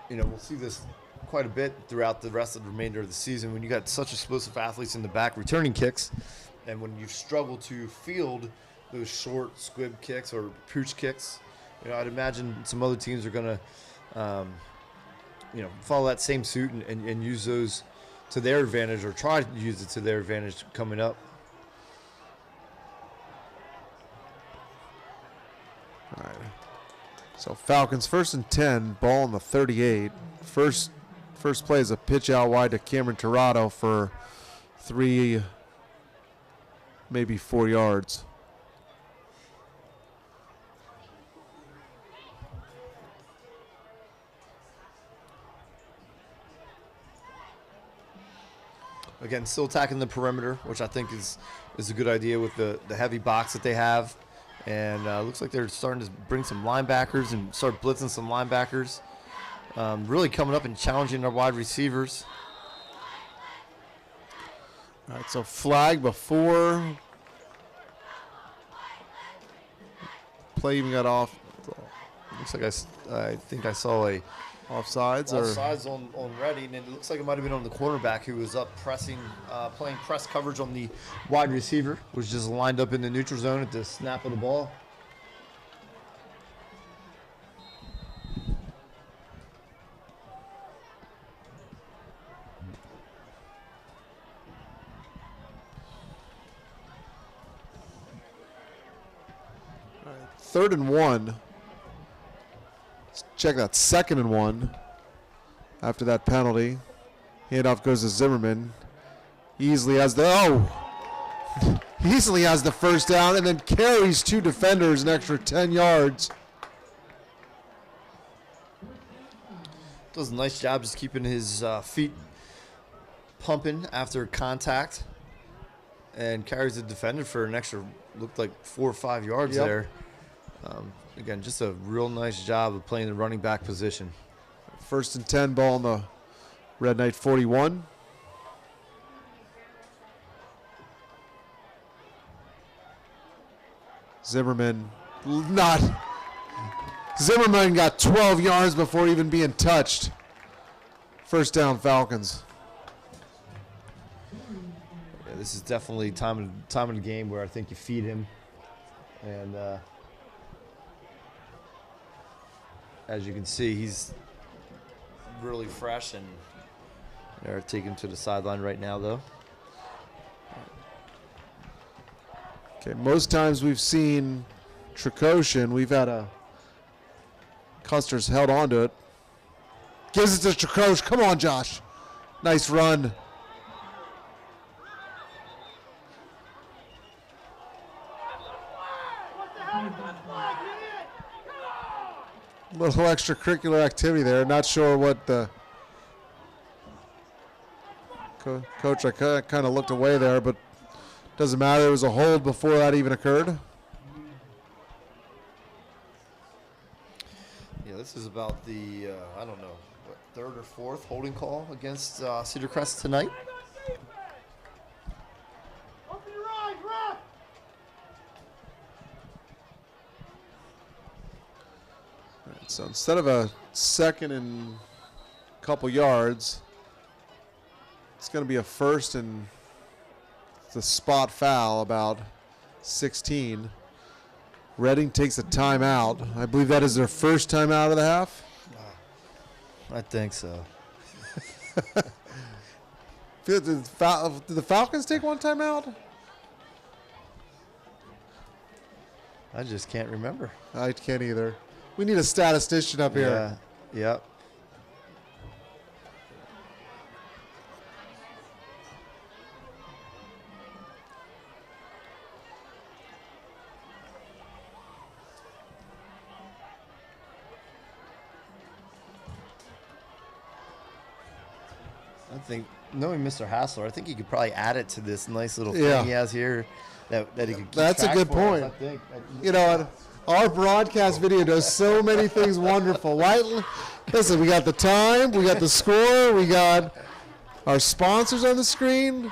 we'll see this quite a bit throughout the rest of the remainder of the season when you got such explosive athletes in the back returning kicks, and when you struggle to field those short squib kicks or pooch kicks. I'd imagine some other teams are going to, follow that same suit and use those to their advantage, or try to use it to their advantage coming up. All right. So Falcons 1st and 10, ball on the 38. First play is a pitch out wide to Cameron Tirado for 3, maybe 4 yards. Again, still attacking the perimeter, which I think is a good idea with the heavy box that they have. And looks like they're starting to bring some linebackers and start blitzing some linebackers. Really coming up and challenging their wide receivers. All right, so flag before play even got off. Looks like I think I saw a Offsides on Ready, and it looks like it might have been on the cornerback who was up pressing, playing press coverage on the wide receiver, was just lined up in the neutral zone at the snap of the ball. All right, 3rd and 1. Let's check that 2nd and 1. After that penalty, handoff goes to Zimmerman. Easily has the first down, and then carries 2 defenders an extra 10 yards. Does a nice job just keeping his feet pumping after contact, and carries the defender for an extra, looked like 4 or 5 yards there. Again, just a real nice job of playing the running back position. 1st and 10, ball on the Red Knight 41. Zimmerman got 12 yards before even being touched. First down, Falcons. Yeah, this is definitely time of the game where I think you feed him, and as you can see, he's really fresh, and they're taking him to the sideline right now, though. Okay, most times we've seen Tricoshin, we've had Custer's held on to it. Gives it to Tricosh. Come on, Josh. Nice run. Little extracurricular activity there. Not sure what the coach. I kind of looked away there, but doesn't matter. It was a hold before that even occurred. Yeah, this is about the I don't know, what, 3rd or 4th holding call against Cedar Crest tonight. So instead of a 2nd and a couple yards, it's going to be a 1st and it's a spot foul about 16. Reading takes a timeout. I believe that is their first timeout of the half. I think so. Did the Falcons take one timeout? I just can't remember. I can't either. We need a statistician up here. Yeah. Yep. think, knowing Mr. Hassler, I think he could probably add it to this nice little thing Yeah. he has here that he could keep That's a track good for us, point. I think. You know, our broadcast video does so many things wonderful. Why? Listen, we got the time, we got the score, we got our sponsors on the screen.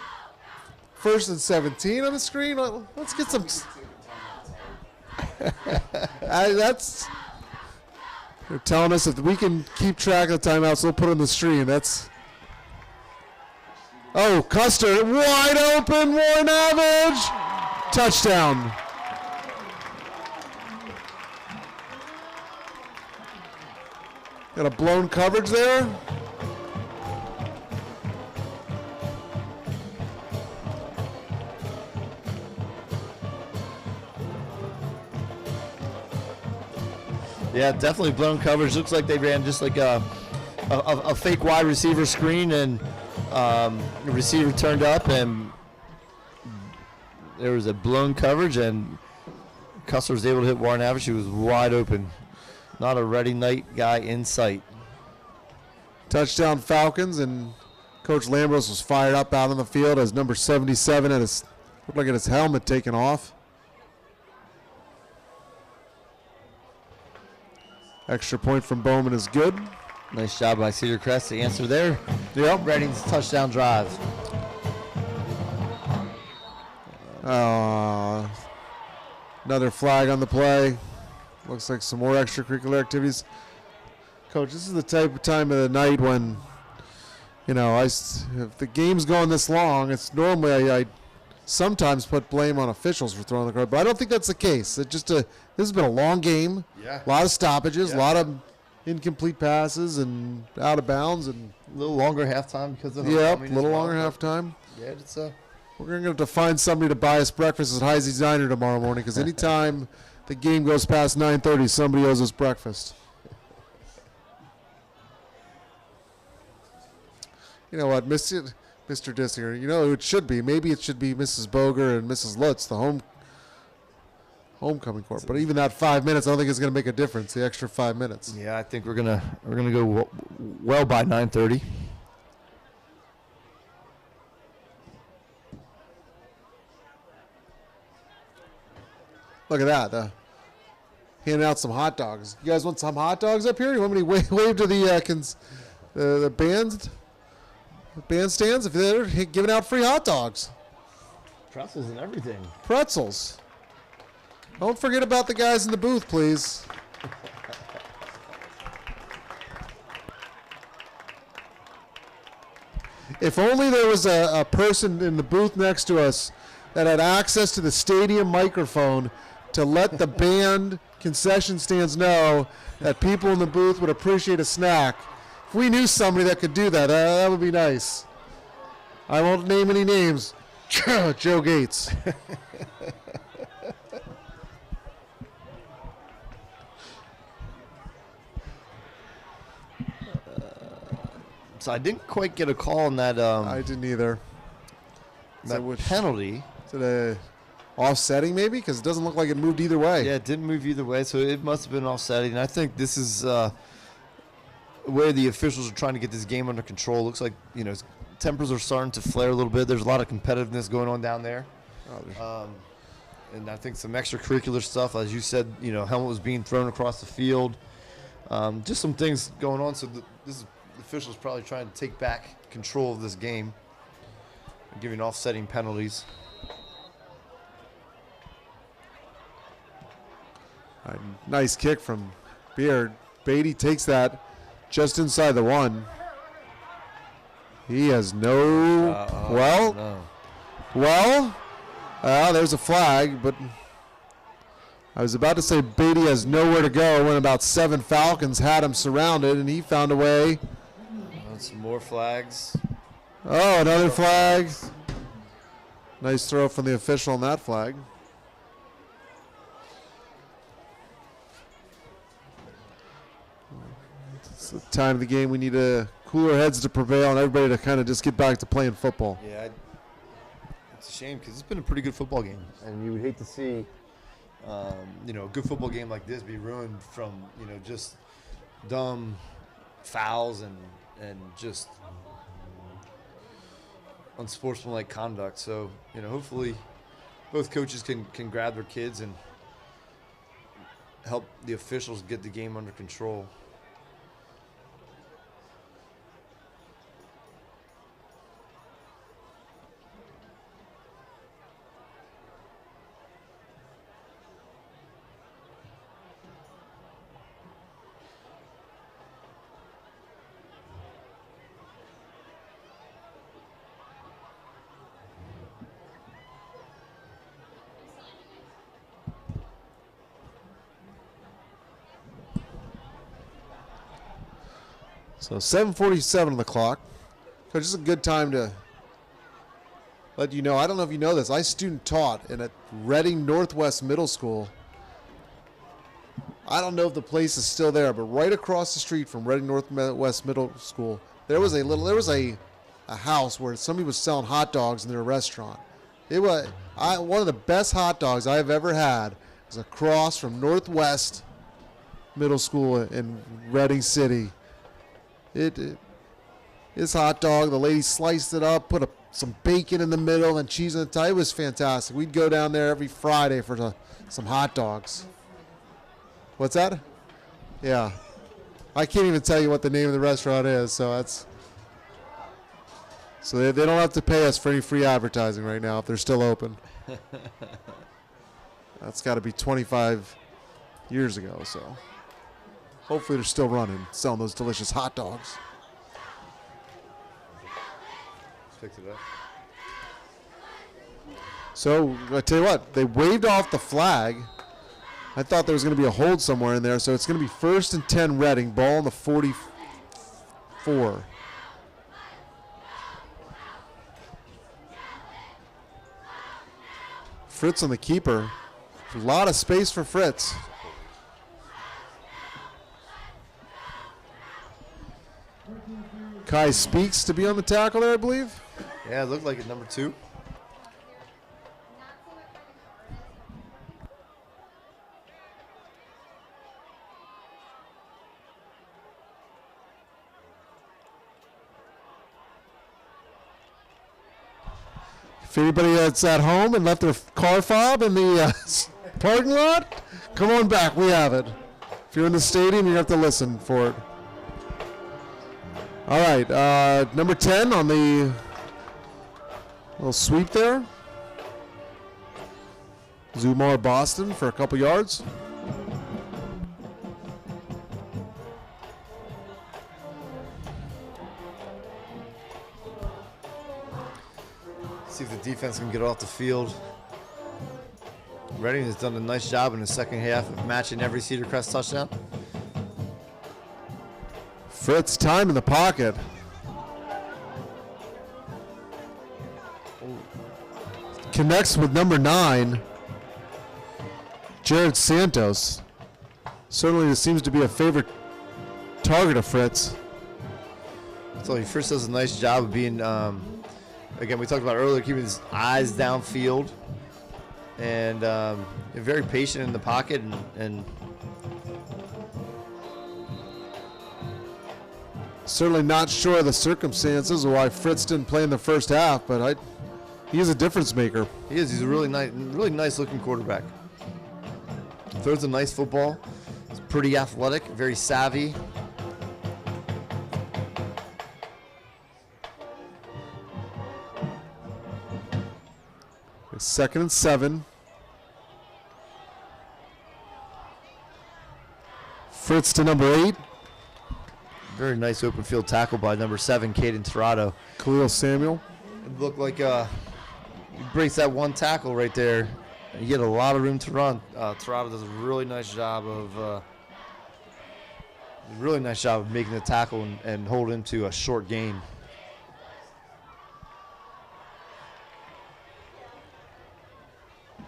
1st and 17 on the screen. Let's get some. That's. They're telling us if we can keep track of the timeouts, we'll put it on the stream. That's. Oh, Custer, wide open, Warren Average. Touchdown. Got a blown coverage there. Yeah, definitely blown coverage. Looks like they ran just like a fake wide receiver screen, and the receiver turned up, and there was a blown coverage, and Custer was able to hit Warren Average. He was wide open. Not a ready night guy in sight. Touchdown Falcons, and Coach Lambros was fired up out on the field as number 77 had his looked like had his helmet taken off. Extra point from Bowman is good. Nice job by Cedar Crest to answer there. Yep. Redding's touchdown drive. Another flag on the play. Looks like some more extracurricular activities. Coach, this is the type of time of the night when, you know, if the game's going this long, it's normally I sometimes put blame on officials for throwing the card, but I don't think that's the case. It just this has been a long game. Yeah. A lot of stoppages, Yeah. a lot of incomplete passes and out of bounds, and A little longer halftime because of a homecoming as little well. longer halftime. Yeah, it's We're going to have to find somebody to buy us breakfast at Heisey's Diner tomorrow morning, because anytime the game goes past 9:30, somebody owes us breakfast. You know what, Mr. Dissinger, you know who it should be? Maybe it should be Mrs. Boger and Mrs. Lutz, the homecoming court. But even that 5 minutes, I don't think it's going to make a difference, the extra 5 minutes. Yeah, I think we're gonna go well by 9:30. Look at that. Handing out some hot dogs. You guys want some hot dogs up here? You want me to wave to the bandstands if they're giving out free hot dogs? Pretzels and everything. Pretzels. Don't forget about the guys in the booth, please. If only there was a person in the booth next to us that had access to the stadium microphone to let the band concession stands know that people in the booth would appreciate a snack. If we knew somebody that could do that, that would be nice. I won't name any names. Joe Gates. So I didn't quite get a call on that. I didn't either. That penalty. Is it a offsetting maybe? Because it doesn't look like it moved either way. Yeah, it didn't move either way, so it must have been offsetting. And I think this is where the officials are trying to get this game under control. Looks like, you know, tempers are starting to flare a little bit. There's a lot of competitiveness going on down there. And I think some extracurricular stuff, as you said, you know, helmet was being thrown across the field. Just some things going on. So this is the officials probably trying to take back control of this game, giving offsetting penalties. Nice kick from Beard. Beatty takes that just inside the one. He has there's a flag, but I was about to say Beatty has nowhere to go when about 7 Falcons had him surrounded, and he found a way. Some more flags. Oh, another flag. Nice throw from the official on that flag. It's the time of the game we need cooler heads to prevail and everybody to kind of just get back to playing football. Yeah, it's a shame because it's been a pretty good football game, and you would hate to see, you know, a good football game like this be ruined from, you know, just dumb fouls and just unsportsmanlike conduct. So, you know, hopefully both coaches can grab their kids and help the officials get the game under control. So 7:47 on the clock. Coach, this is a good time to let you know. I don't know if you know this. I student taught in a Reading Northwest Middle School. I don't know if the place is still there, but right across the street from Reading Northwest Middle School, there was a house where somebody was selling hot dogs in their restaurant. It was one of the best hot dogs I've ever had. It was across from Northwest Middle School in Reading City. This hot dog, the lady sliced it up, put some bacon in the middle and cheese on the top. It was fantastic. We'd go down there every Friday for some hot dogs. What's that? Yeah. I can't even tell you what the name of the restaurant is, so they don't have to pay us for any free advertising right now if they're still open. That's got to be 25 years ago, so hopefully they're still running, selling those delicious hot dogs. Picked it up. So I tell you what, they waved off the flag. I thought there was going to be a hold somewhere in there, so it's going to be 1st and 10 Reading, ball on the 44. Fritz on the keeper. A lot of space for Fritz. Kai Speaks to be on the tackle there, I believe. Yeah, it looked like it, number 2. If anybody that's at home and left their car fob in the parking lot, come on back. We have it. If you're in the stadium, you have to listen for it. All right, number 10 on the little sweep there. Zumar Boston for a couple yards. See if the defense can get off the field. Reading has done a nice job in the second half of matching every Cedar Crest touchdown. Fritz, time in the pocket. Connects with number 9, Jared Santos. Certainly this seems to be a favorite target of Fritz. So Fritz does a nice job of being, again, we talked about earlier, keeping his eyes downfield and very patient in the pocket and certainly not sure of the circumstances of why Fritz didn't play in the first half, but he is a difference maker. He is. He's a really nice looking quarterback. Throws a nice football. He's pretty athletic, very savvy. It's 2nd and 7. Fritz to number 8. Very nice open field tackle by number 7, Caden Tirado. Khalil Samuel. It looked like he breaks that one tackle right there. And you get a lot of room to run. Tirado does a really nice job of making the tackle and hold him to a short gain.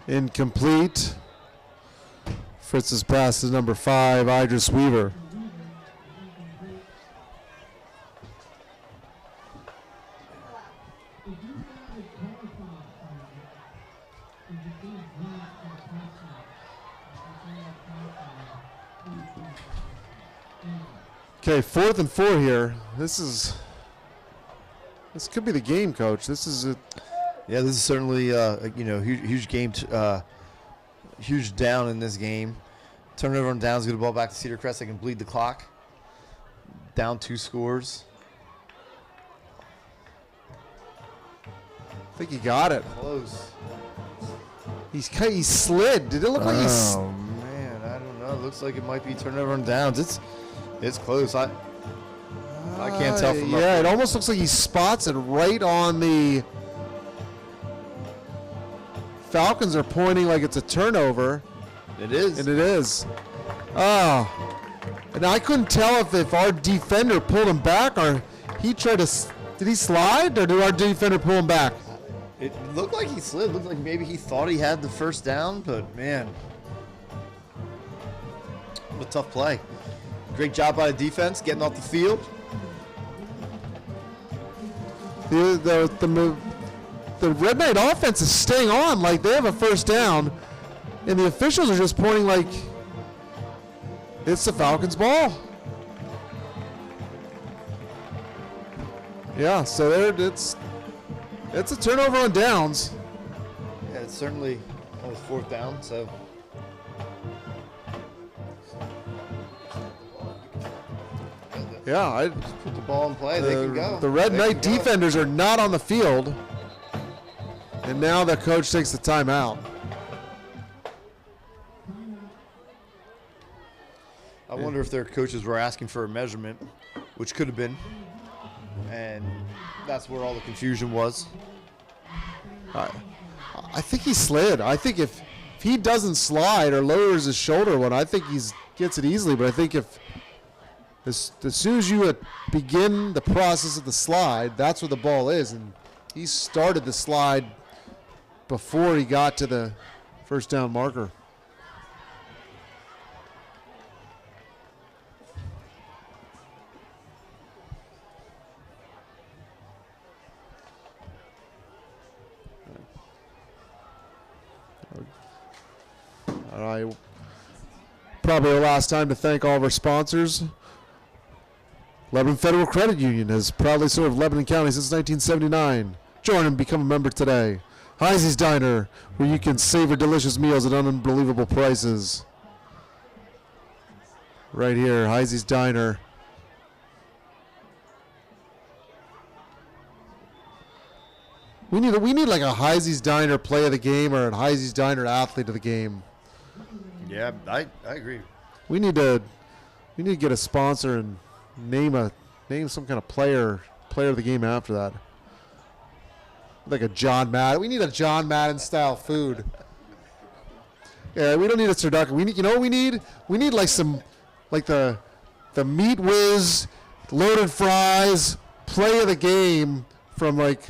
Incomplete. Fritz's pass to number 5, Idris Weaver. Okay, 4th and 4 here. This is This could be the game, Coach. This is a Yeah, this is certainly huge game, huge down in this game. Turnover on downs, get the ball back to Cedar Crest. They can bleed the clock. Down 2 scores. I think he got it. Close. He slid. Did it look like he's? Oh man, I don't know. It looks like it might be turnover on downs. It's close. I can't tell from up yeah, there. it almost looks like he spots it right on the. Falcons are pointing like it's a turnover. It is. And it is. Oh. And I couldn't tell if our defender pulled him back or he tried to. Did he slide or did our defender pull him back? It looked like he slid. It looked like maybe he thought he had the first down, but man. What a tough play. Great job by the defense getting off the field. The Red Knight offense is staying on like they have a first down, and the officials are just pointing like it's the Falcons' ball. Yeah, so it's a turnover on downs. Yeah, it's certainly almost 4th down, so. Yeah, Put the ball in play, they can go. The Red They Knight can go. defenders are not on the field, and now the coach takes the timeout. I wonder if their coaches were asking for a measurement, which could have been, and that's where all the confusion was. I think he slid. I think if he doesn't slide or lowers his shoulder one, I think he gets it easily. But I think if as soon as you begin the process of the slide, that's where the ball is. And he started the slide before he got to the first down marker. All right. Probably our last time to thank all of our sponsors. Lebanon Federal Credit Union has proudly served Lebanon County since 1979. Join and become a member today. Heisey's Diner, where you can savor delicious meals at unbelievable prices. Right here, Heisey's Diner. We need like a Heisey's Diner play of the game or a Heisey's Diner athlete of the game. Yeah, I agree. We need to get a sponsor and name some kind of player of the game after that. Like a John Madden. We need a John Madden style food. Yeah, we don't need a turducken. We need, you know what we need? We need like some like the Meat Whiz loaded fries play of the game from like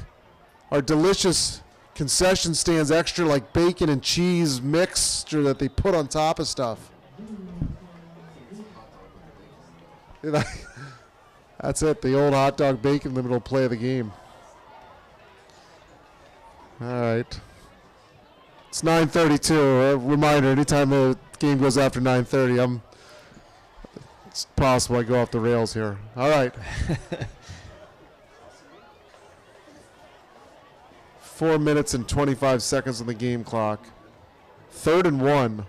our delicious concession stands, extra like bacon and cheese mixture that they put on top of stuff. That's it, the old hot dog bacon limit will play of the game. All right. It's 9:32. A reminder, anytime the game goes after 9:30, it's possible I go off the rails here. All right. 4 minutes and 25 seconds on the game clock. 3rd and 1.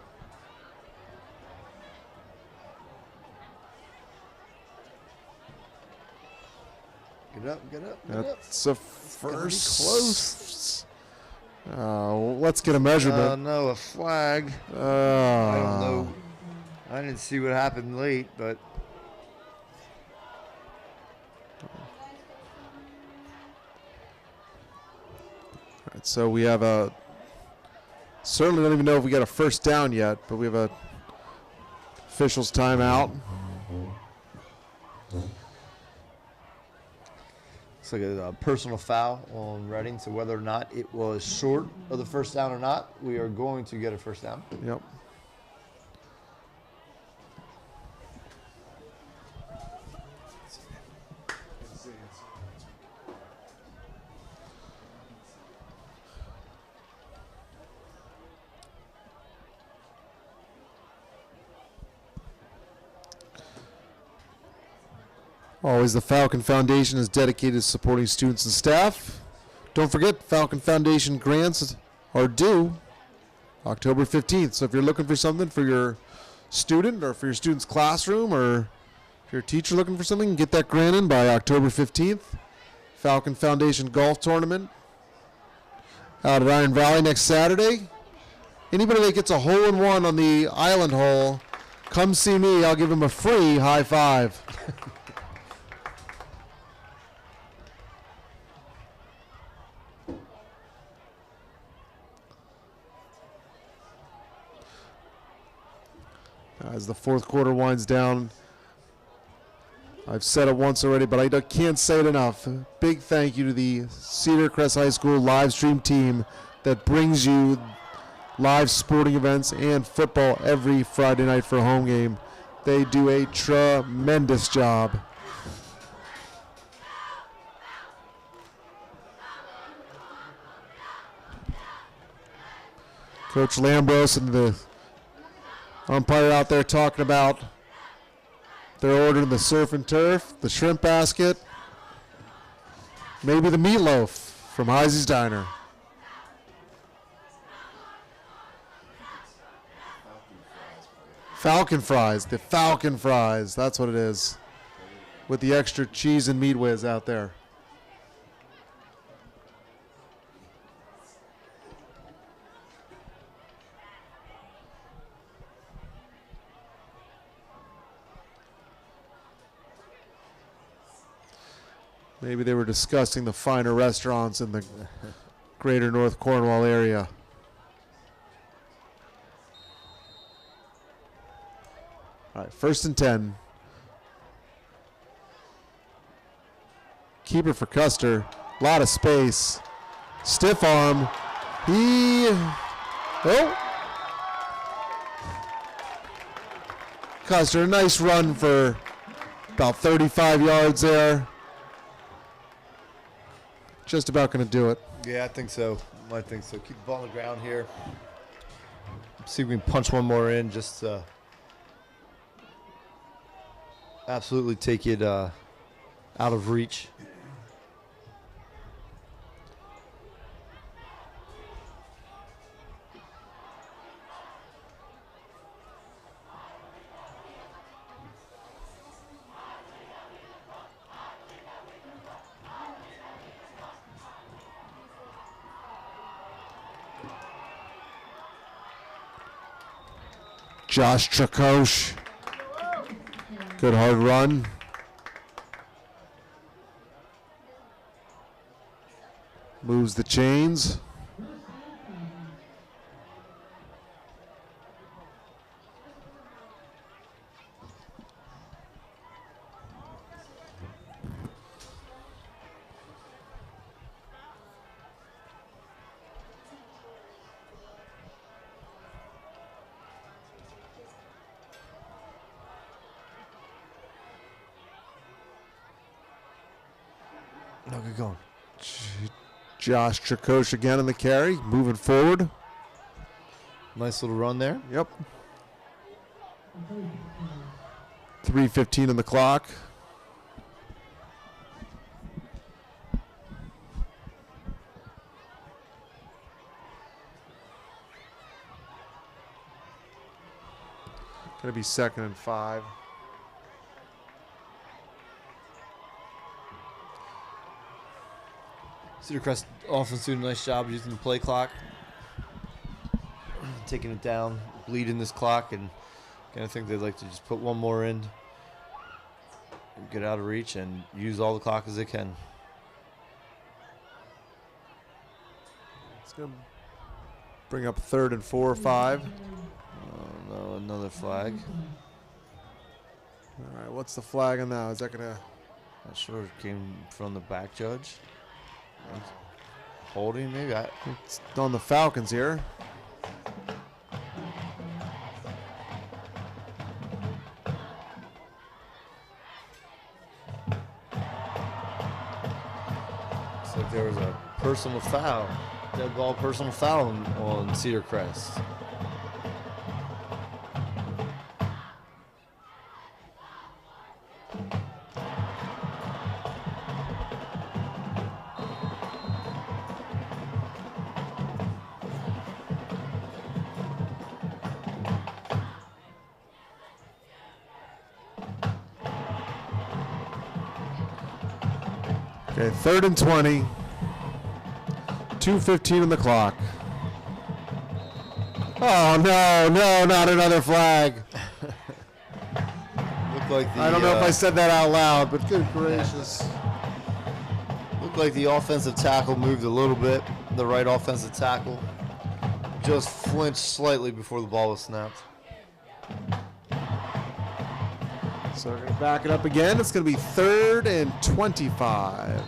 Get up, get up, get up. That's a first. Close. Let's get a measurement. No, a flag. I don't know. I didn't see what happened late, but. Right, so we have a. Certainly don't even know if we got a first down yet, but we have a officials timeout. Looks like a personal foul on Reading. So whether or not it was short of the first down or not, we are going to get a first down. Yep. Always the Falcon Foundation is dedicated to supporting students and staff. Don't forget, Falcon Foundation grants are due October 15th. So if you're looking for something for your student or for your student's classroom, or if you're a teacher looking for something, get that grant in by October 15th. Falcon Foundation Golf Tournament out at Iron Valley next Saturday. Anybody that gets a hole-in-one on the island hole, come see me. I'll give him a free high five. As the fourth quarter winds down, I've said it once already, but I can't say it enough. Big thank you to the Cedar Crest High School live stream team that brings you live sporting events and football every Friday night for a home game. They do a tremendous job. Coach Lambros and the umpire out there talking about they're ordering the surf and turf, the shrimp basket, maybe the meatloaf from Heisey's Diner. Falcon fries, the Falcon fries, that's what it is, with the extra cheese and meat whiz out there. Maybe they were discussing the finer restaurants in the greater North Cornwall area. All right, 1st and 10. Keeper for Custer. A lot of space. Stiff arm. Custer, a nice run for about 35 yards there. Just about going to do it. Yeah, I think so. I think so. Keep the ball on the ground here. See if we can punch one more in. Just absolutely take it out of reach. Josh Trakosh. Good hard run. Moves the chains. No, good going. Josh Trakosh again in the carry, moving forward. Nice little run there. Yep. 3:15 on the clock. Gonna be 2nd and 5. Cedar Crest offense doing a nice job using the play clock, taking it down, bleeding this clock, and I think they'd like to just put one more in, get out of reach, and use all the clock as they can. It's gonna bring up 3rd and 4 or 5. Oh no, another flag. All right, what's the flag on that? Is that gonna? Not sure. It came from the back judge. Holding, maybe. It's on the Falcons here. Looks like there was a personal foul. Dead ball personal foul on Cedar Crest. Okay, 3rd and 20. 2:15 on the clock. Oh, no, not another flag. Looked like the, I don't know if I said that out loud, but good gracious. Looked like the offensive tackle moved a little bit. The right offensive tackle just flinched slightly before the ball was snapped. So we're going to back it up again. It's going to be 3rd and 25.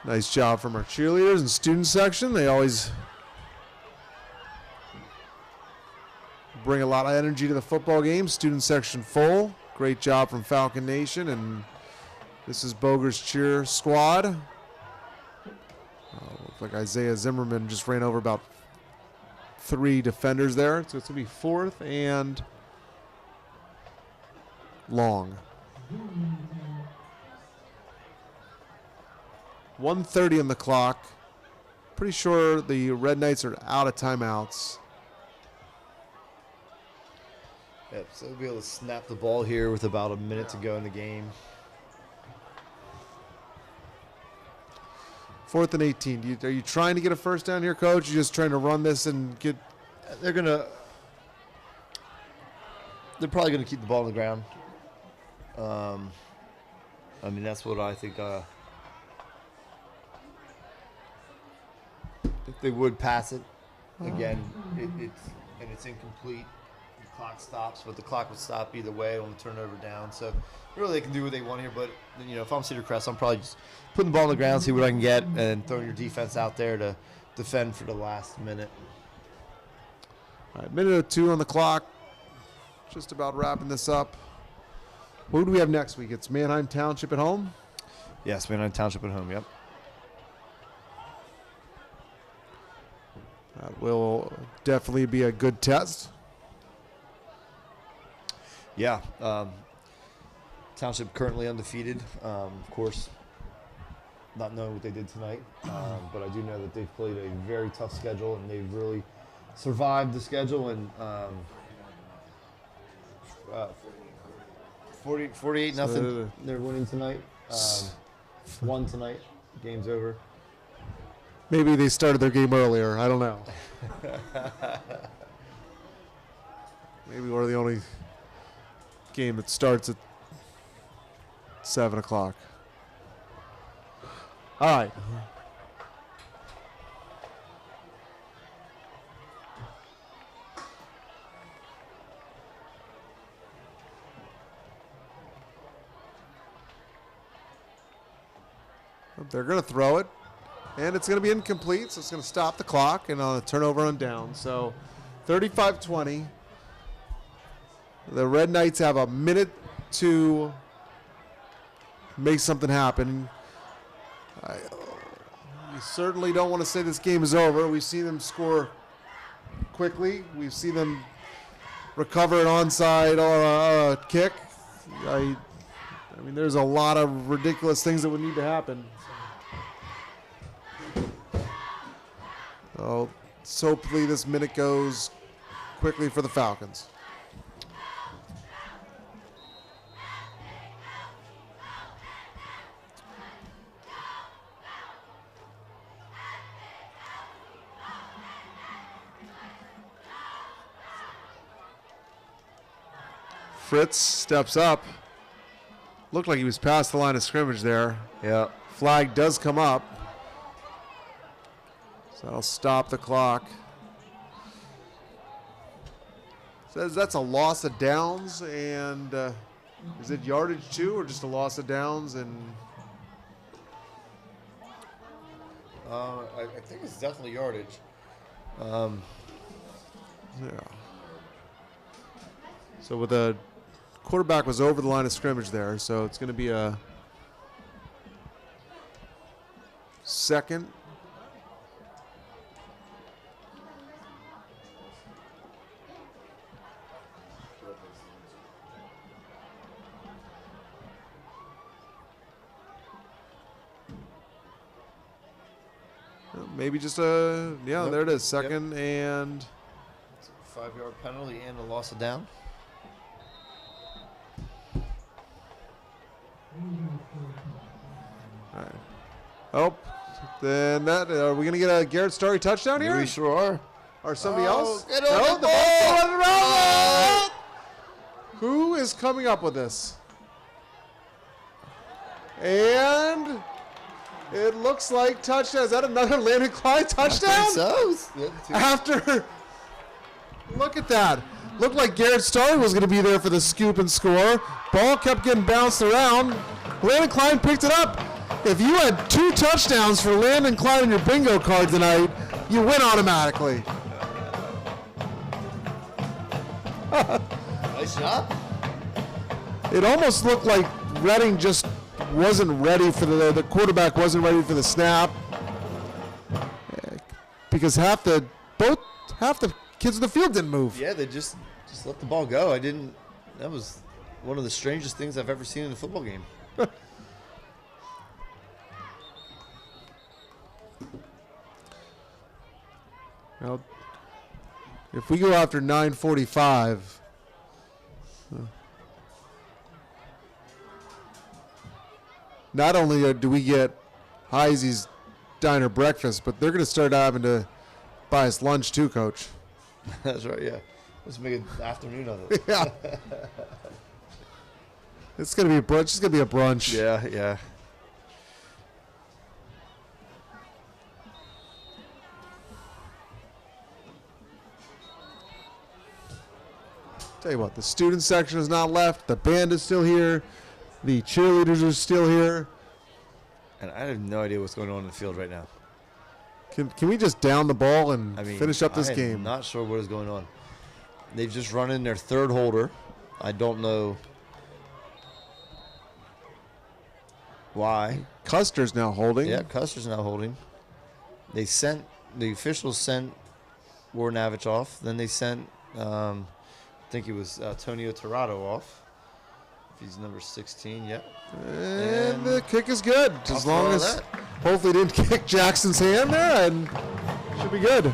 Nice job from our cheerleaders and student section. They always bring a lot of energy to the football game. Student section full. Great job from Falcon Nation. And this is Boger's cheer squad. Looks like Isaiah Zimmerman just ran over about 3 defenders there. So it's going to be 4th and long. 1:30 on the clock. Pretty sure the Red Knights are out of timeouts. Yep, so they'll be able to snap the ball here with about a minute to go in the game. 4th and 18. Are you trying to get a first down here, Coach? You're just trying to run this and get... They're probably gonna keep the ball on the ground. I mean, that's what I think. If they would pass it again, it's incomplete. The clock stops, but the clock would stop either way on the turnover down. So really, they can do what they want here. But if I'm Cedar Crest, I'm probably just putting the ball on the ground, see what I can get, and throwing your defense out there to defend for the last minute. All right, minute or 2 on the clock. Just about wrapping this up. Who do we have next week? It's Manheim Township at home? Yes, Manheim Township at home, yep. That will definitely be a good test. Yeah. Township currently undefeated. Of course, not knowing what they did tonight, but I do know that they've played a very tough schedule, and they've really survived the schedule. And 48-0, they're winning tonight. Won tonight. Game's over. Maybe they started their game earlier. I don't know. Maybe we're the only game that starts at 7 o'clock. All right. They're going to throw it. And it's going to be incomplete, so it's going to stop the clock and on a turnover on down. So 35-20. The Red Knights have a minute to make something happen. We certainly don't want to say this game is over. We've seen them score quickly. We've seen them recover an onside or a kick. I mean, there's a lot of ridiculous things that would need to happen. So hopefully this minute goes quickly for the Falcons. Fritz steps up. Looked like he was past the line of scrimmage there. Yeah. Flag does come up. So that'll stop the clock. Says that's a loss of downs, and is it yardage too, or just a loss of downs? And I think it's definitely yardage. yeah. So with a quarterback was over the line of scrimmage there, so it's going to be a second. Maybe just a, yeah, Nope. There it is. Second and It's 5-yard penalty and a loss of down. All right. Oh, then that are we gonna get a Garrett Starry touchdown here? We sure are. Or somebody else? Get on No, the the ball's going around. Who is coming up with this? And it looks like touchdown. Is that another Landon Klein touchdown? I think so. After, look at that. Looked like Garrett Starr was going to be there for the scoop and score. Ball kept getting bounced around. Landon Klein picked it up. If you had 2 touchdowns for Landon Klein on your bingo card tonight, you win automatically. Nice job. It almost looked like Redding just wasn't ready for the quarterback wasn't ready for the snap because half the kids in the field didn't move. Yeah, they just let the ball go. That was one of the strangest things I've ever seen in a football game. Now, if we go after 9:45, not only do we get Heisey's diner breakfast, but they're going to start having to buy us lunch too, Coach. That's right, yeah. Let's make an afternoon of it. Yeah. It's going to be a brunch. It's going to be a brunch. Yeah, yeah. Tell you what, the student section is not left. The band is still here. The cheerleaders are still here. And I have no idea what's going on in the field right now. Can we just down the ball and finish up this game? I'm not sure what is going on. They've just run in their 3rd holder. I don't know why. Custer's now holding. Yeah, Custer's now holding. The officials sent Warnavich off. Then they sent, I think it was Tonio Torrado off. He's number 16, yep. And the kick is good. As long as that. hopefully didn't kick Jackson's hand there, and should be good.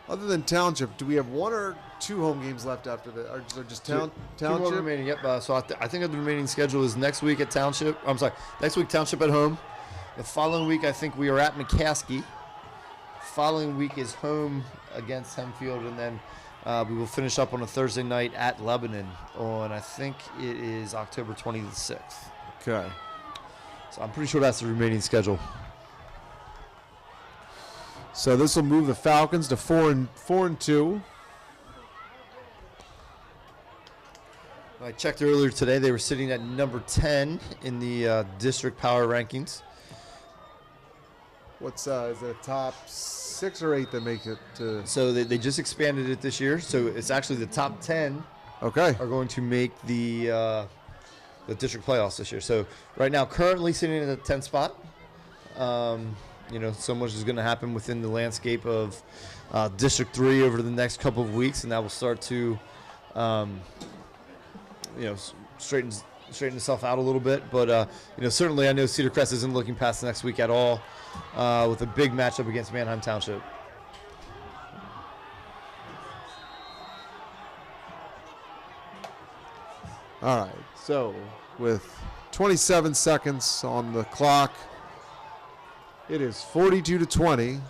Other than Township, do we have 1 or 2 home games left after that? Or just Two more Township? remaining, yep. So I think the remaining schedule is next week at Township. I'm sorry, next week Township at home. The following week, I think we are at McCaskey. Following week is home against Hempfield, and then we will finish up on a Thursday night at Lebanon on, I think it is October 26th. Okay. So I'm pretty sure that's the remaining schedule. So this will move the Falcons to 4-2. I checked earlier today. They were sitting at number 10 in the district power rankings. What's is it top 6 or 8 that make it to? So they just expanded it this year. So it's actually the top 10 Okay. are going to make the district playoffs this year. So right now, currently sitting in the 10th spot. So much is going to happen within the landscape of District 3 over the next couple of weeks, and that will start to, straighten itself out a little bit. But, certainly I know Cedar Crest isn't looking past next week at all with a big matchup against Manheim Township. All right. So with 27 seconds on the clock, it is 42-20.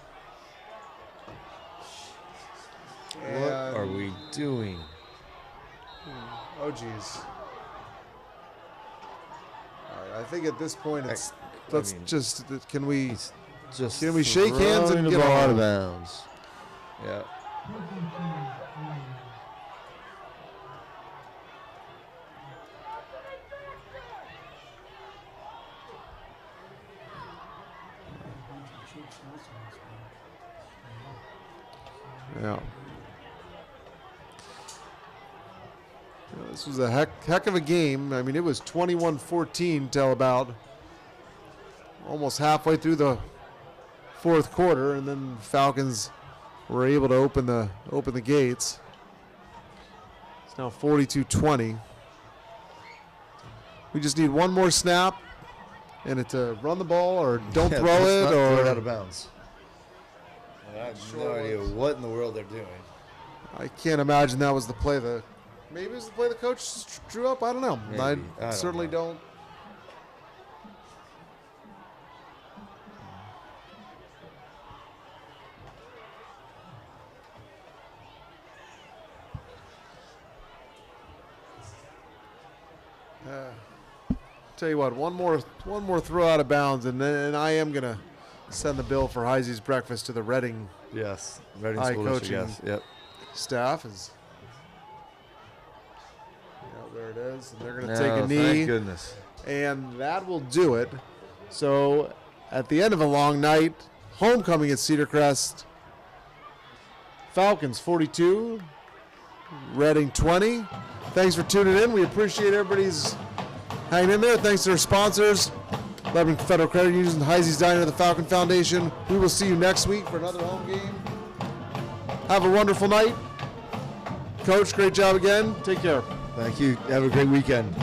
What are we doing? Oh, geez. All right, I think at this point it's can we shake hands and the get ball out on? of bounds? Yeah. Yeah. This was a heck of a game. I mean, it was 21-14 till about almost halfway through the fourth quarter, and then Falcons were able to open the gates. It's now 42-20. We just need one more snap, and it's to run the ball or don't throw it Not or throw it out of bounds. I have no idea what in the world they're doing. I can't imagine that was the play. Maybe it was the play the coach drew up. I don't know. Maybe. I certainly don't. Tell you what, one more throw out of bounds, and then I am gonna send the bill for Heisey's breakfast to the Reading Yes. Reading High School coaching. District, yes. Yep. staff. There it is. And they're gonna No, take a knee. Thank goodness. And that will do it. So at the end of a long night, homecoming at Cedar Crest. Falcons 42, Reading 20. Thanks for tuning in. We appreciate everybody's hanging in there. Thanks to our sponsors, Lebanon Federal Credit Union and Heisey's Diner, the Falcon Foundation. We will see you next week for another home game. Have a wonderful night. Coach, great job again. Take care. Thank you. Have a great weekend.